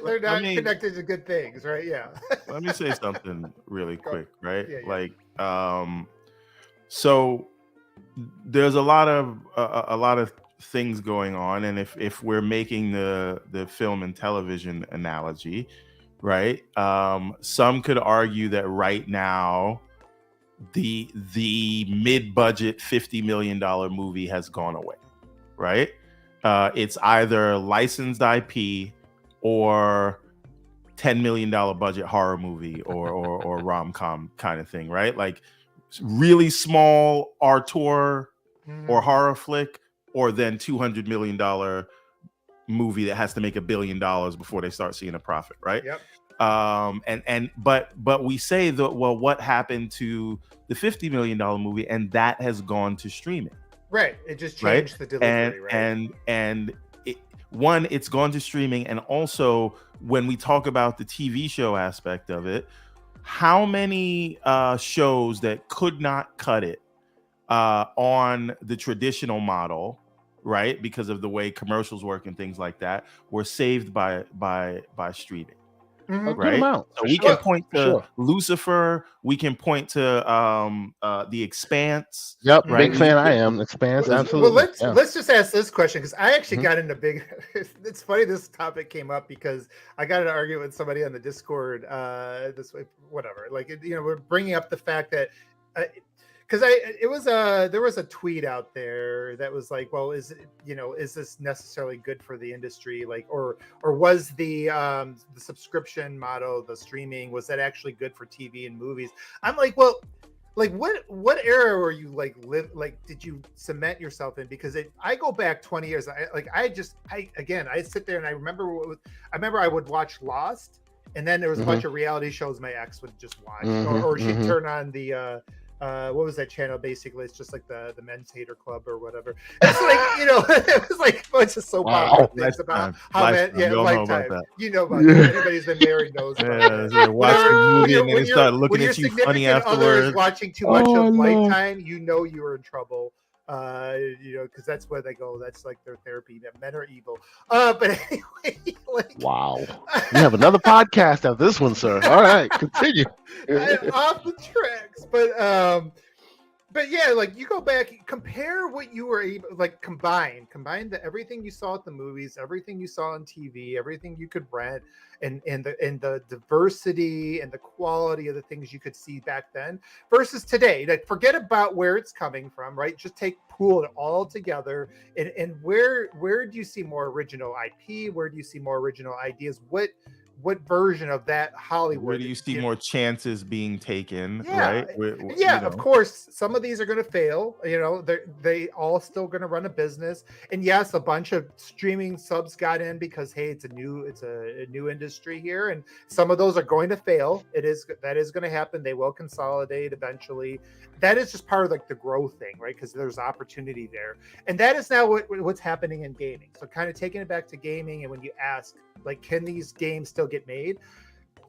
they're not connected to good things, right? Yeah. Let me say something really quick, right? Yeah. So there's a lot of things going on, and if we're making the film and television analogy, right? Some could argue that right now the mid-budget $50 million movie has gone away, right? It's either licensed IP or $10 million budget horror movie or rom-com kind of thing, right? Like really small auteur or horror flick, or then $200 million movie that has to make $1 billion before they start seeing a profit, right? Yep. But we say that, well, what happened to the $50 million movie? And that has gone to streaming. Right. It just changed the delivery, right? And it's gone to streaming, and also when we talk about the TV show aspect of it, how many shows that could not cut it on the traditional model, right, because of the way commercials work and things like that, were saved by streaming. Right? So we can point to Lucifer. We can point to The Expanse. Yep, right? Big fan I am. Expanse, absolutely. Well, let's just ask this question, because I actually got into big. It's funny this topic came up because I got in an argument with somebody on the Discord this way, whatever. We're bringing up the fact that. Because there was a tweet out there that was like, well, is this necessarily good for the industry? Or was the subscription model, the streaming, was that actually good for TV and movies? I'm like, well, what era were you did you cement yourself in? Because I go back 20 years. I sit there and I remember I would watch Lost, and then there was a bunch of reality shows my ex would just watch, or she'd turn on the. What was that channel? Basically, it's just like the Men's Hater Club or whatever. It's it was like a bunch of soap opera things about how Lifetime. You know about that. Anybody who's been married knows about that. Watch the movie and then they start looking at you funny afterwards. Watching too much of Lifetime, you were in trouble. Because that's where they go. That's like their therapy. That men are evil. But anyway, wow, you have another podcast after this one, sir. All right, continue. Off the tracks, but yeah, you go back, compare what you were able, combine everything you saw at the movies, everything you saw on TV, everything you could rent, and the diversity and the quality of the things you could see back then versus today. Forget about where it's coming from, right? Just pool it all together, and where do you see more original IP? Where do you see more original ideas? What version of that Hollywood? Where do you see more chances being taken? Yeah, right? Of course, some of these are going to fail. They all still going to run a business. And yes, a bunch of streaming subs got in because hey, it's a new industry here, and some of those are going to fail. That is going to happen. They will consolidate eventually. That is just part of the growth thing, right? Because there's opportunity there, and that is now what's happening in gaming. So kind of taking it back to gaming, and when you ask, can these games still get made?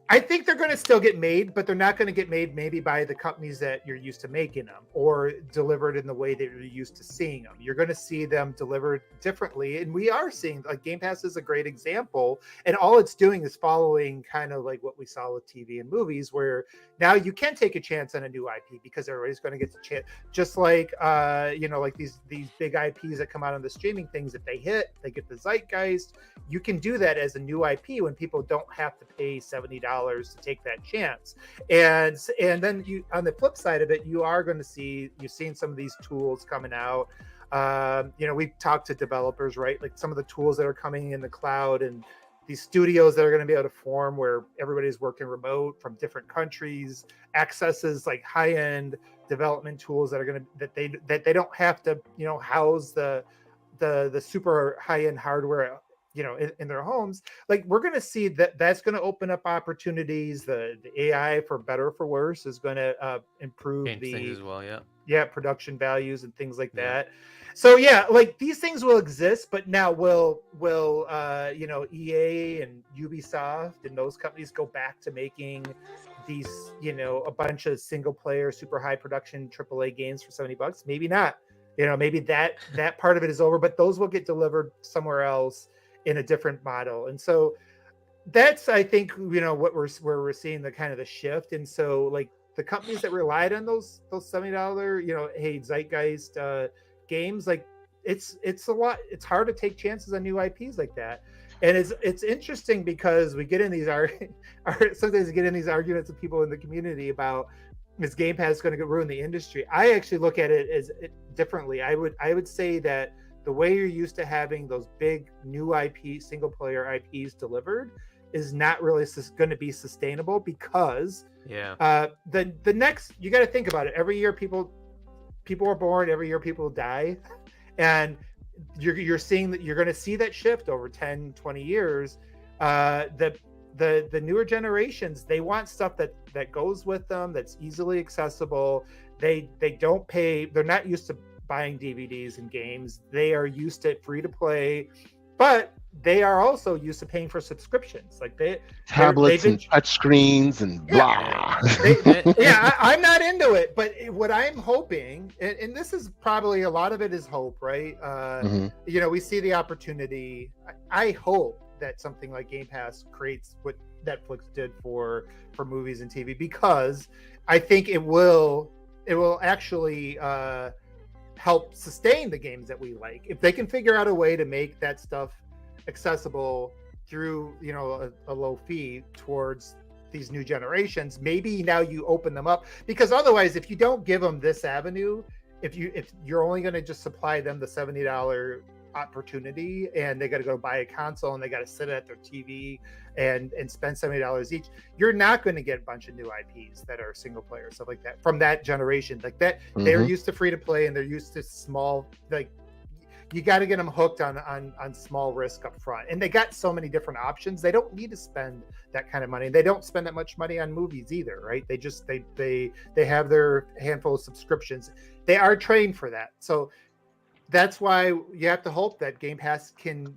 I think they're going to still get made, but they're not going to get made maybe by the companies that you're used to making them or delivered in the way that you're used to seeing them. You're going to see them delivered differently. And we are seeing, like, Game Pass is a great example. And all it's doing is following kind of like what we saw with TV and movies, where now you can take a chance on a new IP because everybody's going to get the chance. Just like, like these big IPs that come out on the streaming things, if they hit, they get the zeitgeist. You can do that as a new IP when people don't have to pay $70 to take that chance. And then you, on the flip side of it, you are going to see, you've seen some of these tools coming out. We've talked to developers, right? Like some of the tools that are coming in the cloud and these studios that are going to be able to form where everybody's working remote from different countries, accesses like high-end development tools that are going to, that they don't have to, house the super high-end hardware in their homes. Like, we're going to see that's going to open up opportunities. The AI, for better or for worse, is going to improve things as well. Production values and things like that. So like these things will exist, but now will EA and Ubisoft and those companies go back to making these, a bunch of single player, super high production AAA games for $70? Maybe not. Maybe that part of it is over, but those will get delivered somewhere else in a different model. And so that's, I think, where we're seeing the kind of the shift. And so, like, the companies that relied on those $70, zeitgeist games, like, it's a lot. It's hard to take chances on new IPs like that. And it's interesting because we get in these sometimes we get in these arguments with people in the community about, is Game Pass going to ruin the industry? I actually look at it as differently. I would say that the way you're used to having those big new IP, single player IPs delivered is not really going to be sustainable, because the next, you got to think about it. Every year people are born, every year people die. And you're seeing that you're going to see that shift over 10, 20 years. The newer generations, they want stuff that goes with them, that's easily accessible. They don't pay, they're not used to buying DVDs and games. They are used to free to play, but they are also used to paying for subscriptions. Like tablets and touch screens and blah. I'm not into it, but what I'm hoping, and this is probably a lot of it is hope, right? We see the opportunity. I hope that something like Game Pass creates what Netflix did for movies and TV, because I think it will actually help sustain the games that we like. If they can figure out a way to make that stuff accessible through a low fee towards these new generations, maybe now you open them up. Because otherwise, if you don't give them this avenue, if you're only going to just supply them the $70 opportunity, and they got to go buy a console and they got to sit at their TV and spend $70 each, you're not going to get a bunch of new IPs that are single player, stuff like that, from that generation. Like that, they're used to free to play, and they're used to small, like, you got to get them hooked on small risk up front. And they got so many different options. They don't need to spend that kind of money. They don't spend that much money on movies either, right? They just they have their handful of subscriptions. They are trained for that. So that's why you have to hope that Game Pass can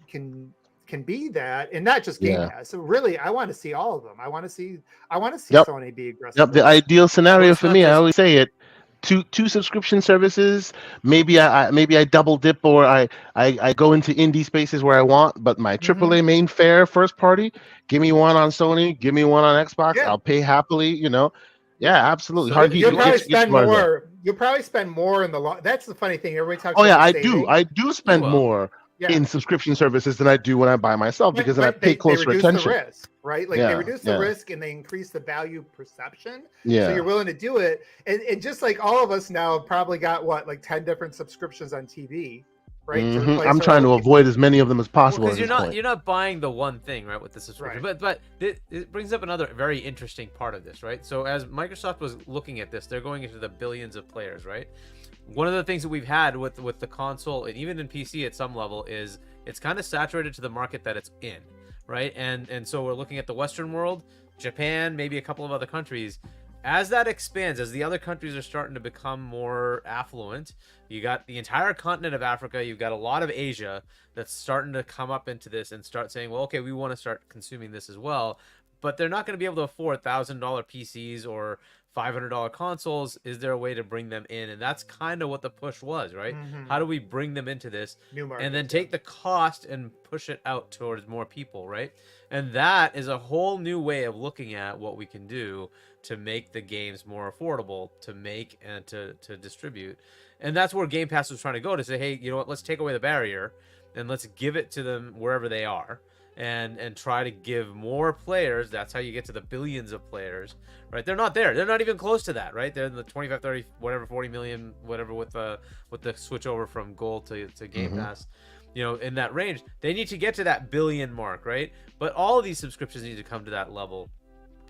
be that, and not just Game Pass. So really, I want to see all of them. I want to see Sony be aggressive. The ideal scenario for me, I always say it, two subscription services. Maybe I double dip, or I go into indie spaces where I want, but my AAA main fare first party, give me one on Sony, give me one on Xbox. I'll pay happily. Absolutely. So you'll probably spend more. You'll probably spend more in the long. That's the funny thing. Everybody talks. I do spend more in subscription services than I do when I buy myself, because then I pay closer attention. The risk, right? Like they reduce the risk and they increase the value perception. So you're willing to do it. And just like all of us now have probably got like 10 different subscriptions on TV. Right? I'm trying to avoid as many of them as possible. Because you're not buying the one thing, right, with the subscription. Right. But it brings up another very interesting part of this, right? So as Microsoft was looking at this, they're going into the billions of players, right? One of the things that we've had with the console, and even in PC at some level, is it's kind of saturated to the market that it's in, right? And so we're looking at the Western world, Japan, maybe a couple of other countries. As that expands, as the other countries are starting to become more affluent, you got the entire continent of Africa, you've got a lot of Asia that's starting to come up into this and start saying, well, okay, we want to start consuming this as well. but they're not going to be able to afford $1,000 PCs or $500 consoles. Is there a way to bring them in? And that's kind of what the push was, right? How do we bring them into this New markets, and then take the cost and push it out towards more people, right? And that is a whole new way of looking at what we can do to make the games more affordable to make and to distribute. And that's where Game Pass was trying to go, to say, hey, you know what, let's take away the barrier and let's give it to them wherever they are. And try to give more players. That's how you get to the billions of players, right? They're not there. They're not even close to that, right? They're in the 25, 30, whatever, 40 million, whatever, with the switch over from Gold to Game Pass, you know, in that range. They need to get to that billion mark, right? But all of these subscriptions need to come to that level.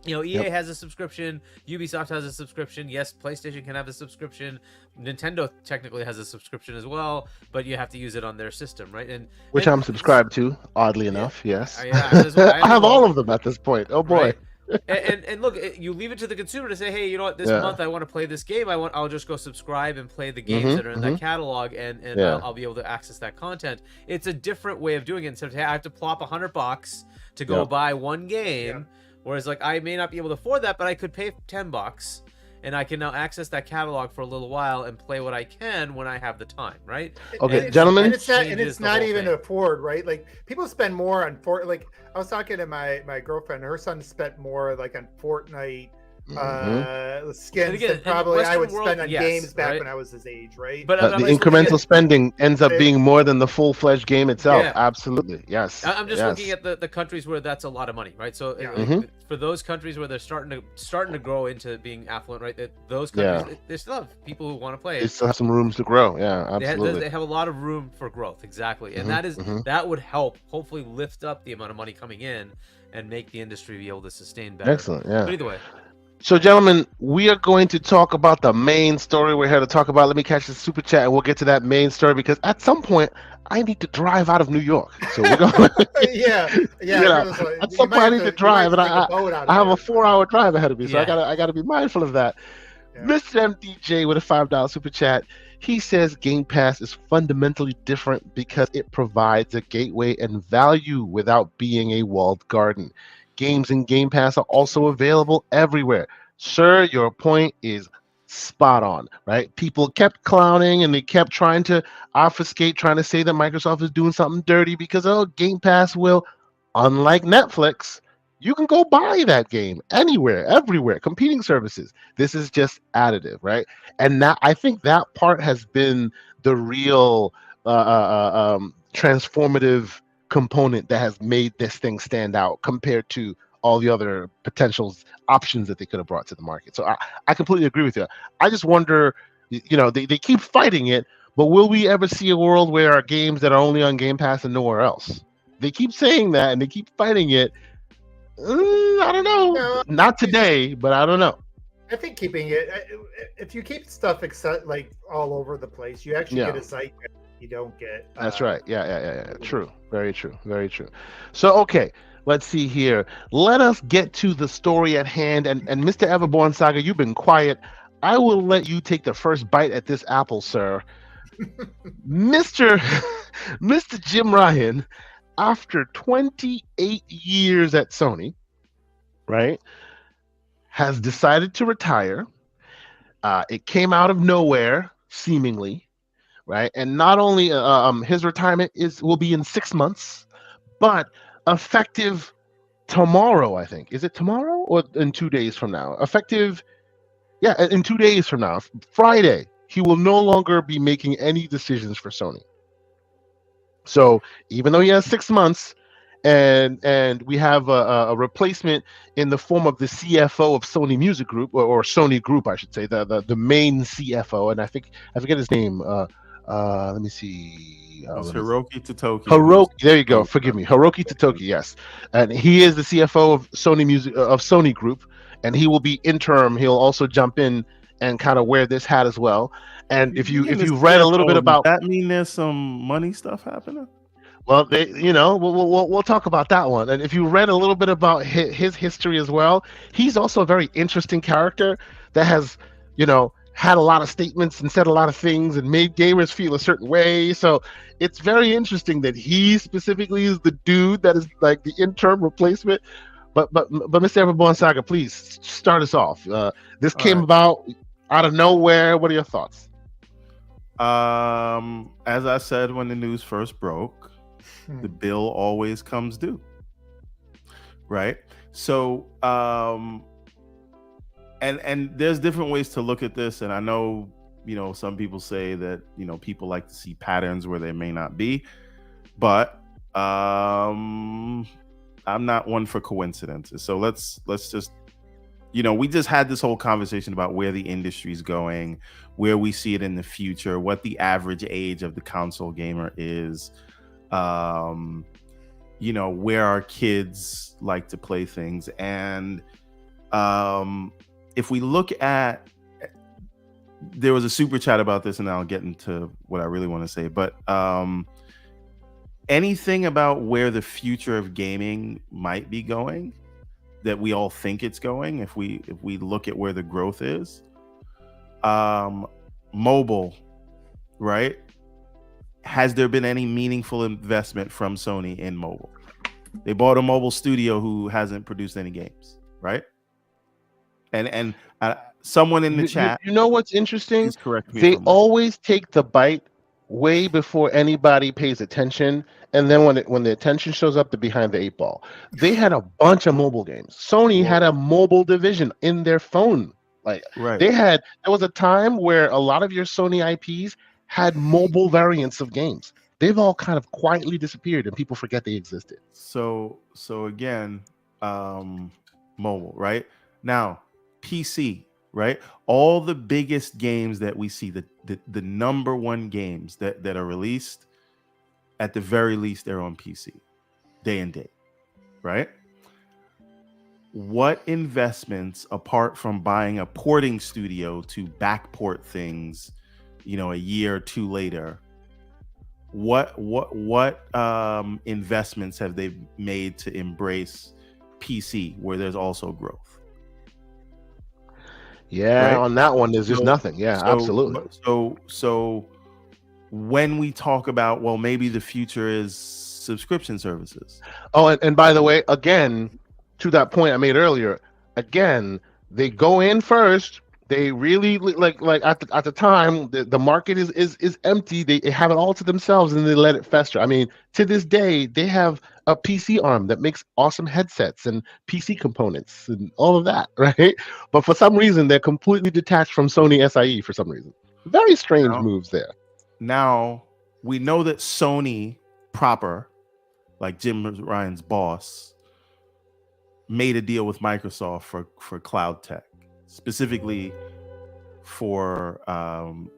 You know, EA has a subscription. Ubisoft has a subscription. Yes, PlayStation can have a subscription. Nintendo technically has a subscription as well, but you have to use it on their system, right? And which I'm subscribed to, oddly enough. Yes. I have all of them at this point. Oh boy. Right? and look, you leave it to the consumer to say, hey, you know what? This month I want to play this game. I'll just go subscribe and play the games that are in that catalog, and I'll be able to access that content. It's a different way of doing it. Instead of, hey, I have to plop $100 to go buy one game. Whereas, like, I may not be able to afford that, but I could pay $10, and I can now access that catalog for a little while and play what I can when I have the time, right? Okay, gentlemen. And it's not even afford, right? Like, people spend more on like, I was talking to my girlfriend. Her son spent more, like, on Fortnite skins than probably I would spend on games back when I was his age, right? But the incremental spending ends up being more than the full-fledged game itself. Absolutely, yes. I'm just looking at the countries where that's a lot of money, right? So for those countries where they're starting to grow into being affluent, right? Those countries, they still have people who want to play. They still have some rooms to grow. Yeah, absolutely. They have a lot of room for growth, exactly, and that would help hopefully lift up the amount of money coming in and make the industry be able to sustain better. Excellent. Yeah. But either way. So, gentlemen, we are going to talk about the main story we're here to talk about. Let me catch the super chat, and we'll get to that main story, because at some point, I need to drive out of New York. So we're going. At some point, I need to drive, and I have a 4-hour drive ahead of me, so I gotta be mindful of that. Yeah. Mr. MDJ with a $5 super chat. He says Game Pass is fundamentally different because it provides a gateway and value without being a walled garden. Games in Game Pass are also available everywhere. Sir, your point is spot on, right? People kept clowning and they kept trying to obfuscate, trying to say that Microsoft is doing something dirty because, Game Pass will, unlike Netflix, you can go buy that game anywhere, everywhere, competing services. This is just additive, right? And that, I think that part has been the real transformative component that has made this thing stand out compared to all the other potential options that they could have brought to the market. So I completely agree with you. I just wonder, they keep fighting it, but will we ever see a world where our games that are only on Game Pass and nowhere else? They keep saying that and they keep fighting it. I don't know. No, not today, but I don't know. I think keeping it, if you keep stuff like all over the place, you actually get a site you don't get. That's right. Yeah. True. Very true. Very true. So, okay, let's see here. Let us get to the story at hand. And Mr. Everborn Saga, you've been quiet. I will let you take the first bite at this apple, sir. Mr. Jim Ryan, after 28 years at Sony, right, has decided to retire. It came out of nowhere, seemingly. Right, and not only his retirement will be in 6 months, but effective tomorrow. I think, is it tomorrow or in 2 days from now? Effective, in 2 days from now, Friday, he will no longer be making any decisions for Sony. So even though he has 6 months, and we have a replacement in the form of the CFO of Sony Music Group, or Sony Group, I should say, the main CFO, and I forget his name. Let me see. Hiroki Totoki. Hiroki, there you go. Forgive me, Hiroki Totoki. Yes, and he is the CFO of Sony Music of Sony Group, and he will be interim. He'll also jump in and kind of wear this hat as well. And if you read a little bit about that, mean there's some money stuff happening. Well, we'll talk about that one. And if you read a little bit about his history as well, he's also a very interesting character that has, had a lot of statements and said a lot of things and made gamers feel a certain way. So it's very interesting that he specifically is the dude that is like the interim replacement. But Mr. Everborn Saga, please start us off. This came right. about out of nowhere. What are your thoughts? As I said when the news first broke, the bill always comes due. Right? So and there's different ways to look at this, and I know, some people say that, people like to see patterns where there may not be, but I'm not one for coincidences. So let's just, we just had this whole conversation about where the industry's going, where we see it in the future, what the average age of the console gamer is, where our kids like to play things. And if we look at, there was a super chat about this, and I'll get into what I really want to say, but anything about where the future of gaming might be going that we all think it's going, if we look at where the growth is, mobile, right? Has there been any meaningful investment from Sony in mobile? They bought a mobile studio who hasn't produced any games, right? And someone in the chat, you know what's interesting? Correct me they always take the bite way before anybody pays attention, and then when the attention shows up, they're behind the 8 ball. They had a bunch of mobile games. Sony had a mobile division in their phone. Like there was a time where a lot of your Sony IPs had mobile variants of games. They've all kind of quietly disappeared, and people forget they existed. So again, mobile, right? Now, PC, right? All the biggest games that we see, the number one games that are released, at the very least, they're on PC, day and date, right? What investments, apart from buying a porting studio to backport things, a year or two later, what investments have they made to embrace PC, where there's also growth? Yeah, right? On that one, there's just nothing. Yeah, absolutely. So when we talk about, well, maybe the future is subscription services. Oh, and by the way, again, to that point I made earlier, again, they go in first. They really like at the time the market is empty. They have it all to themselves, and they let it fester. I mean, to this day, they have a PC arm that makes awesome headsets and PC components and all of that, right? But for some reason, they're completely detached from Sony SIE for some reason. Very strange moves there. Now, we know that Sony proper, like Jim Ryan's boss, made a deal with Microsoft for cloud tech, specifically for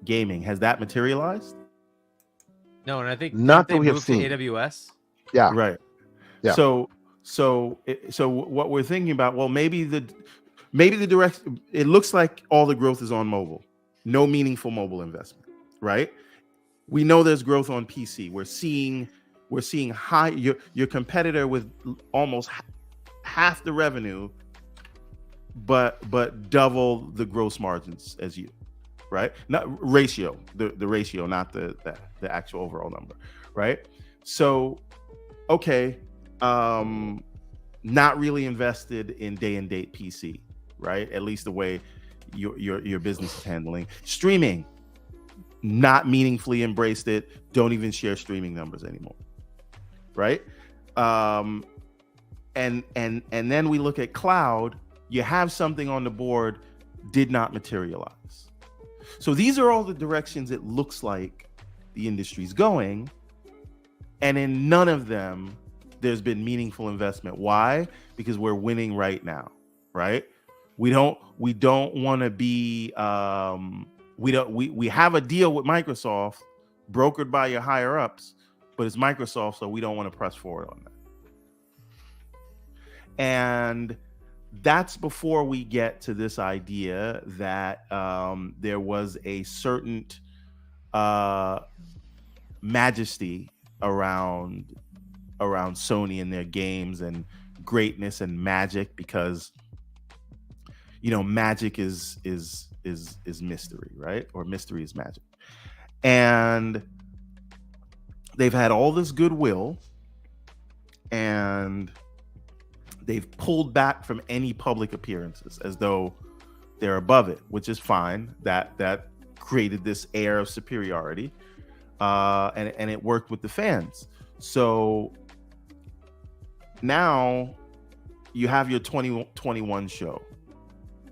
gaming. Has that materialized? No, and I think not that we have seen. To AWS. Yeah. Right. Yeah. So what we're thinking about, well, maybe the direct. It looks like all the growth is on mobile. No meaningful mobile investment, right? We know there's growth on PC. We're seeing high. Your competitor with almost half the revenue, but double the gross margins as you, right? Not ratio, the ratio, not the actual overall number, right? So, okay, not really invested in day and date PC, right? At least the way your business is handling streaming. Not meaningfully embraced it. Don't even share streaming numbers anymore, right? And then we look at cloud. You have something on the board, did not materialize. So these are all the directions it looks like the industry's going, and in none of them there's been meaningful investment. Why? Because we're winning right now, right? We don't want to be. We have a deal with Microsoft, brokered by your higher ups, but it's Microsoft, so we don't want to press forward on that. And that's before we get to this idea that there was a certain majesty around Sony and their games and greatness and magic, because magic is mystery, right? Or mystery is magic. And they've had all this goodwill, and they've pulled back from any public appearances as though they're above it, which is fine. That created this air of superiority, and it worked with the fans. So now you have your 2021 show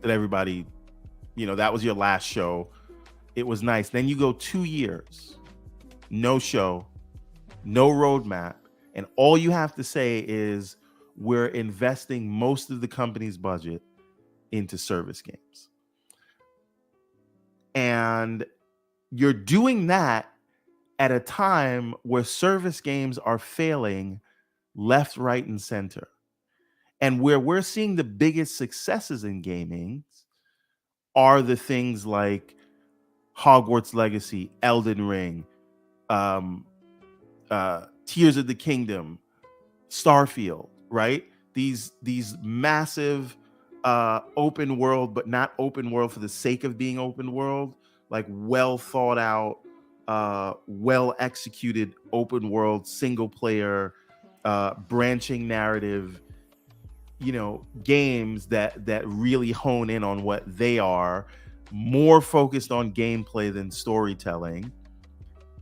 that everybody, that was your last show. It was nice. Then you go 2 years, no show, no roadmap, and all you have to say is we're investing most of the company's budget into service games. And you're doing that at a time where service games are failing left, right, and center. And where we're seeing the biggest successes in gaming are the things like Hogwarts Legacy, Elden Ring, Tears of the Kingdom, Starfield, right? These massive open world, but not open world for the sake of being open world, like well thought out, well executed open world, single player, branching narrative, games that really hone in on what they are, more focused on gameplay than storytelling.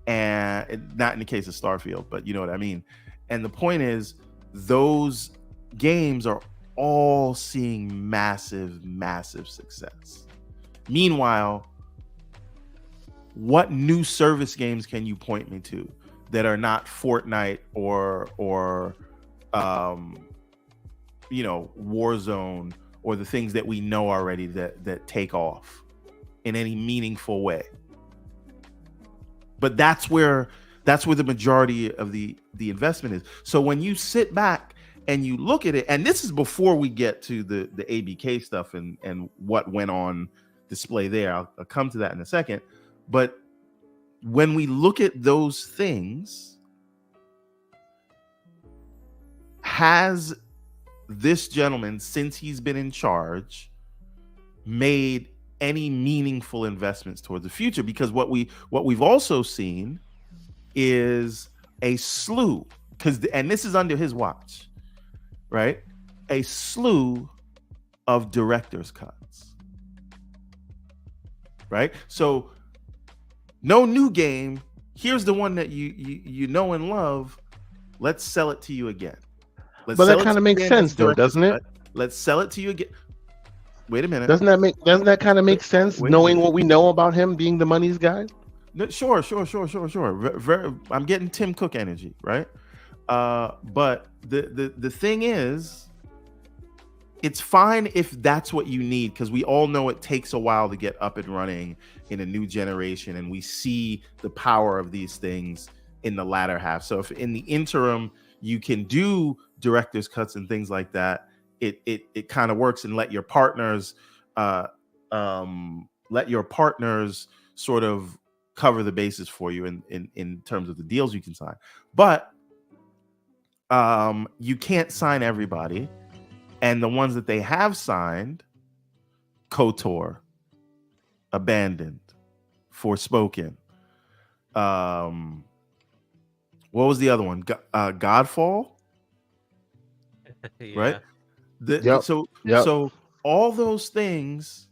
And not in the case of Starfield, but you know what I mean. And the point is, those games are all seeing massive, massive success. Meanwhile, what new service games can you point me to that are not Fortnite or Warzone, or the things that we know already that take off in any meaningful way? But that's where the majority of the investment is. So when you sit back and you look at it, and this is before we get to the ABK stuff and what went on display there. I'll come to that in a second. But when we look at those things, has this gentleman, since he's been in charge, made any meaningful investments towards the future? Because what we've also seen is a slew, and this is under his watch, right? A slew of director's cuts, right? So no new game. Here's the one that you know and love. Let's sell it to you again. But that kind of makes sense, though, doesn't it? Let's sell it to you again. Wait a minute. Doesn't that kind of make sense, knowing what we know about him being the money's guy? No, sure. I'm getting Tim Cook energy, right? But the thing is, it's fine if that's what you need, because we all know it takes a while to get up and running in a new generation, and we see the power of these things in the latter half. So if in the interim you can do director's cuts and things like that, it kind of works, and let your partners sort of cover the bases for you in terms of the deals you can sign. But you can't sign everybody, and the ones that they have signed, KOTOR, Abandoned, Forspoken, what was the other one? Godfall, Yeah. right? Yep. So all those things,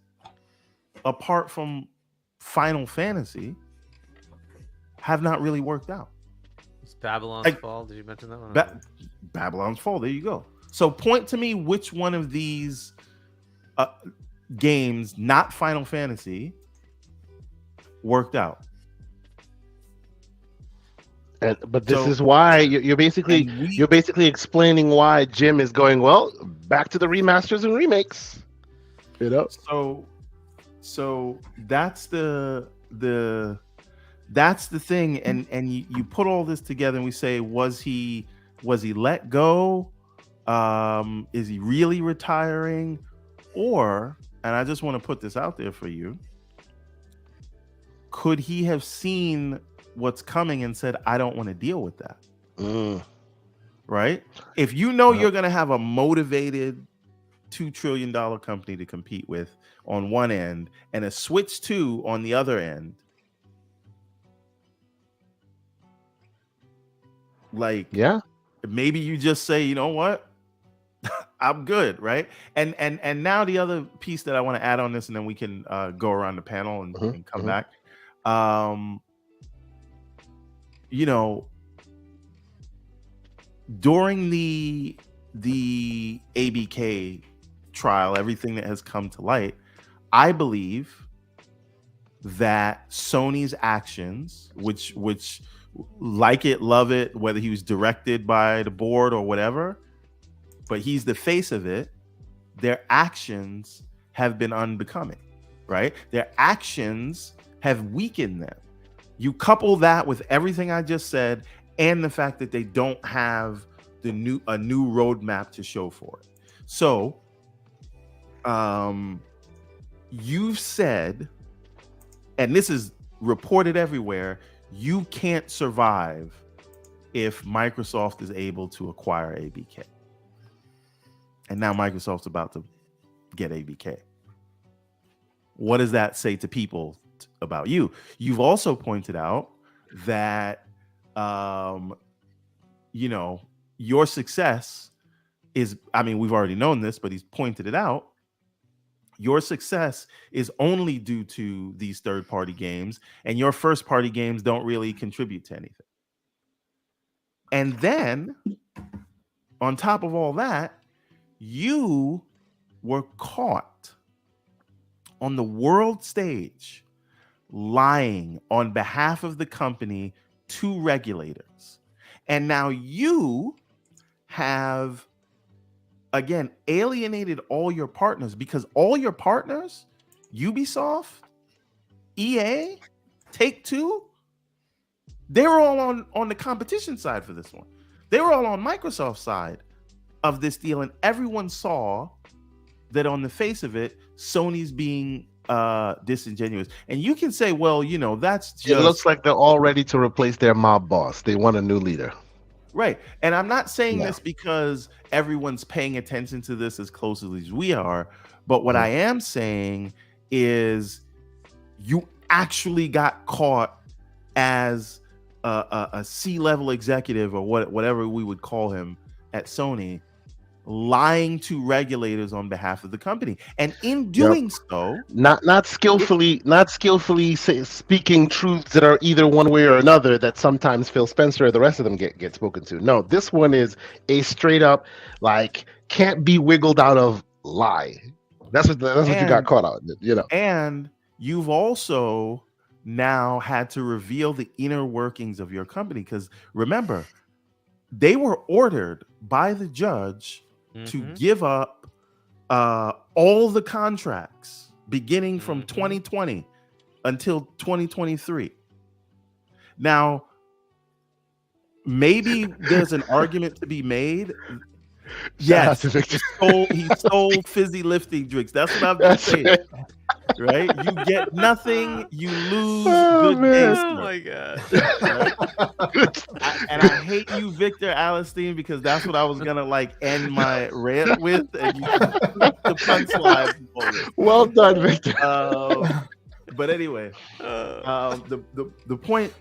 apart from Final Fantasy, have not really worked out. It's Babylon's Fall. Did you mention that one? Babylon's Fall. There you go. So point to me which one of these games, not Final Fantasy, worked out. But this is why you're basically explaining why Jim is going, well, back to the remasters and remakes. So that's the thing, and you put all this together, and we say, was he let go? Is he really retiring? Or, and I just want to put this out there for you, could he have seen what's coming and said, I don't want to deal with that? Right? If you know you're going to have a motivated $2 trillion company to compete with on one end and a Switch 2 on the other end, maybe you just say, you know what? I'm good, right? And now the other piece that I want to add on this, and then we can go around the panel and come back. You know, during the ABK trial, everything that has come to light, I believe that Sony's actions, which like it, love it, whether he was directed by the board or whatever, but he's the face of it, their actions have been unbecoming, right? Their actions have weakened them. You couple that with everything I just said and the fact that they don't have a new roadmap to show for it. So you've said, and this is reported everywhere, you can't survive if Microsoft is able to acquire ABK. And now Microsoft's about to get ABK. What does that say to people about you? You've also pointed out that, you know, your success is, I mean, we've already known this, but he's pointed it out. Your success is only due to these third-party games, and your first-party games don't really contribute to anything. And then, on top of all that, you were caught on the world stage lying on behalf of the company to regulators. And now you have, again, alienated all your partners, because all your partners, Ubisoft, EA, Take-Two, they were all on the competition side for this one. They were all on Microsoft's side of this deal, and everyone saw that on the face of it, Sony's being disingenuous. And you can say, well, you know, that's just... It looks like they're all ready to replace their mob boss. They want a new leader. Right. And I'm not saying this because everyone's paying attention to this as closely as we are, but what I am saying is you actually got caught as a C-level executive, or whatever we would call him at Sony, lying to regulators on behalf of the company, and in doing so, not skillfully speaking truths that are either one way or another, that sometimes Phil Spencer or the rest of them get spoken to. No, this one is a straight up, like, can't be wiggled out of lie. That's what you got caught out, you know. And you've also now had to reveal the inner workings of your company, because remember, they were ordered by the judge to give up all the contracts beginning from 2020 until 2023. Now, maybe there's an argument to be made. Yes, he stole fizzy lifting drinks. That's what I've been saying. Right? You get nothing, you lose. Good taste. Oh my god! And I hate you, Victor Alistine, because that's what I was gonna end my rant with, and you the punchline. Well done, Victor. But anyway, the point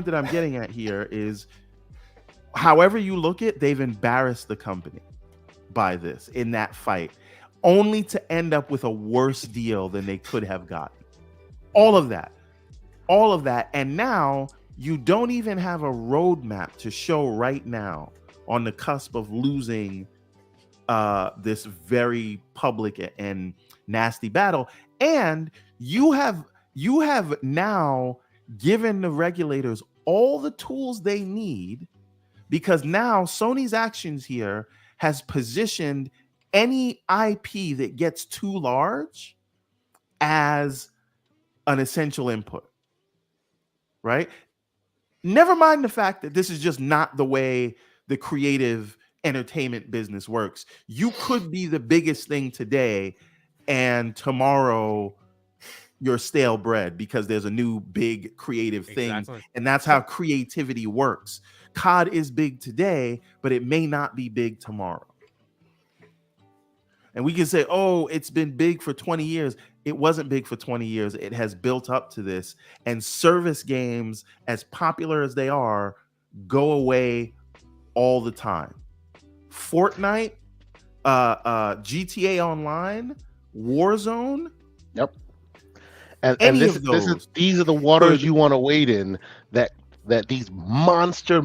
that I'm getting at here is, however you look at, they've embarrassed the company by this in that fight, only to end up with a worse deal than they could have gotten. All of that. And now you don't even have a roadmap to show right now, on the cusp of losing this very public and nasty battle. And you have now given the regulators all the tools they need, because now Sony's actions here has positioned any IP that gets too large as an essential input, right? Never mind the fact that this is just not the way the creative entertainment business works. You could be the biggest thing today, and tomorrow you're stale bread because there's a new big creative thing. And that's how creativity works. COD is big today, but it may not be big tomorrow. And we can say, oh, it's been big for 20 years. It wasn't big for 20 years. It has built up to this. And service games, as popular as they are, go away all the time. Fortnite GTA Online, Warzone. Yep. And these are the waters you want to wade in. That these monster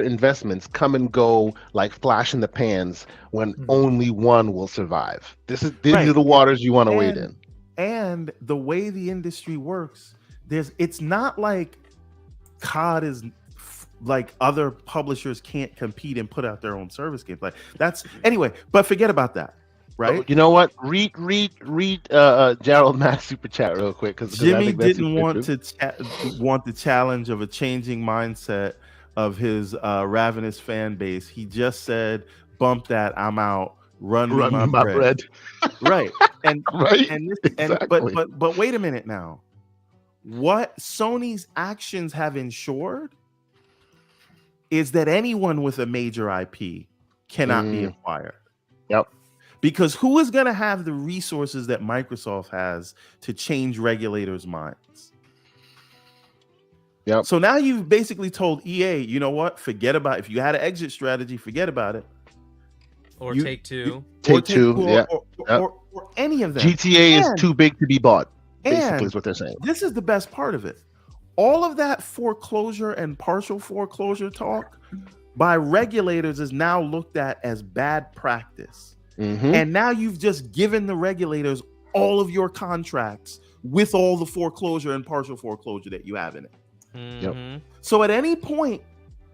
investments come and go like flash in the pans when only one will survive. These are the waters you want to wade in. And the way the industry works, it's not like COD is like other publishers can't compete and put out their own service games. Like that's anyway, but forget about that. Right. You know what? Read Gerald Matt's super chat real quick because Jimmy didn't want the challenge of a changing mindset of his ravenous fan base. He just said, "Bump that, I'm out. Run my bread." Right. And right. Exactly. But wait a minute now. What Sony's actions have ensured is that anyone with a major IP cannot be acquired. Yep. Because who is going to have the resources that Microsoft has to change regulators' minds? Yep. So now you've basically told EA, you know what? Forget about if you had an exit strategy, forget about it. Or Take Two. Take Two, or any of them. GTA is too big to be bought, basically is what they're saying. This is the best part of it. All of that foreclosure and partial foreclosure talk by regulators is now looked at as bad practice. And now you've just given the regulators all of your contracts with all the foreclosure and partial foreclosure that you have in it. Yep. So at any point,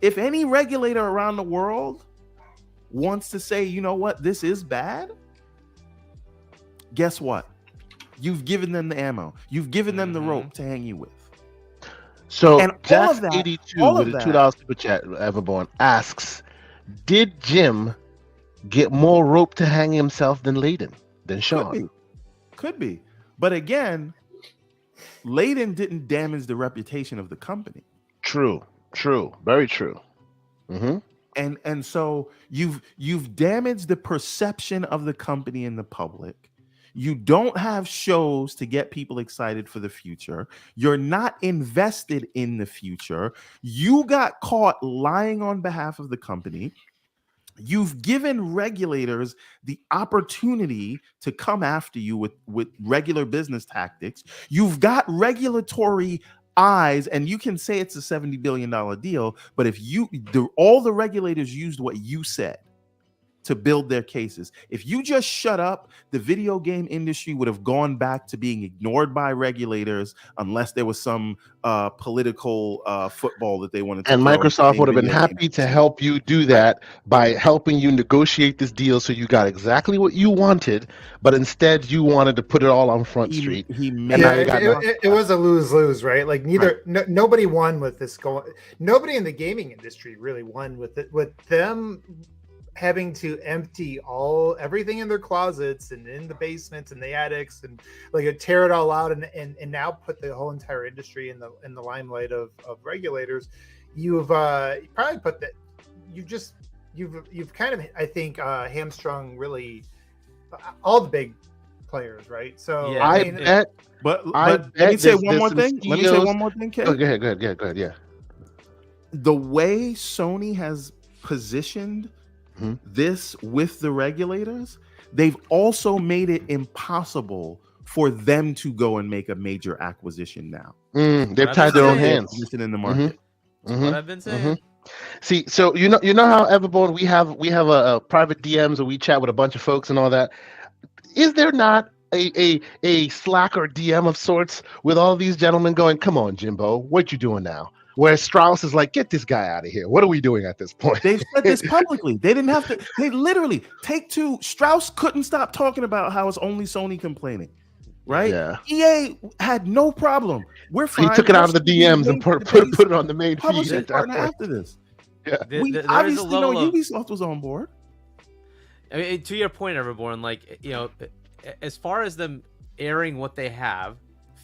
if any regulator around the world wants to say, you know what, this is bad, guess what? You've given them the ammo. You've given them the rope to hang you with. So and Jeff 82 with a $2 super chat, Everborn, asks, did Jim get more rope to hang himself than Sean? Could be. But again, Layden didn't damage the reputation of the company. True. Very true. And so you've damaged the perception of the company in the public. You don't have shows to get people excited for the future. You're not invested in the future. You got caught lying on behalf of the company. You've given regulators the opportunity to come after you with regular business tactics. You've got regulatory eyes, and you can say it's a $70 billion deal, but if all the regulators used what you said to build their cases. If you just shut up, the video game industry would have gone back to being ignored by regulators unless there was some political football that they wanted to. And Microsoft would have been happy to help you do that by helping you negotiate this deal so you got exactly what you wanted, but instead you wanted to put it all on Front Street. It was a lose-lose, right? Like nobody won with this nobody in the gaming industry really won with it, with them having to empty everything in their closets and in the basements and the attics and like tear it all out and now put the whole entire industry in the limelight of regulators. You've probably put that you've kind of, I think, hamstrung really all the big players, right? So yeah, I bet. But let me say one more thing. Let me say one more thing, Kay. Go ahead. Yeah. The way Sony has positioned this with the regulators, they've also made it impossible for them to go and make a major acquisition now. They've tied their own hands in the market. What I've been saying. See, so you know how Everborn, we have a private DMs where we chat with a bunch of folks and all that. Is there not a Slack or DM of sorts with all these gentlemen going, "Come on, Jimbo, what you doing now?" Whereas Strauss is like, "Get this guy out of here. What are we doing at this point?" They've said this publicly. They didn't have to. They literally Take Two. Strauss couldn't stop talking about how it's only Sony complaining, right? Yeah. EA had no problem. We're fine. He took it out of the DMs and put it on the main feed. After this, yeah. We obviously know Ubisoft was on board. I mean, to your point, Everborn, like, you know, as far as them airing what they have,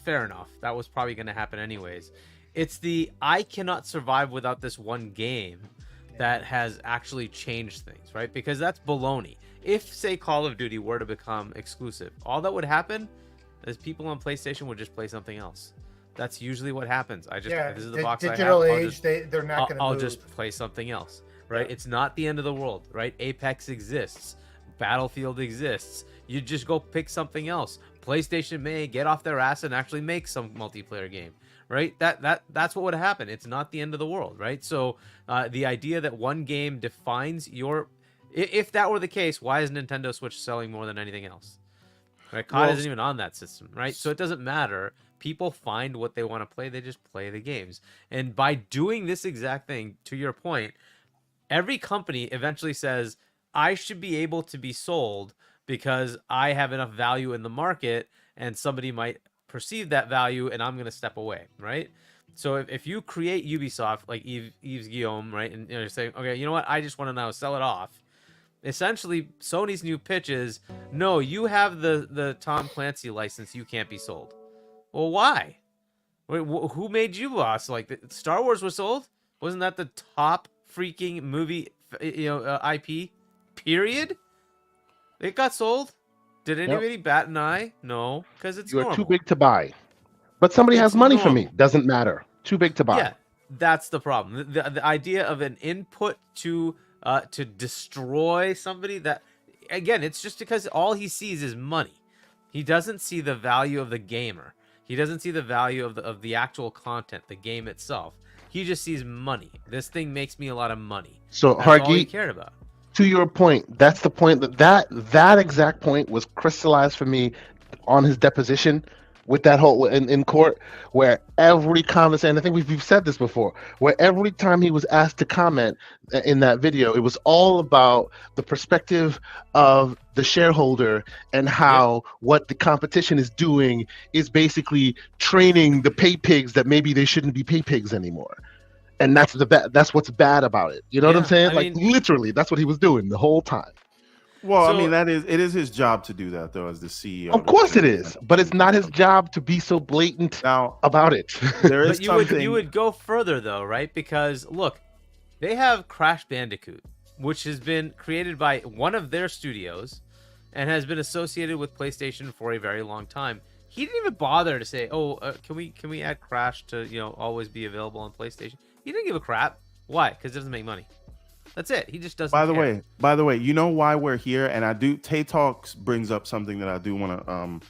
fair enough. That was probably going to happen anyways. It's I cannot survive without this one game that has actually changed things, right? Because that's baloney. If, say, Call of Duty were to become exclusive, all that would happen is people on PlayStation would just play something else. That's usually what happens. This is the box digital I have. age, they're not going to I'll just play something else, right? It's not the end of the world, right? Apex exists. Battlefield exists. You just go pick something else. PlayStation may get off their ass and actually make some multiplayer game, right? That's what would happen. It's not the end of the world, right? So the idea that one game defines your, if that were the case, why is Nintendo Switch selling more than anything else? Right? COD isn't even on that system, right? So it doesn't matter. People find what they want to play. They just play the games. And by doing this exact thing, to your point, every company eventually says, I should be able to be sold because I have enough value in the market, and somebody might perceive that value, and I'm going to step away, right? So if you create Ubisoft, like Yves Guillaume, right, and you're saying, okay, you know what, I just want to now sell it off. Essentially, Sony's new pitch is, no, you have the Tom Clancy license, you can't be sold. Well, why? Wait, who made you boss? Like, Star Wars was sold? Wasn't that the top freaking movie, IP? Period. It got sold. Did anybody bat an eye? No, because it's normal. Too big to buy. But somebody has money for me. Doesn't matter. Too big to buy. Yeah, that's the problem. The idea of an input to destroy somebody, that, again, it's just because all he sees is money. He doesn't see the value of the gamer. He doesn't see the value of the actual content, the game itself. He just sees money. This thing makes me a lot of money. So that's all he cared about. To your point, that's the point that exact point was crystallized for me on his deposition with that whole in court, where every conversation, I think we've said this before, where every time he was asked to comment in that video, it was all about the perspective of the shareholder and how what the competition is doing is basically training the pay pigs that maybe they shouldn't be pay pigs anymore. And that's what's bad about it. You know what I'm saying? I mean, literally, that's what he was doing the whole time. Well, so, I mean, it is his job to do that, though, as the CEO. Of course it is, but it's not his job to be so blatant about it. There is but you would go further, though, right? Because, look, they have Crash Bandicoot, which has been created by one of their studios and has been associated with PlayStation for a very long time. He didn't even bother to say, can we add Crash to always be available on PlayStation? He didn't give a crap. Why? Because it doesn't make money. That's it. He just doesn't. By the way, you know why we're here, and Tay Talks brings up something that I do want to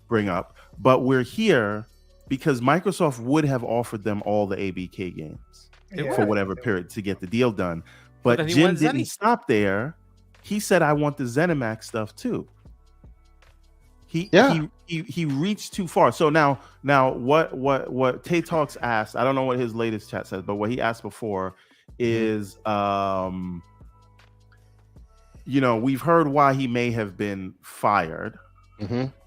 bring up. But we're here because Microsoft would have offered them all the ABK games for whatever period to get the deal done. But Jim didn't stop there. He said, "I want the ZeniMax stuff too." He reached too far. So now what Tay Talks asked, I don't know what his latest chat says, but what he asked before is we've heard why he may have been fired.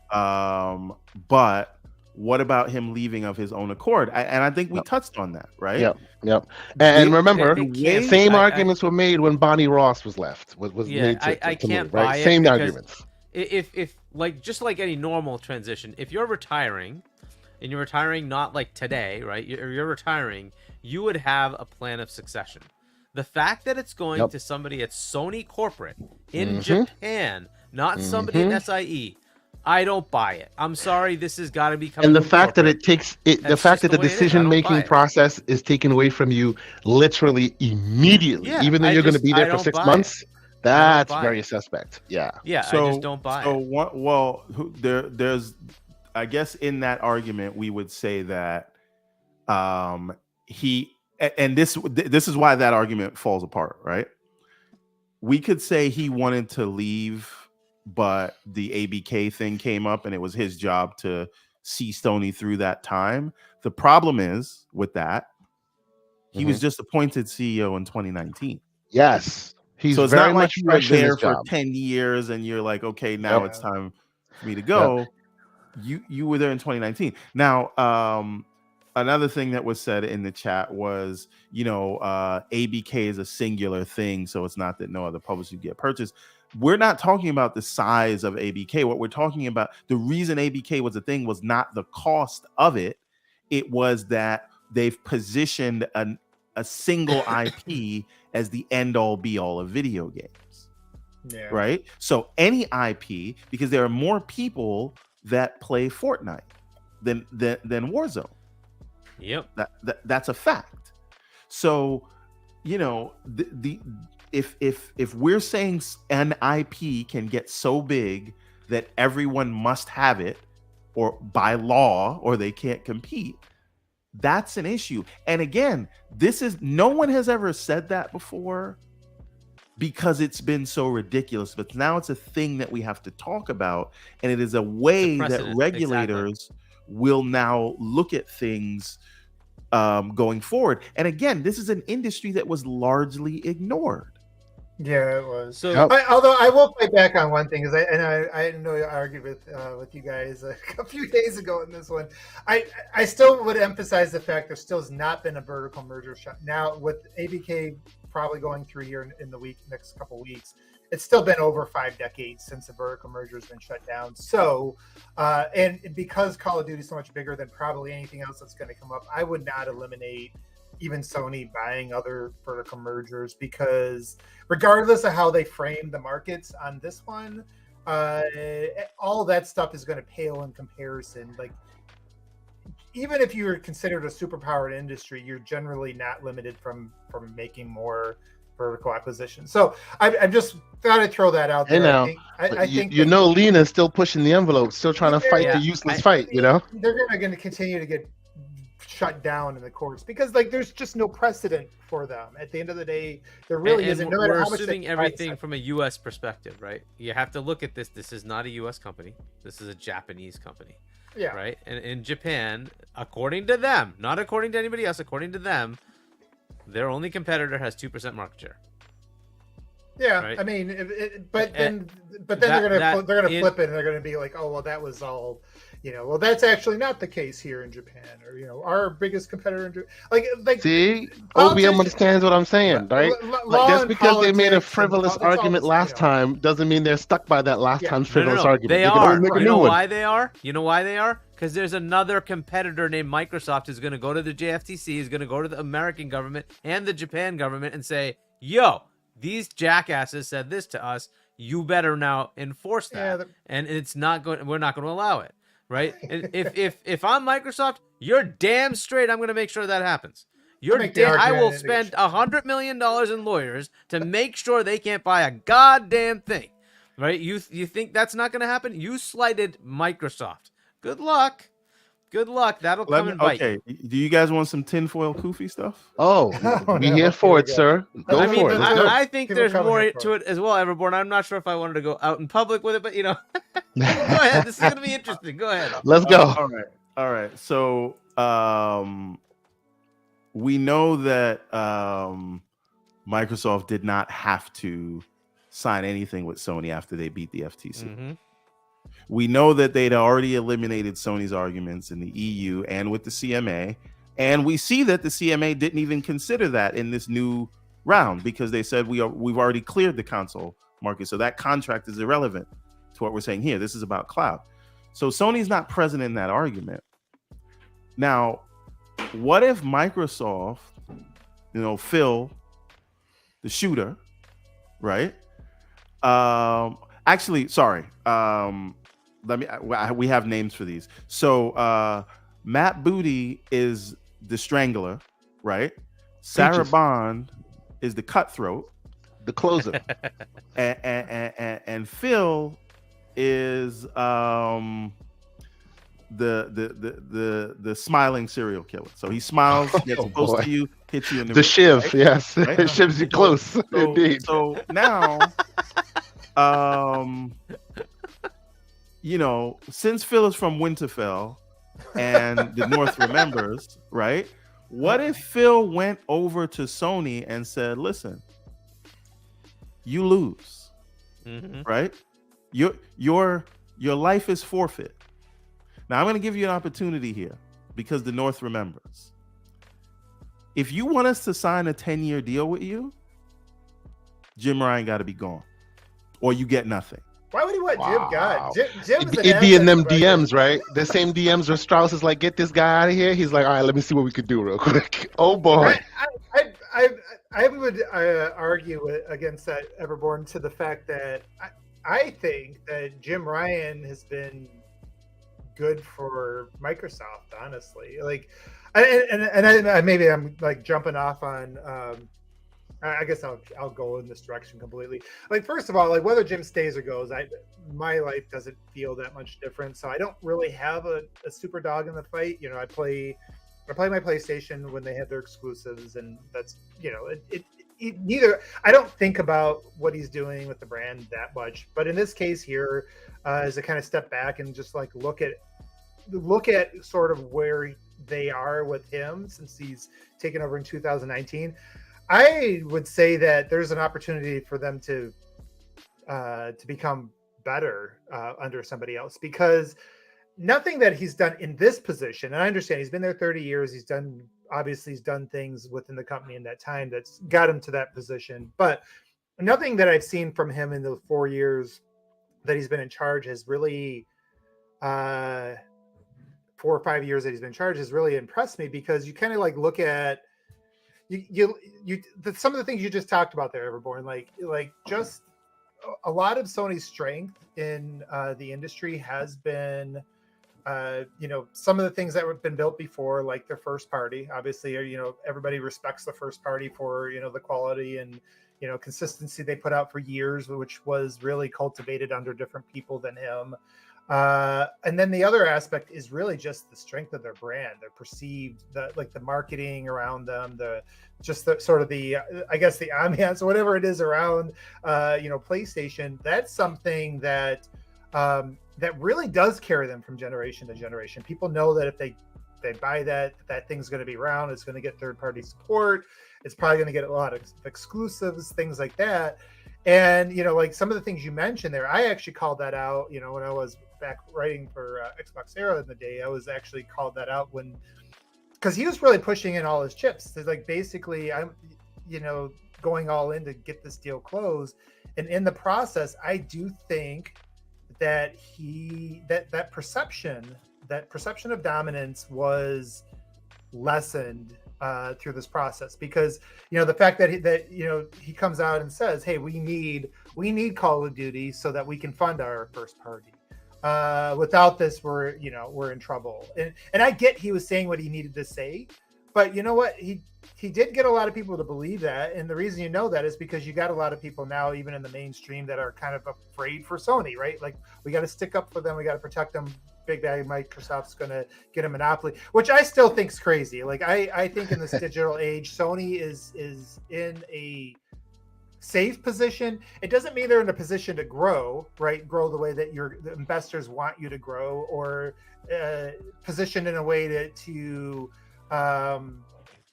But what about him leaving of his own accord? And I think we touched on that, right? Yep. And remember, same arguments were made when Bonnie Ross was left. I can't move, buy right? it. Same arguments. If like, just like any normal transition, if you're retiring and you're retiring not like today, right? You're retiring, you would have a plan of succession. The fact that it's going to somebody at Sony corporate in Japan, not somebody at SIE, I don't buy it. I'm sorry, this has got to be coming. And the fact that the fact that the decision-making process is taken away from you literally immediately, even though you're going to be there for 6 months. That's very suspect. Yeah. So, I just don't buy it. There's, I guess, in that argument, we would say that this is why that argument falls apart, right? We could say he wanted to leave, but the ABK thing came up, and it was his job to see Sony through that time. The problem is with that, he was just appointed CEO in 2019. Yes. So it's not like you were there for 10 years and you're like, okay, now it's time for me to go. You were there in 2019. Now, another thing that was said in the chat was, ABK is a singular thing, so it's not that no other publisher get purchased. We're not talking about the size of ABK. What we're talking about, the reason ABK was a thing was not the cost of it. It was that they've positioned a single IP as the end-all be-all of video games. Right? So any IP, because there are more people that play Fortnite than Warzone. Yep. That's a fact. So, if we're saying an IP can get so big that everyone must have it, or by law, or they can't compete, that's an issue. And again, no one has ever said that before because it's been so ridiculous, but now it's a thing that we have to talk about, and it is a way that regulators will now look at things going forward. And again, this is an industry that was largely ignored. Yeah, it was. So, although I will fight back on one thing, is I know I argued with you guys a few days ago in this one. I still would emphasize the fact there still has not been a vertical merger shut. Now with ABK probably going through here in the next couple weeks, it's still been over 5 decades since a vertical merger has been shut down. So, and because Call of Duty is so much bigger than probably anything else that's going to come up, I would not eliminate even Sony buying other vertical mergers, because regardless of how they frame the markets on this one, all that stuff is going to pale in comparison. Like, even if you're considered a superpowered industry, you're generally not limited from making more vertical acquisition. So I just thought I'd throw that out there. Hey, I think Lena's still pushing the envelope, still trying to fight the useless fight. They're going to continue to get shut down in the courts because there's just no precedent for them. At the end of the day, there really isn't. No matter we're how much assuming everything from a U.S. perspective, right? You have to look at this. This is not a U.S. company. This is a Japanese company. Yeah. Right. And in Japan, according to them, not according to anybody else, according to them, their only competitor has 2% market share. Yeah, right? I mean, but then they're gonna flip it and they're gonna be like, oh well, that was all. Well, that's actually not the case here in Japan, or our biggest competitor. See, OBM understands what I'm saying, right? Just because they made a frivolous argument last time doesn't mean they're stuck by that last time's frivolous argument. They are. You know why they are? You know why they are? Because there's another competitor named Microsoft who's going to go to the JFTC, is going to go to the American government and the Japan government and say, "Yo, these jackasses said this to us. You better now enforce that." Yeah, and it's not going. We're not going to allow it. Right? if I'm Microsoft, you're damn straight I'm going to make sure that happens. I will spend $100 million in lawyers to make sure they can't buy a goddamn thing. Right? You think that's not going to happen? You slighted Microsoft. Good luck. Good luck. That'll come and bite. Okay. Do you guys want some tinfoil Koofy stuff? Oh, we here for it, sir. Go for it. I think there's more to it as well, Everborn. I'm not sure if I wanted to go out in public with it, but go ahead. This is going to be interesting. Go ahead. Let's go. All right. So we know that Microsoft did not have to sign anything with Sony after they beat the FTC. Mm-hmm. We know that they'd already eliminated Sony's arguments in the EU and with the CMA. And we see that the CMA didn't even consider that in this new round because they said we've already cleared the console market. So that contract is irrelevant to what we're saying here. This is about cloud. So Sony's not present in that argument. Now, what if Microsoft, Phil, the shooter, right? Actually, sorry. We have names for these. So Matt Booty is the strangler, right? Sarah Bond is the cutthroat, the closer, and Phil is the smiling serial killer. So he smiles, gets close to you, hits you in the shiv, right? Yes, right? Shivs you close, indeed. So now, since Phil is from Winterfell and the North remembers, right? What if Phil went over to Sony and said, "Listen, you lose, right? Your life is forfeit." Now I'm going to give you an opportunity here because the North remembers. If you want us to sign a 10-year deal with you, Jim Ryan got to be gone, or you get nothing. Why would he want Jim gone? It'd be in them DMs, right? The same DMs where Strauss is like, "Get this guy out of here." He's like, "All right, let me see what we could do real quick." Oh boy. I would argue against that, Everborn, to the fact that I think that Jim Ryan has been good for Microsoft, honestly. Maybe I'm like jumping off on I guess I'll go in this direction completely. Like, first of all, like whether Jim stays or goes, my life doesn't feel that much different. So I don't really have a super dog in the fight. You know, I play my PlayStation when they have their exclusives, and that's, you know, neither. I don't think about what he's doing with the brand that much. But in this case here, as I kind of step back and just like look at sort of where they are with him since he's taken over in 2019. I would say that there's an opportunity for them to become better under somebody else, because nothing that he's done in this position, and I understand he's been there 30 years, he's done things within the company in that time that's got him to that position, but nothing that I've seen from him in the 4 years that he's been in charge has really 4 or 5 years that he's been in charge has really impressed me, because you kind of like look at some of the things you just talked about there, Everborn, like just a lot of Sony's strength in the industry has been, you know, some of the things that have been built before, like their first party, obviously, you know, everybody respects the first party for, you know, the quality and, you know, consistency they put out for years, which was really cultivated under different people than him. And then the other aspect is really just the strength of their brand, their perceived, the marketing around them, I guess the ambiance, whatever it is around, you know, PlayStation. That's something that that really does carry them from generation to generation. People know that if they buy that thing's going to be around, it's going to get third-party support, it's probably going to get a lot of exclusives, things like that. And, you know, like some of the things you mentioned there, I actually called that out, you know, when I was back writing for Xbox Era in the day. I was actually called that out because he was really pushing in all his chips. It's like, basically, I'm, you know, going all in to get this deal closed. And in the process, I do think that that perception of dominance was lessened through this process, because, you know, the fact that you know, he comes out and says, hey, we need Call of Duty so that we can fund our first party. Without this, we're in trouble. And I get he was saying what he needed to say, but you know what, he did get a lot of people to believe that, and the reason you know that is because you got a lot of people now, even in the mainstream, that are kind of afraid for Sony, right? Like, we got to stick up for them, we got to protect them. Big bad Microsoft's going to get a monopoly, which I still think is crazy. Like, I think in this digital age, Sony is in a safe position. It doesn't mean they're in a position to grow, right? Grow the way that the investors want you to grow, or positioned in a way to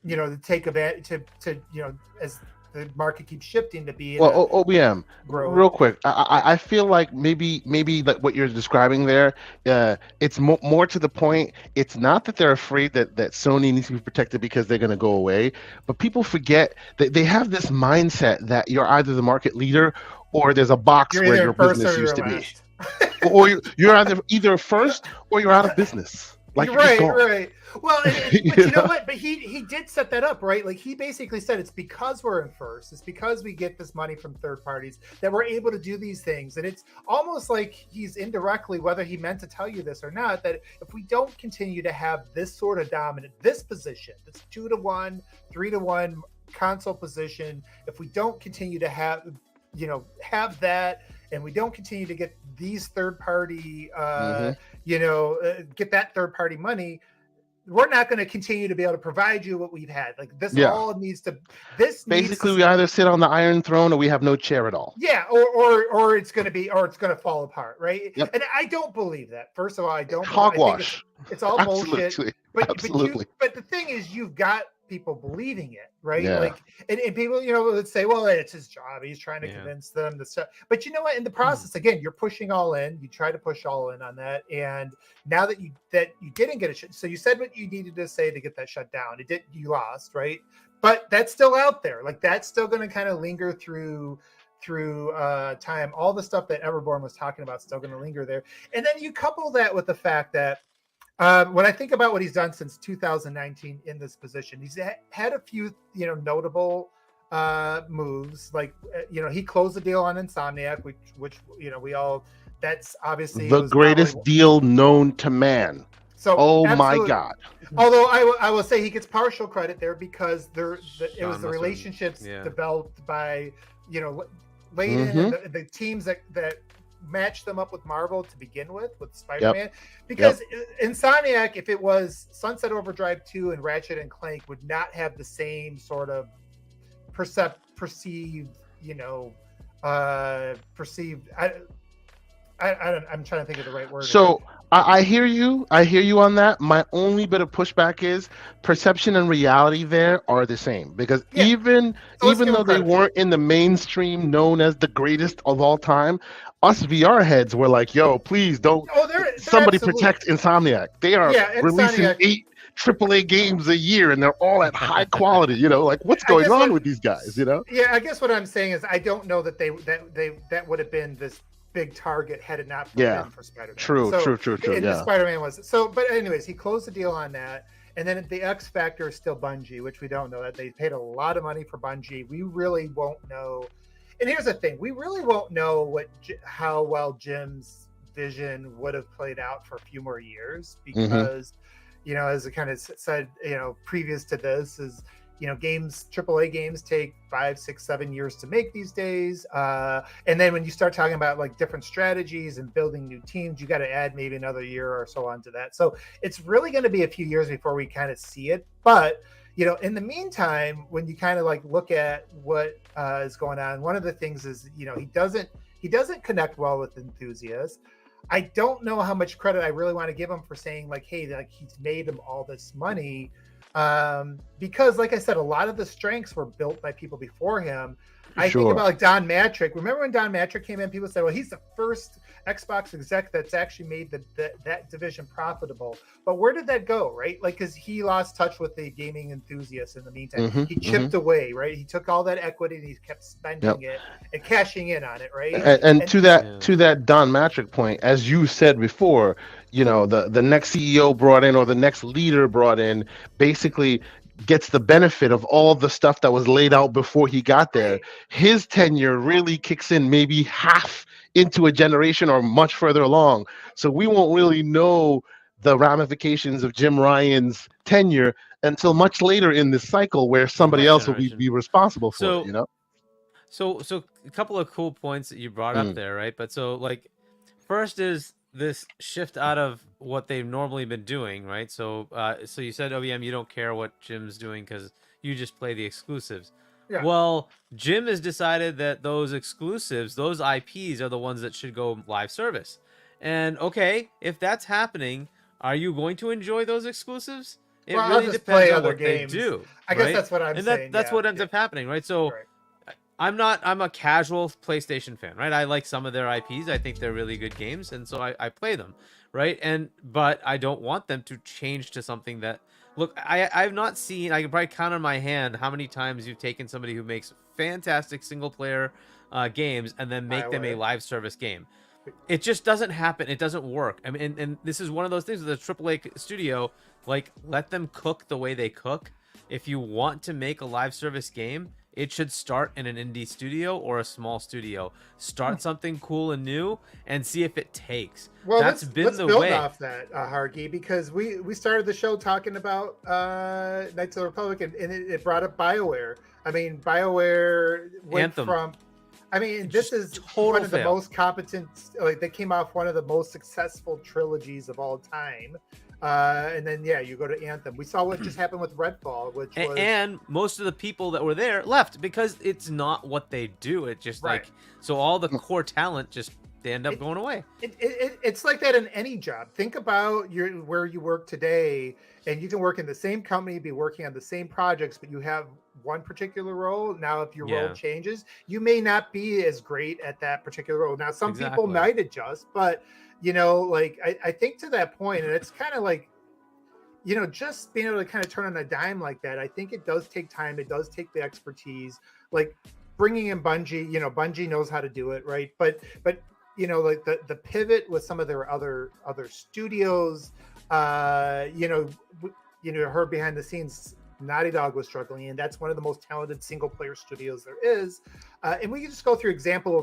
you know, to take advantage, to you know, as the market keeps shifting to be. Well, OBM, real quick, I feel like maybe like what you're describing there, it's more to the point. It's not that they're afraid that Sony needs to be protected because they're going to go away, but people forget that they have this mindset that you're either the market leader or there's a box where your business used to be, or you're either first or you're out of business. Like, right. Well, but you know what? But he did set that up, right? Like, he basically said it's because we're in first, it's because we get this money from third parties that we're able to do these things. And it's almost like he's indirectly, whether he meant to tell you this or not, that if we don't continue to have this sort of dominant, this position, this 2-to-1, 3-to-1 console position, if we don't continue to have that, and we don't continue to get these third party, get that third party money, we're not going to continue to be able to provide you what we've had. Like, this all needs to. We either sit on the Iron Throne or we have no chair at all. Yeah, or it's going to fall apart, right? Yep. And I don't believe that. First of all, I don't. Hogwash. It's all bullshit. Absolutely. But the thing is, you've got people believing it, right? Yeah. Like, and people, you know, would say, well, it's his job, he's trying to convince them to stuff. But you know what, in the process, again, you're pushing all in, you try to push all in on that, and now that you didn't get it, so you said what you needed to say to get that shut down, you lost, right? But that's still out there, like, that's still going to kind of linger through time. All the stuff that Everborn was talking about still going to linger there, and then you couple that with the fact that when I think about what he's done since 2019 in this position, he's had a few, you know, notable moves. Like, you know, he closed the deal on Insomniac, which you know, that's obviously the greatest deal known to man. So, oh my God. Although I will say he gets partial credit there because it was the relationships developed by, Layden and the teams that matched them up with Marvel to begin with Spider-Man. Because Insomniac, if it was Sunset Overdrive 2 and Ratchet and Clank, would not have the same sort of perceived, I'm trying to think of the right word. So I hear you. I hear you on that. My only bit of pushback is perception and reality there are the same, because even though they weren't in the mainstream known as the greatest of all time, us VR heads were like, yo, please don't somebody protect Insomniac. They are releasing 8 AAA games a year and they're all at high quality, like what's going on with these guys, Yeah, I guess what I'm saying is I don't know that that would have been this big target had it not been for Spider-Man. True. And Spider-Man was so, but anyways, he closed the deal on that. And then the X factor is still Bungie, which we don't know. That they paid a lot of money for Bungie. We really won't know. And here's the thing: we really won't know how well Jim's vision would have played out for a few more years, because, as I kind of said, previous to this is. Games, AAA games take 5, 6, 7 years to make these days. And then when you start talking about like different strategies and building new teams, you got to add maybe another year or so onto that. So it's really going to be a few years before we kind of see it. But, in the meantime, when you kind of like look at what is going on, one of the things is, he doesn't connect well with enthusiasts. I don't know how much credit I really want to give him for saying like, hey, like he's made him all this money. Because like I said, a lot of the strengths were built by people before him. I think about like Don Matrick. Remember when Don Matrick came in, people said, well, he's the first Xbox exec that's actually made that division profitable. But where did that go, right? Like, because he lost touch with the gaming enthusiasts in the meantime. He chipped away, right? He took all that equity and he kept spending it and cashing in on it, right? And to that Don Matrick point, as you said before, the next CEO brought in or the next leader brought in basically gets the benefit of all the stuff that was laid out before he got there. His tenure really kicks in maybe half into a generation or much further along. So we won't really know the ramifications of Jim Ryan's tenure until much later in this cycle where somebody else will be responsible for it, So a couple of cool points that you brought up there, right? But so like first is this shift out of what they've normally been doing, right? So so you said, OEM, you don't care what Jim's doing because you just play the exclusives. Yeah. Well, Jim has decided that those exclusives, those IPs are the ones that should go live service. And okay, if that's happening, are you going to enjoy those exclusives? It really depends on what they do. I guess that's what I'm saying. That's what ends up happening, right? So I'm a casual PlayStation fan, right? I like some of their IPs. I think they're really good games, and so I play them, right? But I don't want them to change to something that, look, I've not seen, I can probably count on my hand how many times you've taken somebody who makes fantastic single player games and then make them a live service game. It just doesn't happen. It doesn't work. I mean, and this is one of those things with a AAA studio, like, let them cook the way they cook. If you want to make a live service game, it should start in an indie studio or a small studio. Start something cool and new and see if it takes. Well, let's build off that, Hargy, because we started the show talking about Knights of the Republic, and it brought up BioWare. I mean, BioWare went Anthem. From... I mean, this is one of the most competent... Like, they came off one of the most successful trilogies of all time. And then you go to Anthem. We saw what just happened with Redfall, which was... and most of the people that were there left because it's not what they do. It just so all the core talent they end up going away. It's like that in any job. Think about where you work today, and you can work in the same company, be working on the same projects, but you have one particular role. Now, if your role changes, you may not be as great at that particular role. Now, some people might adjust, but like I think to that point, and it's kind of like, just being able to kind of turn on a dime like that, I think it does take time. It does take the expertise, like bringing in Bungie. Bungie knows how to do it, right? But like the pivot with some of their other studios, heard behind the scenes, Naughty Dog was struggling, and that's one of the most talented single player studios there is. And we can just go through example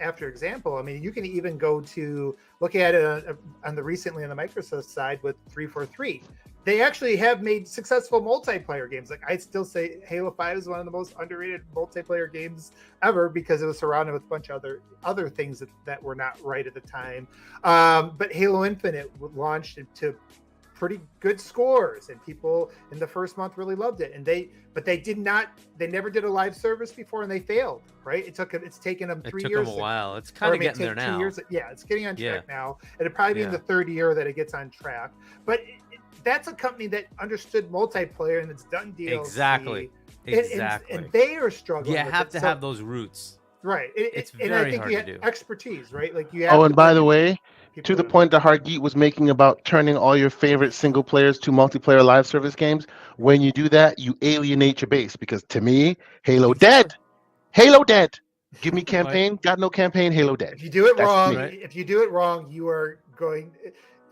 after example. I mean, you can even go to look at it on the recently on the Microsoft side with 343. They actually have made successful multiplayer games. Like I still say Halo 5 is one of the most underrated multiplayer games ever because it was surrounded with a bunch of other things that were not right at the time. But Halo Infinite launched to pretty good scores, and people in the first month really loved it. And they never did a live service before, and they failed. Right? It's taken them 3 years. It took them a while. It's kind of getting there now. 2 years. Yeah, it's getting on track now. It'll probably be in the third year that it gets on track. But that's a company that understood multiplayer and it's done DLC. Exactly. And they are struggling. You have to have those roots. Right. It's and very I think hard you to do. Expertise, right? Like you have. Oh, and by the way, to the point that Hargeet was making about turning all your favorite single players to multiplayer live service games, when you do that, you alienate your base. Because to me, Halo dead. Halo dead. Give me campaign. Got no campaign. Halo dead. If you do it wrong, you are going.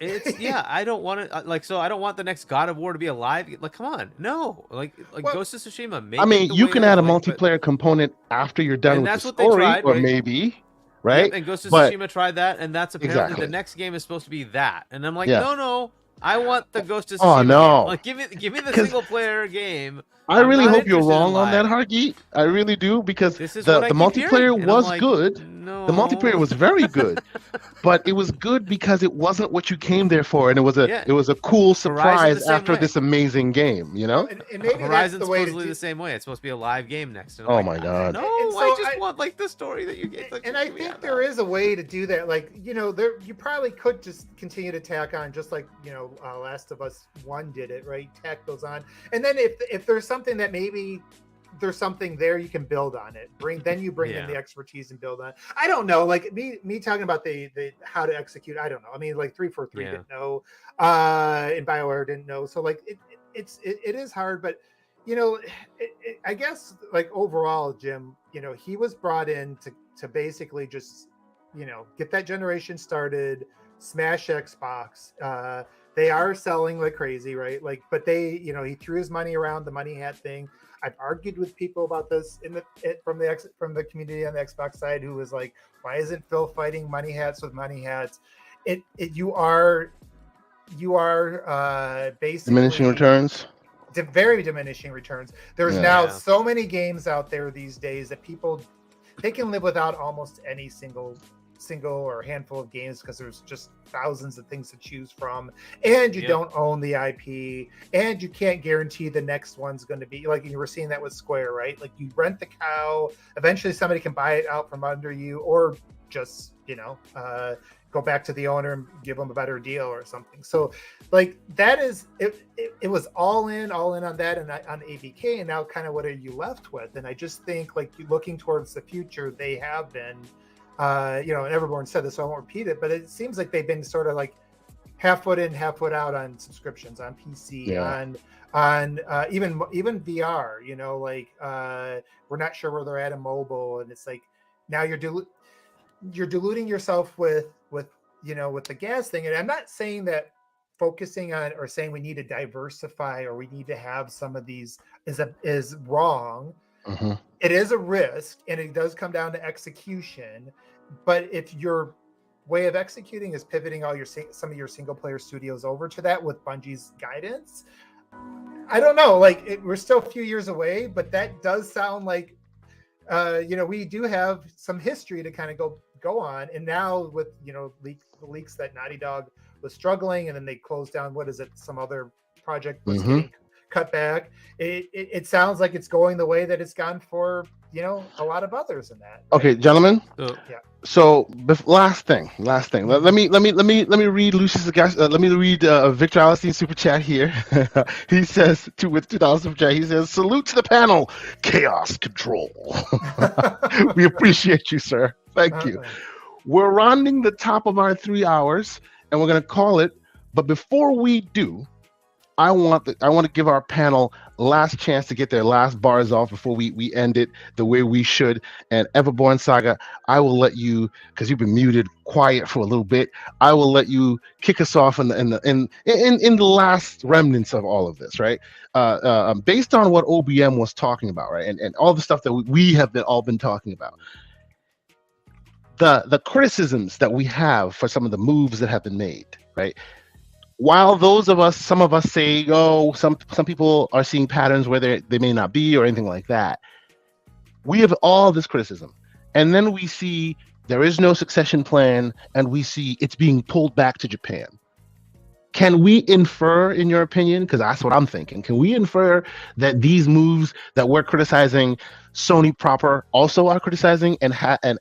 It's I don't want it I don't want the next God of War to be alive. Like, come on, no, like Ghost of Tsushima. I mean, you can add a multiplayer component after you're done with the story, or maybe, right? Yep, and Ghost of Tsushima tried that, and that's apparently the next game is supposed to be that. And I'm like, no, I want the Ghost of Tsushima. Oh no! Like, give me the single player game. I really hope you're wrong on that, Hargeet. I really do, because the multiplayer was good. No. The multiplayer was very good, but it was good because it wasn't what you came there for, and it was a cool surprise after this amazing game. You know, and maybe Horizon's supposedly the same way. It's supposed to be a live game next. And my god! No, I just want like the story that you get. Like, and I think there is a way to do that. Like, you probably could just continue to tack on, just like Last of Us 1 did it, right? Tack those on, and then if there's something that maybe there's something there, you can build on it. Bring in the expertise and build on. I don't know, like me talking about the how to execute. I don't know. I mean, like 343 didn't know, and BioWare didn't know. So like it is hard, but I guess like overall, Jim, he was brought in to basically just get that generation started, smash Xbox. They are selling like crazy, right? Like, but he threw his money around the money hat thing. I've argued with people about this from the community on the Xbox side, who was like, why isn't Phil fighting money hats with money hats? You are basically diminishing returns. Very diminishing returns. There's now so many games out there these days that they can live without almost any single or handful of games, because there's just thousands of things to choose from, and you don't own the IP, and you can't guarantee the next one's going to be like, you were seeing that with Square, right? Like, you rent the cow, eventually somebody can buy it out from under you, or just go back to the owner and give them a better deal or something. So like, that is it was all in on that, and on ABK, and now kind of what are you left with? And I just think, like, looking towards the future, they have been and Everborn said this, so I won't repeat it, but it seems like they've been sort of like half foot in, half foot out on subscriptions, on PC, on even VR. We're not sure where they're at in mobile, and it's like, now you're diluting yourself with the gas thing. And I'm not saying that focusing on or saying we need to diversify or we need to have some of these is wrong. Mm-hmm. It is a risk, and it does come down to execution. But if your way of executing is pivoting some of your single player studios over to that with Bungie's guidance, I don't know. Like, we're still a few years away, but that does sound like we do have some history to kind of go on. And now with leaks that Naughty Dog was struggling, and then they closed down some other project was getting cut back. It sounds like it's going the way that it's gone for a lot of others in that. Right? Okay, gentlemen. So last thing. Let me read Lucius. Let me read Victor Alistein's super chat here. He says with $2 super chat. He says, "Salute to the panel, chaos control." We appreciate you, sir. Thank you. We're rounding the top of our 3 hours, and we're gonna call it. But before we do, I want to give our panel last chance to get their last bars off before we end it the way we should. And Everborn Saga, I will let you, because you've been muted quiet for a little bit, I will let you kick us off in the last remnants of all of this, right? Based on what OBM was talking about, right, and all the stuff that we have all been talking about. the criticisms that we have for some of the moves that have been made, right? While some of us say, oh, some people are seeing patterns where they may not be or anything like that. We have all this criticism, and then we see there is no succession plan, and we see it's being pulled back to Japan. Can we infer, in your opinion, because that's what I'm thinking, can we infer that these moves that we're criticizing, Sony proper also are criticizing, and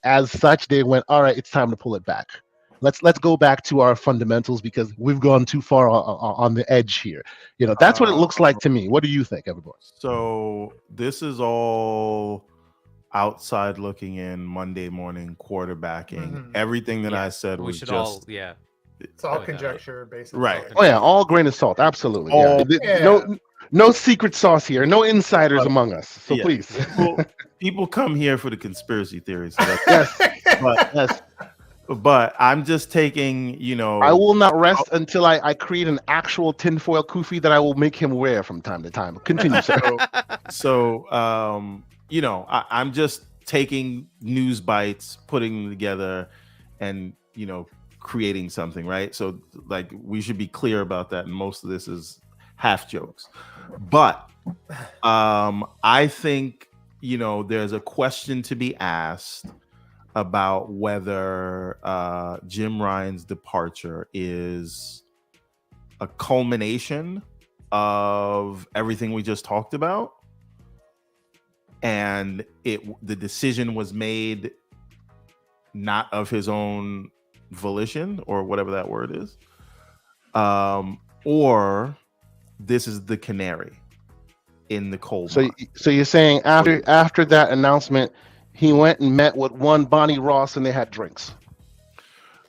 as such, they went, all right, it's time to pull it back. Let's go back to our fundamentals because we've gone too far on the edge here. That's what it looks like to me. What do you think, everybody? So this is all outside looking in, Monday morning quarterbacking. Everything that I said was just it's all conjecture, basically. Right. Oh yeah, all grain of salt. Absolutely. No secret sauce here. No insiders among us. So please. People come here for the conspiracy theories. So yes. But I'm just taking, I will not rest until I create an actual tinfoil kufi that I will make him wear from time to time. Continue, sir. I'm just taking news bites, putting them together, and creating something, right? So like we should be clear about that, and most of this is half jokes. But I think there's a question to be asked about whether Jim Ryan's departure is a culmination of everything we just talked about, and the decision was made not of his own volition or whatever that word is, or this is the canary in the coal mine. So you're saying after that announcement, he went and met with one Bonnie Ross and they had drinks.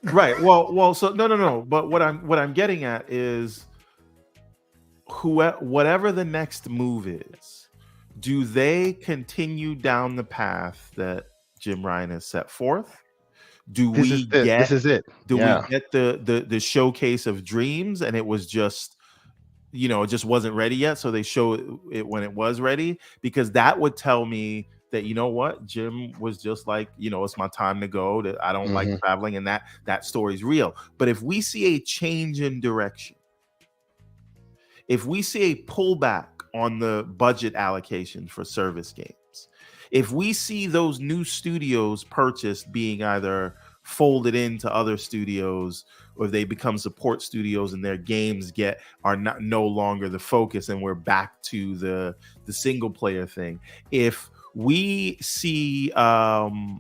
Right. Well. So no. But what I'm getting at is, whatever the next move is, do they continue down the path that Jim Ryan has set forth? This is it. Do we get the showcase of dreams, and it was just, it just wasn't ready yet, so they show it when it was ready? Because that would tell me that, Jim was just like, it's my time to go, that I don't like traveling, and that story's real. But if we see a change in direction, if we see a pullback on the budget allocation for service games, if we see those new studios purchased being either folded into other studios, or they become support studios and their games are no longer the focus, and we're back to the single player thing. If we see, Evermore,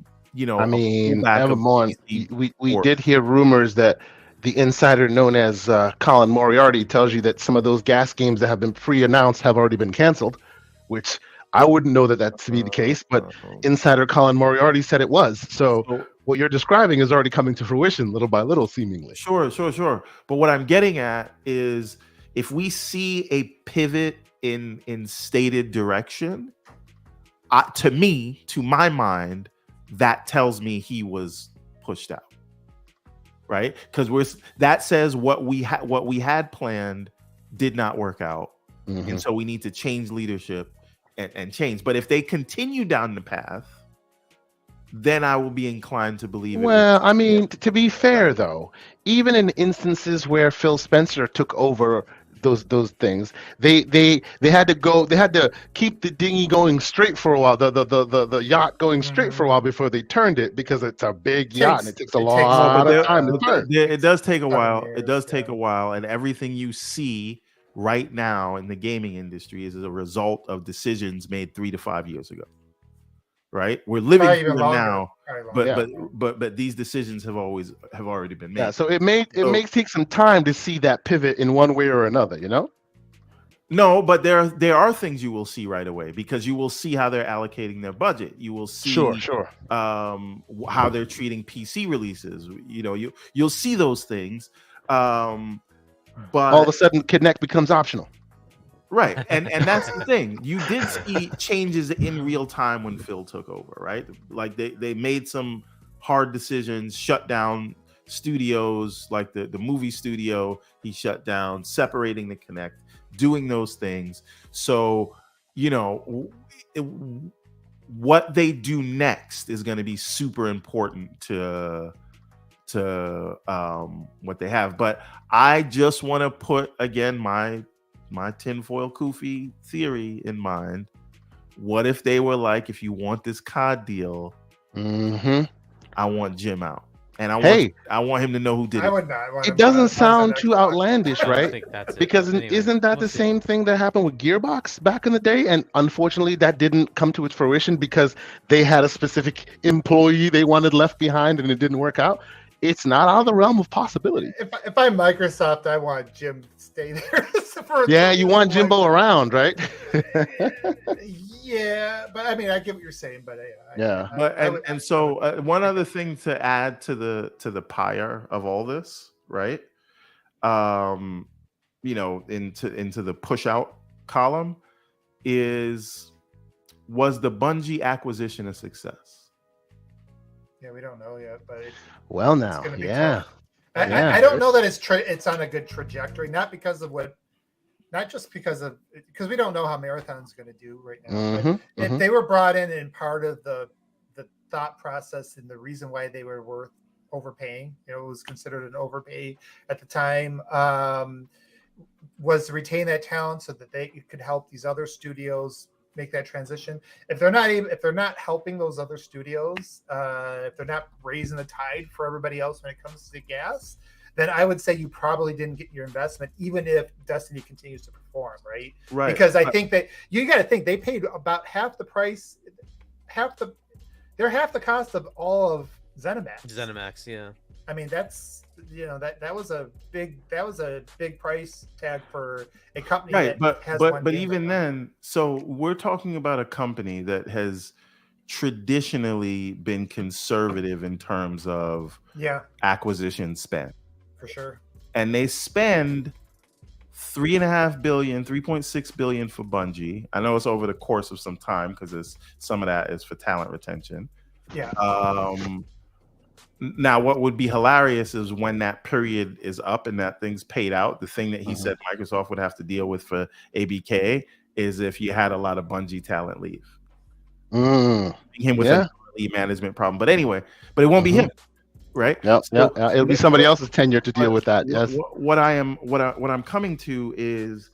we did hear rumors that the insider known as Colin Moriarty tells you that some of those gas games that have been pre-announced have already been canceled, which I wouldn't know that to be the case, but insider Colin Moriarty said it was. So what you're describing is already coming to fruition little by little, seemingly. Sure. But what I'm getting at is, if we see a pivot in stated direction, to my mind, that tells me he was pushed out, right? Because that says what we had planned did not work out, and so we need to change leadership and change. But if they continue down the path, then I will be inclined to believe it. Well, I mean, to be fair though, even in instances where Phil Spencer took over those things, they had to keep the dinghy going straight for a while, the yacht going straight for a while before they turned it, because it's a big yacht and it takes a lot of time to turn. It does take a while. It does take a while, and everything you see right now in the gaming industry is a result of decisions made 3 to 5 years ago. Right, we're living through them now, but these decisions have already been made. Yeah, so it may take some time to see that pivot in one way or another, No, but there are things you will see right away, because you will see how they're allocating their budget. You will see how they're treating PC releases. You'll see those things. But all of a sudden, Kinect becomes optional. Right, and that's the thing. You did see changes in real time when Phil took over, right? Like they made some hard decisions, shut down studios, like the movie studio he shut down, separating the Kinect, doing those things. So, what they do next is going to be super important to what they have. But I just want to put again my tinfoil Kofi theory in mind. What if they were like, if you want this COD deal, I want Jim out. And I want him to know who did it. I would not want it doesn't sound too outlandish, right? think that's it. Because Anyway, isn't that the same thing that happened with Gearbox back in the day? And unfortunately, that didn't come to its fruition because they had a specific employee they wanted left behind and it didn't work out. It's not out of the realm of possibility. If I'm Microsoft, I want Jim to stay there. Yeah, you want Jimbo around, right? Yeah, but I mean, I get what you're saying, but so one other thing to add to the pyre of all this, right? You know, into the push out column was the Bungie acquisition a success? Yeah, we don't know yet, but well, now, yeah. I don't know that it's on a good trajectory, not because we don't know how Marathon's going to do right now. If they were brought in and part of the thought process and the reason why they were worth overpaying, you know, it was considered an overpay at the time, was to retain that talent so that they could help these other studios make that transition. If they're not helping those other studios, if they're not raising the tide for everybody else when it comes to gas, then I would say you probably didn't get your investment, even if Destiny continues to perform, right? Right. Because I think that you got to think they paid about half the price, they're half the cost of all of ZeniMax. ZeniMax, yeah. I mean, that's, you know, that was a big price tag for a company, right? But even then, so we're talking about a company that has traditionally been conservative in terms of acquisition spend. For sure. And they spend $3.5 billion, $3.6 billion for Bungie. I know it's over the course of some time because some of that is for talent retention. Yeah. Now, what would be hilarious is when that period is up and that thing's paid out, the thing that he said Microsoft would have to deal with for ABK is if you had a lot of Bungie talent leave. Him with a management problem. But anyway, but it won't be him. Right. It'll be somebody else's tenure to deal with that. Yes. What I'm coming to is,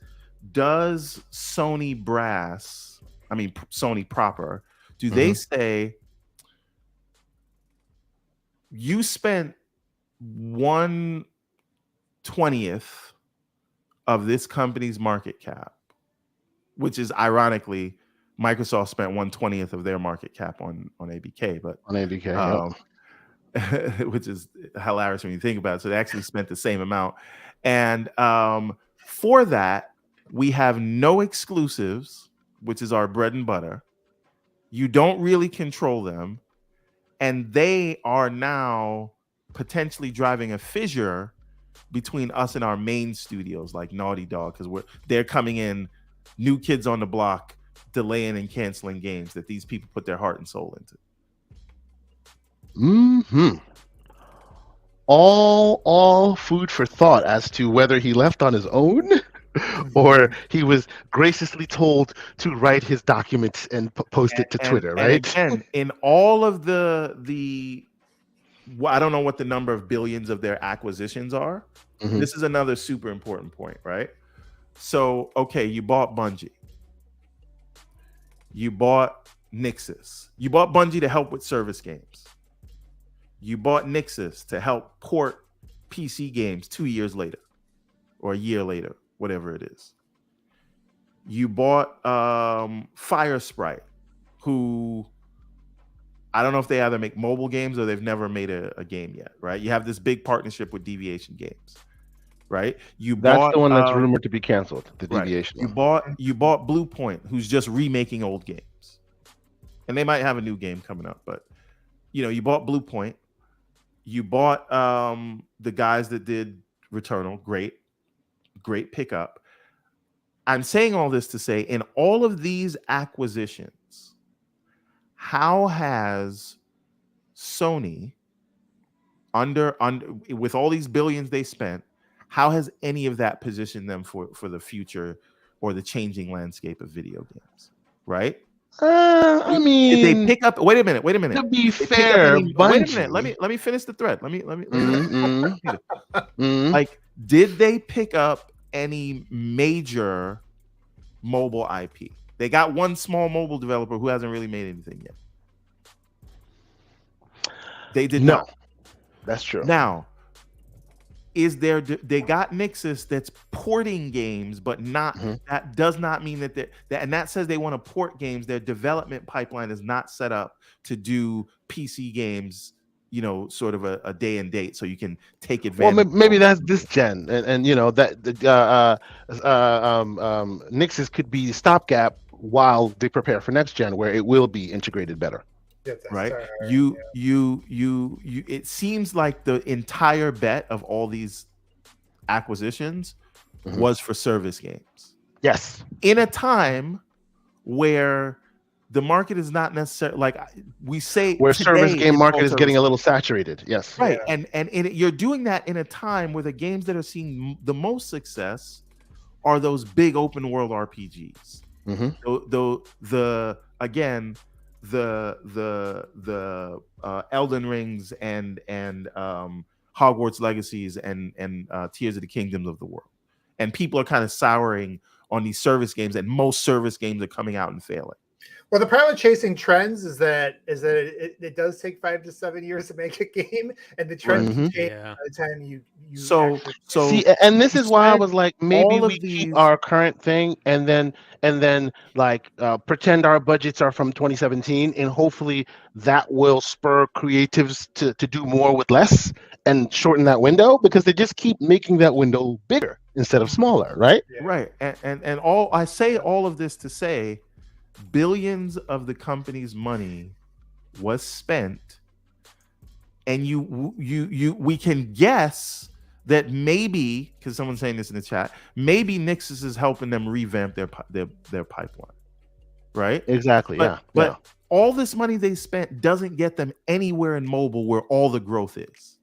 does Sony brass, I mean Sony proper, do they say you spent 1/20th of this company's market cap, which is ironically Microsoft spent 1/20th of their market cap on ABK, but on ABK. Which is hilarious when you think about it. So they actually spent the same amount. And for that, we have no exclusives, which is our bread and butter. You don't really control them. And they are now potentially driving a fissure between us and our main studios like Naughty Dog, because they're coming in, new kids on the block, delaying and canceling games that these people put their heart and soul into. All food for thought as to whether he left on his own or he was graciously told to write his documents and post it to Twitter, right? And again, in all of the I don't know what the number of billions of their acquisitions are. This is another super important point, right? So, okay, you bought Bungie. You bought Nixxes. You bought Bungie to help with service games. You bought Nixxes to help port PC games 2 years later or a year later, whatever it is. You bought Fire Sprite, who I don't know if they either make mobile games or they've never made a game yet, right? You have this big partnership with Deviation Games, right? That's the one that's rumored to be canceled, the Deviation. You bought Blue Point, who's just remaking old games. And they might have a new game coming up, but you bought Blue Point. You bought the guys that did Returnal. Great pickup. I'm saying all this to say, in all of these acquisitions, how has Sony, with all these billions they spent, how has any of that positioned them for the future or the changing landscape of video games? Right? I mean, did they pick up? Wait a minute. To be fair, wait a minute. Let me finish the thread. Let me. Like, did they pick up any major mobile IP? They got one small mobile developer who hasn't really made anything yet. They did not. That's true. Now, they got Nixus that's porting games, but not that does not mean that and that says they want to port games. Their development pipeline is not set up to do PC games, sort of a day and date, so you can take advantage. Well, maybe that's this gen, and that Nixus could be stopgap while they prepare for next gen, where it will be integrated better. Right? You. It seems like the entire bet of all these acquisitions was for service games. Yes. In a time where the market is not necessarily like we say, where service game market is getting a little saturated. Yes. Right. Yeah. And you're doing that in a time where the games that are seeing the most success are those big open world RPGs. The Elden Rings and Hogwarts Legacies and Tears of the Kingdoms of the world, and people are kind of souring on these service games, and most service games are coming out and failing. Well, the problem with chasing trends is that it does take 5 to 7 years to make a game, and the trends change by the time you so see. And this is why I was like, maybe we keep our current thing, and then like pretend our budgets are from 2017, and hopefully that will spur creatives to do more with less and shorten that window, because they just keep making that window bigger instead of smaller, right? Yeah. Right. And all I say all of this to say, billions of the company's money was spent, and we can guess that maybe, because someone's saying this in the chat, maybe Nixus is helping them revamp their pipeline, right? Exactly. But all this money they spent doesn't get them anywhere in mobile where all the growth is.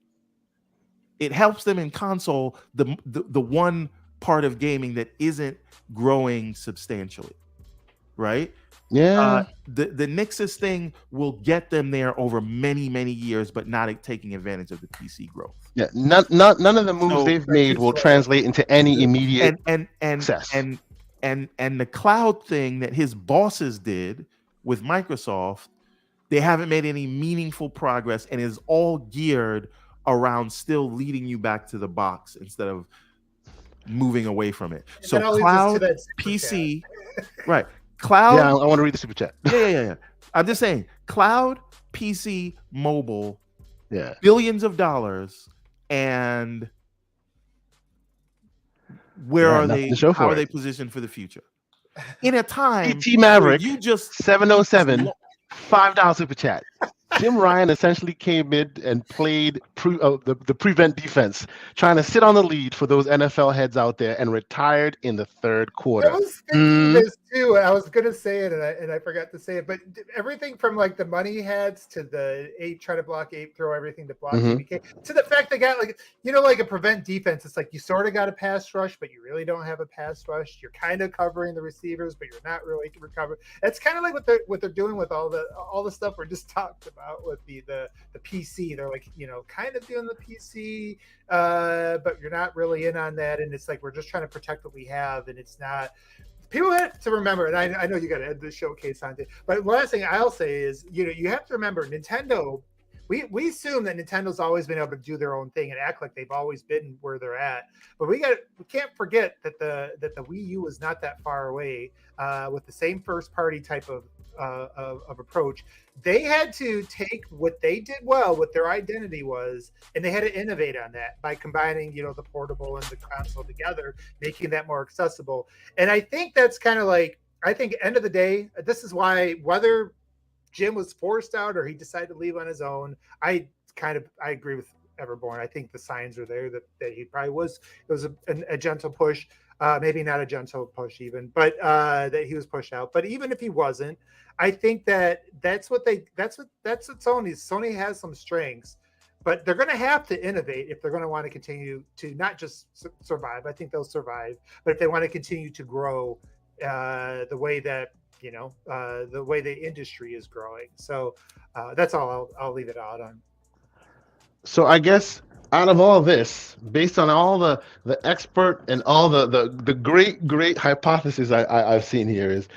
It helps them in console, the one part of gaming that isn't growing substantially, right? Yeah. The Nixus thing will get them there over many, many years, but not taking advantage of the PC growth. Yeah, none of the moves they've made will translate into any immediate success. And the cloud thing that his bosses did with Microsoft, they haven't made any meaningful progress, and is all geared around still leading you back to the box instead of moving away from it. So cloud, PC, right? Cloud. Yeah, I want to read the super chat. Yeah. I'm just saying, cloud, PC, mobile, yeah, billions of dollars, and where are they? How are they positioned for the future? In a time, PT Maverick, you just 707, $5 super chat. Jim Ryan essentially came in and played the prevent defense, trying to sit on the lead for those NFL heads out there, and retired in the third quarter. I was thinking this too. I was going to say it, and I forgot to say it. But everything from like the money heads to the 8 try to block 8, throw everything to block ABK, to the fact they got like a prevent defense. It's like you sort of got a pass rush, but you really don't have a pass rush. You're kind of covering the receivers, but you're not really recovering. That's kind of like what they're doing with all the stuff we just talked about with the PC. They're like, kind of doing the PC, but you're not really in on that, and it's like we're just trying to protect what we have, and it's not. People have to remember, and I know you got to end the showcase on it, but the last thing I'll say is, you have to remember, Nintendo. We assume that Nintendo's always been able to do their own thing and act like they've always been where they're at, but we can't forget that the Wii U is not that far away, with the same first party type of approach. They had to take what they did well, what their identity was, and they had to innovate on that by combining, the portable and the console together, making that more accessible. And I think that's kind of like, end of the day, this is why, whether Jim was forced out or he decided to leave on his own, I agree with Everborn. I think the signs are there that he probably was. It was a gentle push, maybe not a gentle push even, but that he was pushed out. But even if he wasn't, I think that's what Sony. Sony has some strengths, but they're going to have to innovate if they're going to want to continue to not just survive. I think they'll survive, but if they want to continue to grow the way that the way the industry is growing. So that's all I'll leave it out on. So I guess out of all this, based on all the expert and all the great hypothesis I've seen here, is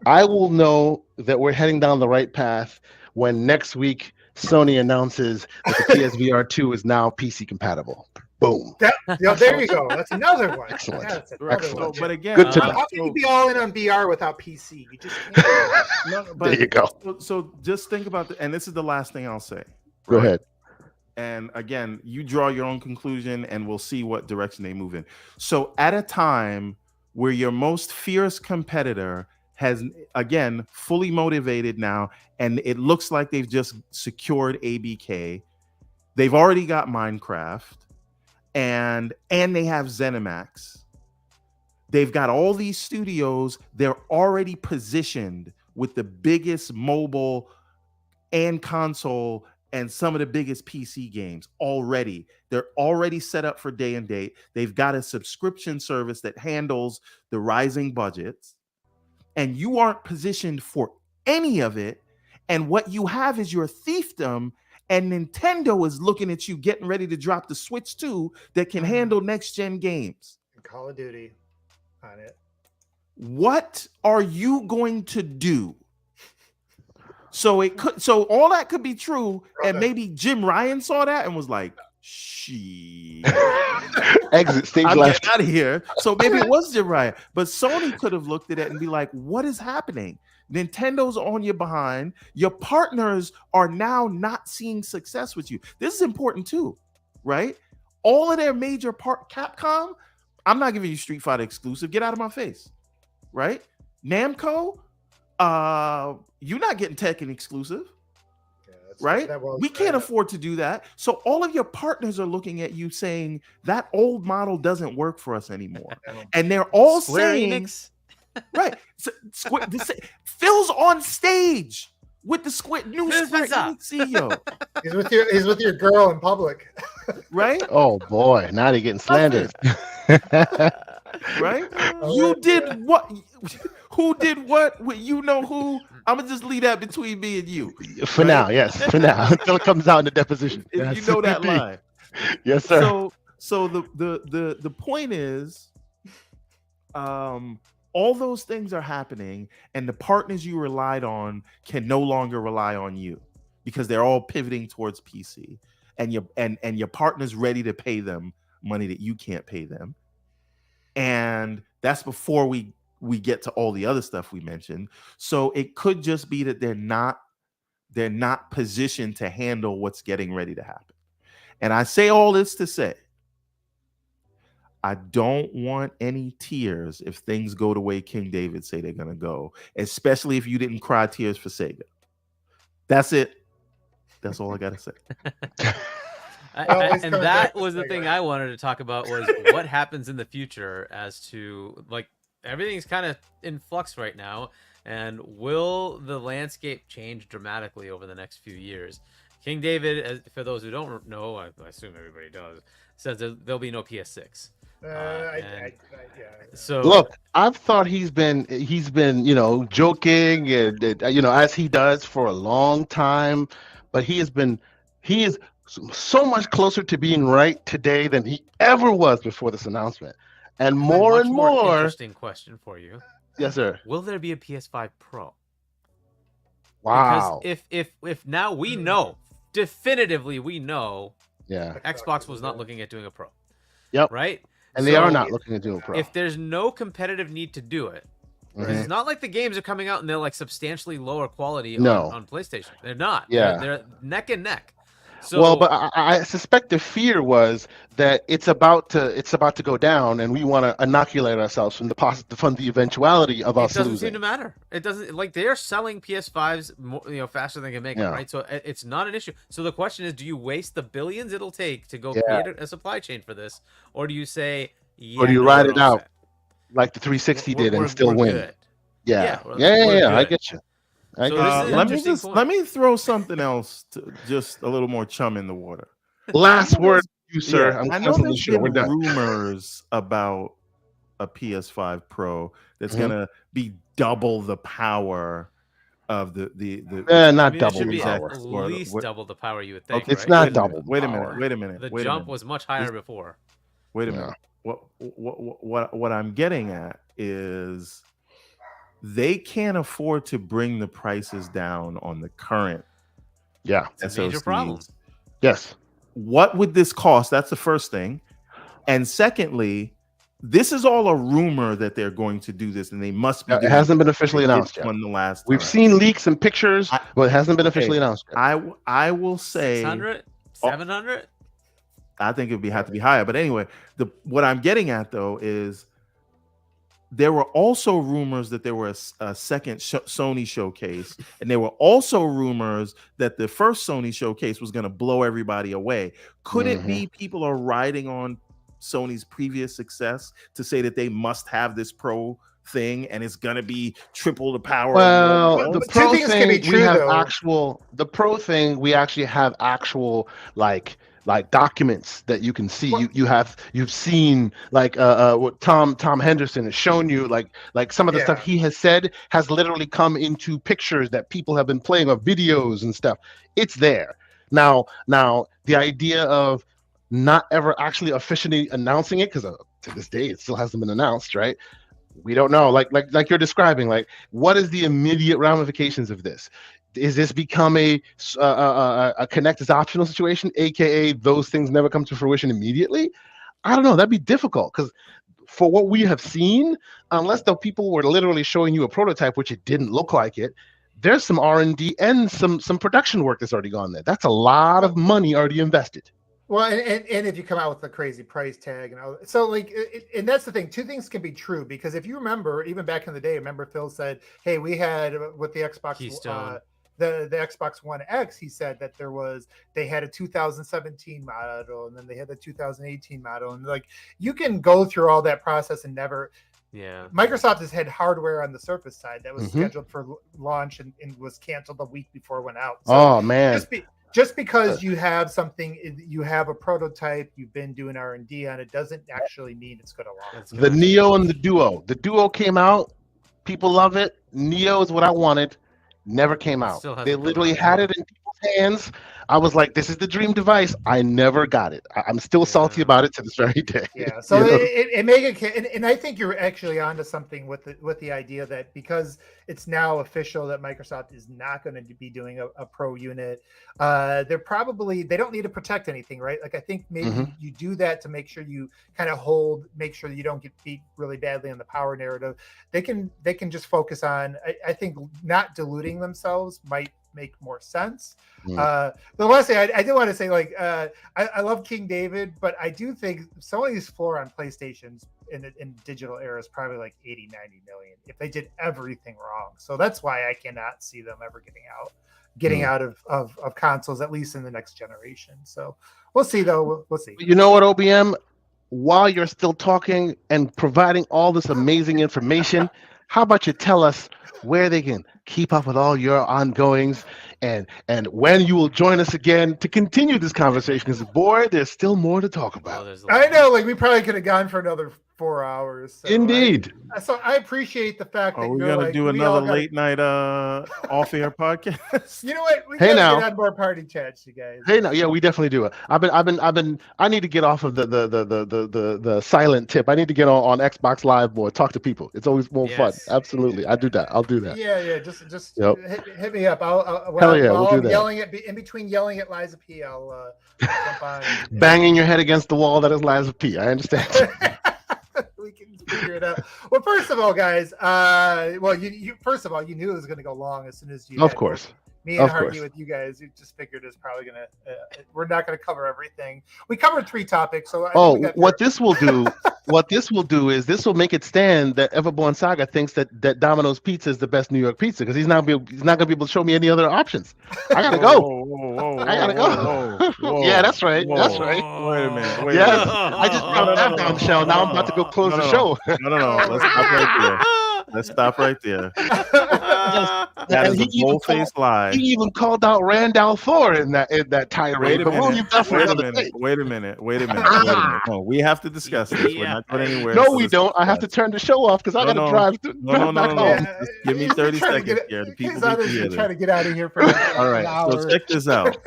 I will know that we're heading down the right path when next week Sony announces that the PSVR 2 is now PC compatiable. Boom. There you go. That's another one. Excellent. Yeah, that's another one. But again, good to know. How can you be all in on VR without PC? You just can't. There you go. So just think about and this is the last thing I'll say. Go ahead. And again, you draw your own conclusion and we'll see what direction they move in. So at a time where your most fierce competitor has, again, fully motivated now, and it looks like they've just secured ABK, they've already got Minecraft, and they have ZeniMax. They've got all these studios. They're already positioned with the biggest mobile and console and some of the biggest PC games already. They're already set up for day and date. They've got a subscription service that handles the rising budgets, and you aren't positioned for any of it. And what you have is your fiefdom, and Nintendo is looking at you getting ready to drop the Switch 2 that can handle next-gen games. Call of Duty on it. What are you going to do? So all that could be true, and maybe Jim Ryan saw that and was like, "She exit stage I'm left out of here." So maybe it was Jim Ryan, but Sony could have looked at it and be like, "What is happening? Nintendo's on your behind. Your partners are now not seeing success with you." This is important too, right? All of their major Capcom, I'm not giving you Street Fighter exclusive. Get out of my face, right? Namco, you're not getting Tekken exclusive, right? We can't afford to do that. So all of your partners are looking at you saying that old model doesn't work for us anymore, and they're all saying, right? So, Phil's on stage with the new Square Enix CEO. He's with your girl in public, right? Oh boy, now they're getting slandered. Right? You did what? Who did what? You know who? I'm gonna just leave that between me and you. For now, yes. For now, until it comes out in the deposition. Yes. You know that line. Yes, sir. So the point is, all those things are happening, and the partners you relied on can no longer rely on you because they're all pivoting towards PC, and your partner's ready to pay them money that you can't pay them. And that's before we get to all the other stuff we mentioned. So it could just be that they're not positioned to handle what's getting ready to happen. And I say all this to say, I don't want any tears if things go the way King David say they're going to go, especially if you didn't cry tears for Sega. That's it. That's all I got to say. And that was the thing I wanted to talk about, was what happens in the future as to, like, everything's kind of in flux right now, and will the landscape change dramatically over the next few years? King David, for those who don't know, I assume everybody does, says there'll be no PS6. So look, I've thought he's been joking and as he does for a long time, but he is so much closer to being right today than he ever was before this announcement. And more and more interesting question for you. Yes, sir. Will there be a PS5 Pro? Wow. Because if now we know, definitively we know, yeah, Xbox was not looking at doing a Pro. Yep. Right? And they are not looking at doing a Pro. If there's no competitive need to do it, it's not like the games are coming out and they're like substantially lower quality on PlayStation. They're not. Yeah. They're neck and neck. So, well, but I suspect the fear was that it's about to go down, and we want to inoculate ourselves from the eventuality of us losing. It doesn't seem to matter. It doesn't, like, they're selling PS5s more, faster than they can make them, right? So it's not an issue. So the question is, do you waste the billions it'll take to go create a supply chain for this, or do you say, or do you ride it out like the 360 did and still win? Good. Yeah. I get you. Let me throw something else to just a little more chum in the water. Last word, you sir. I know there's been rumors about a PS5 Pro that's gonna be double the power of the not double should the be power. At least double the power, you would think. It's right? not double. Wait a minute. The jump was much higher before. Wait a minute. What I'm getting at is they can't afford to bring the prices down on the current. Yeah, it's a major problem. Yes. What would this cost? That's the first thing. And secondly, this is all a rumor that they're going to do this, and they must be. It hasn't been officially announced yet. We've seen leaks and pictures, but it hasn't been officially announced yet. I will say 600, 700. I think it would have to be higher. But anyway, what I'm getting at though is there were also rumors that there were a second Sony showcase, and there were also rumors that the first Sony showcase was going to blow everybody away. Could it be people are riding on Sony's previous success to say that they must have this Pro thing and it's going to be triple the power? Well, the Pro thing can be true, we have the Pro thing, we actually have actual like documents that you can see. You've seen like what Tom Henderson has shown you, like some of the stuff he has said has literally come into pictures that people have been playing, or videos and stuff. It's there. Now the idea of not ever actually officially announcing it, because to this day it still hasn't been announced, right? We don't know. Like you're describing, like what is the immediate ramifications of this? Is this become a connect as optional situation, aka those things never come to fruition immediately? I don't know. That'd be difficult, because for what we have seen, unless the people were literally showing you a prototype, which it didn't look like it, there's some R&D and some production work that's already gone there. That's a lot of money already invested. Well, and if you come out with a crazy price tag and all, so like, and that's the thing. Two things can be true, because if you remember, even back in the day, remember Phil said, "Hey, we had with the Xbox, the Xbox One X." He said that they had a 2017 model, and then they had the 2018 model, and like you can go through all that process and never. Yeah, Microsoft has had hardware on the Surface side that was scheduled for launch and was canceled a week before it went out. So oh man. Just because you have something, you have a prototype, you've been doing R&D on it, doesn't actually mean it's going to launch. The Neo and the Duo. The Duo came out. People love it. Neo is what I wanted. Never came out. They literally had it in people's hands. I was like, this is the dream device. I never got it. I'm still salty about it to this very day. Yeah. So it may get, and I think you're actually onto something with the idea that because it's now official that Microsoft is not going to be doing a Pro unit, they don't need to protect anything, right? Like I think maybe you do that to make sure you kind of make sure you don't get beat really badly on the power narrative. They can just focus on, I think not diluting themselves might make more sense. The last thing I do want to say, like I love King David, but I do think Sony's floor on PlayStations in digital era is probably like 80-90 million if they did everything wrong. So that's why I cannot see them ever getting out of consoles, at least in the next generation. So we'll see, though. We'll see. You know what, OBM? While you're still talking and providing all this amazing information, how about you tell us where they can keep up with all your ongoings and when you will join us again to continue this conversation, because boy, there's still more to talk about. I know, like we probably could have gone for another 4 hours. So Indeed. I appreciate the fact that we're gonna do another late night off-air podcast. You know what? We gotta get on more party chats, you guys. Hey now, yeah, we definitely do it. I need to get off of the silent tip. I need to get on Xbox Live more, talk to people. It's always more fun. Absolutely. I'll do that. Yeah, just hit me up. We'll do that. In between yelling at Liza P, I'll jump on. Banging your head against the wall, that is Liza P. I understand. We can figure it out. Well, first of all, guys, you first of all, you knew it was going to go long as soon as you. Of course. Me and Hardy with you guys, you just figured it's probably going to. We're not going to cover everything. We covered 3 topics, so. What this will do is this will make it stand that Everborn Saga thinks that Domino's Pizza is the best New York pizza, because he's not going to be able to show me any other options. I gotta go. I gotta go. Yeah, that's right. That's right. Wait a minute. Yes, I just found that down the shell. Now I'm about to go close the show. No. Let's stop right there. That is a bold-faced lie. He even called out Randall Thor in that tirade. Wait a minute. No, we have to discuss this. We're not going anywhere. No, we don't. I have to turn the show off because I got to drive back home. Just give me 30 seconds here. The people trying to get out of here for all right. So check this out.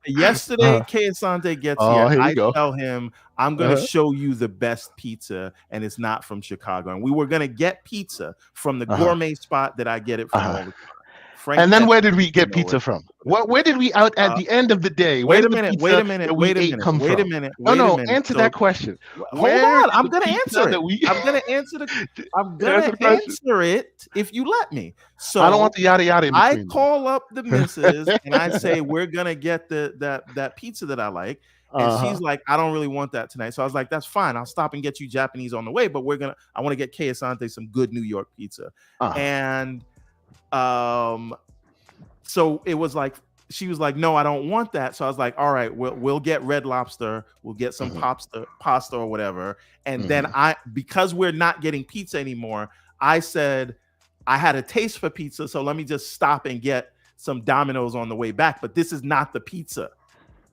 Yesterday, Kay Asante gets here. I tell him I'm going to show you the best pizza, and it's not from Chicago. And we were going to get pizza from the gourmet spot that I get it from all the time. And then where did we get pizza from? Where did we out at the end of the day? Wait a minute. No, answer that question. Hold on, I'm gonna answer it. I'm gonna answer it if you let me. So I don't want the yada yada. I call up the missus and I say we're gonna get that pizza that I like. And she's like, I don't really want that tonight. So I was like, that's fine. I'll stop and get you Japanese on the way. But I want to get Kay Asante some good New York pizza. And so it was like, she was like, no, I don't want that. So I was like, all right, we'll get Red Lobster. We'll get some pasta or whatever. And then because we're not getting pizza anymore, I said, I had a taste for pizza. So let me just stop and get some Domino's on the way back. But this is not the pizza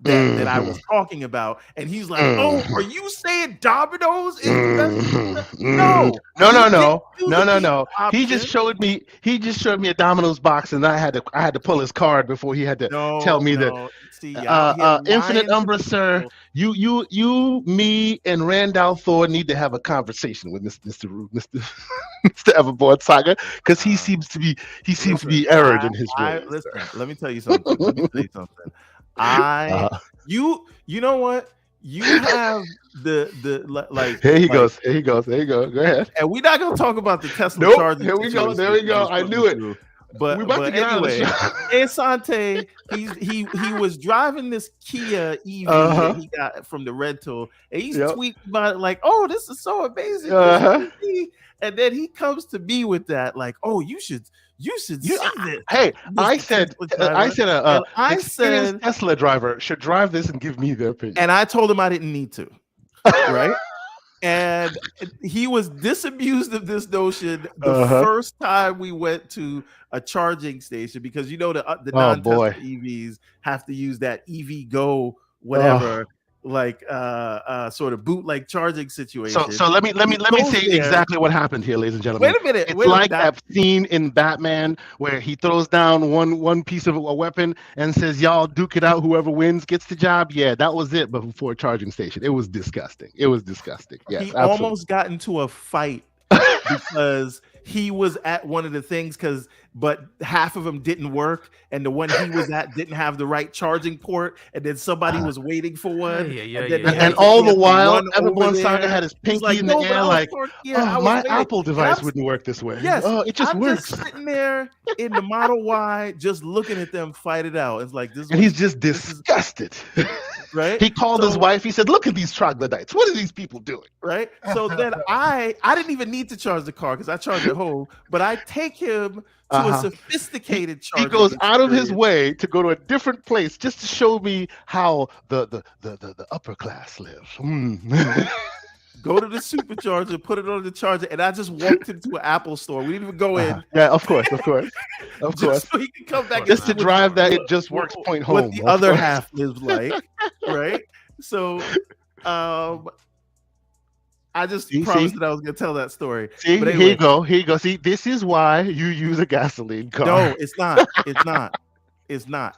that I was talking about. And he's like, oh, are you saying Domino's is the best? No. He just showed me a Domino's box, and I had to pull his card before he had to tell me that. See, infinite number, sir. You, me, and Randall Thor need to have a conversation with Mr. Everboard Saga, because he seems to be erred in his ways. Listen, let me tell you something. You know what? You have the like. Here he goes. Go ahead. And we're not gonna talk about the Tesla charging. Here we go. There we go. I knew it. But anyway, Asante, he was driving this Kia EV that he got from the rental, and he's tweeting about it like, "Oh, this is so amazing!" And then he comes to me with that, like, "Oh, you should see this." Hey, I said Tesla driver should drive this and give me their opinion. And I told him I didn't need to, right? And he was disabused of this notion the first time we went to a charging station, because the non-Tesla EVs have to use that EV Go whatever. Sort of bootleg charging situation. So let me say exactly what happened here, ladies and gentlemen. Wait a minute. It's like that scene in Batman where he throws down one piece of a weapon and says, "Y'all duke it out. Whoever wins gets the job." Yeah, that was it. But before a charging station, it was disgusting. Yes, he almost got into a fight because he was at one of the things, but half of them didn't work, and the one he was at didn't have the right charging port, and then somebody was waiting for one. And all the while, Everborn Saga had his pinky in the air, like, my Apple device wouldn't work this way. Yes, it just works. Just sitting there in the Model Y, just looking at them fight it out. It's like this, and he's just disgusted. Right? He called his wife. He said, "Look at these troglodytes. What are these people doing?" Right? So then I didn't even need to charge the car because I charge at home, but I take him to a sophisticated charger. He goes out of his way to go to a different place just to show me how the upper class lives. Go to the supercharger, put it on the charger, and I just walked into an Apple store. We didn't even go in. Yeah, of course. Just so he can come back. Just to drive that, it just works. Point home. What the other half lives like, right? So, I just promised that I was going to tell that story. See, but anyway, here you go. See, this is why you use a gasoline car. No, it's not. It's not.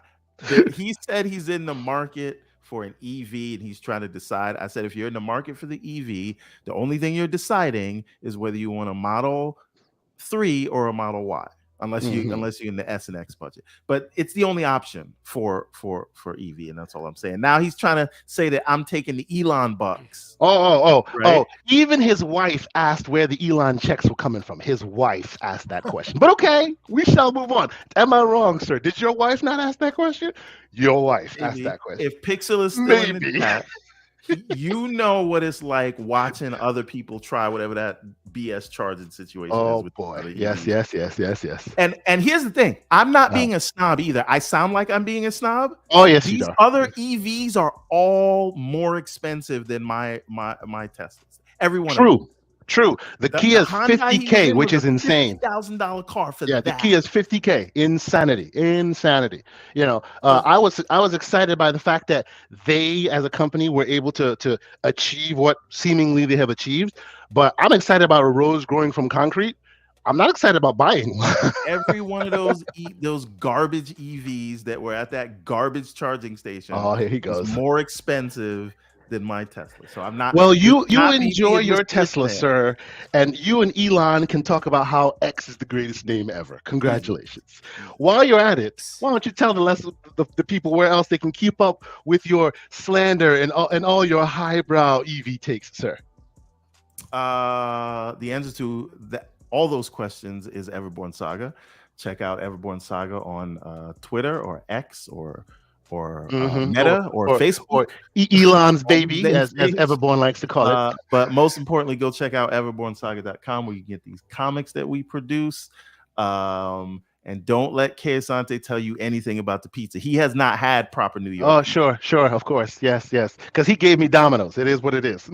He said he's in the market for an EV and he's trying to decide. I said, if you're in the market for the EV, the only thing you're deciding is whether you want a Model 3 or a Model Y, unless you're in the S and X budget. But it's the only option for EV, and that's all I'm saying. Now he's trying to say that I'm taking the Elon bucks. Right? Even his wife asked where the Elon checks were coming from. His wife asked that question. But okay, we shall move on. Am I wrong, sir? Did your wife not ask that question? Your wife asked that question. If Pixel is still in the chat, you know what it's like watching other people try whatever that BS charging situation is. With boy. Yes. And here's the thing. I'm not being a snob either. I sound like I'm being a snob. Oh, yes, these other EVs are all more expensive than my Teslas. Everyone. True. The Kia is $50K, which is insane. $50,000 car for that. The Kia is $50K. Insanity. You know, I was excited by the fact that they, as a company, were able to achieve what seemingly they have achieved. But I'm excited about a rose growing from concrete. I'm not excited about buying one. Every one of those garbage EVs that were at that garbage charging station. Oh, here he goes. Was more expensive than my Tesla. So I'm not. Well, you enjoy your Tesla, sir, and you and Elon can talk about how X is the greatest name ever. Congratulations. While you're at it, why don't you tell the people where else they can keep up with your slander and all your highbrow EV takes, sir? The answer to all those questions is Everborn Saga. Check out Everborn Saga on Twitter or X or Meta or Facebook or Elon's baby, as Everborn likes to call it. But most importantly, go check out everbornsaga.com where you get these comics that we produce. And don't let Keisante tell you anything about the pizza. He has not had proper New York. Oh, sure, of course, yes, because he gave me Domino's. It is what it is.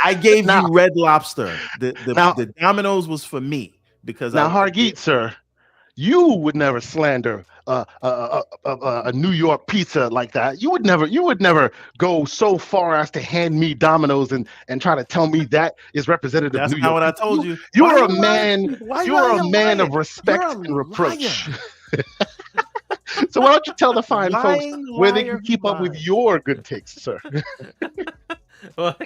I gave you Red Lobster. The Domino's was for me because Hargeet, sir, you would never slander a New York pizza like that. You would never go so far as to hand me Domino's and try to tell me that is representative. That's of New not York. what I told you. You are a man. You are a man of respect and reproach. So why don't you tell the fine folks where they can keep up with your good takes, sir? Well,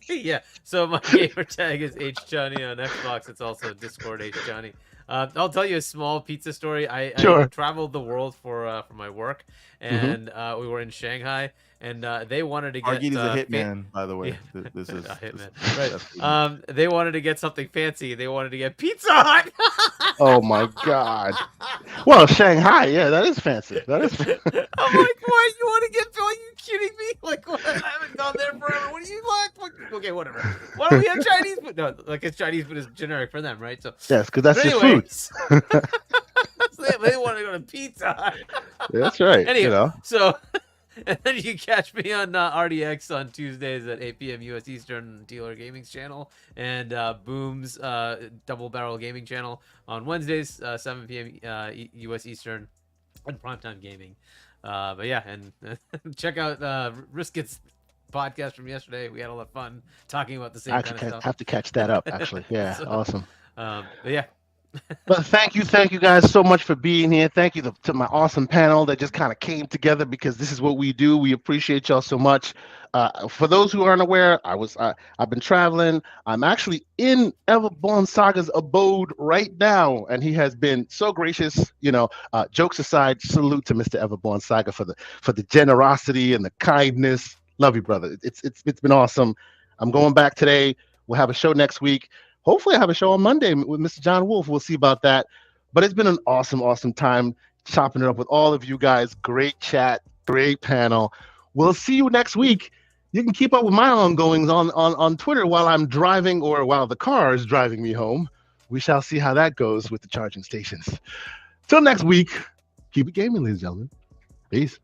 yeah. So my gamer tag is HJohnny on Xbox. It's also Discord HJohnny. I'll tell you a small pizza story. I traveled the world for my work, and we were in Shanghai, and they wanted to get. Hargeet is a hitman, by the way. Yeah. This is a hitman, right? They wanted to get something fancy. They wanted to get Pizza Hut. Oh my God! Well, Shanghai, yeah, that is fancy. I'm like, what? You want to get? Are you kidding me? Like, what? I haven't gone there forever. What do you like? Okay, whatever. Why don't we have Chinese food? No, like it's Chinese food is generic for them, right? So yes, because that's just food. So they want to go to Pizza Hut. That's right. Anyway, so and then you can catch me on RDX on Tuesdays at 8 p.m. U.S. Eastern, Dealer Gaming's channel, and Boom's Double Barrel Gaming channel on Wednesdays, 7 p.m. U.S. Eastern, and Primetime Gaming. But yeah, and check out Risket's podcast from yesterday. We had a lot of fun talking about the same kind of stuff. I have to catch that up, actually. Yeah, so, awesome. But yeah. But thank you guys so much for being here. Thank you to my awesome panel that just kind of came together because this is what we do. We appreciate y'all so much. For those who aren't aware, I've been traveling. I'm actually in Everborn Saga's abode right now, and he has been so gracious. Jokes aside, salute to Mr. Everborn Saga for the generosity and the kindness. Love you, brother. It's been awesome. I'm going back today. We'll have a show next week. Hopefully I have a show on Monday with Mr. John Wolf. We'll see about that. But it's been an awesome time chopping it up with all of you guys. Great chat, great panel. We'll see you next week. You can keep up with my ongoings on Twitter while I'm driving or while the car is driving me home. We shall see how that goes with the charging stations. Till next week, keep it gaming, ladies and gentlemen. Peace.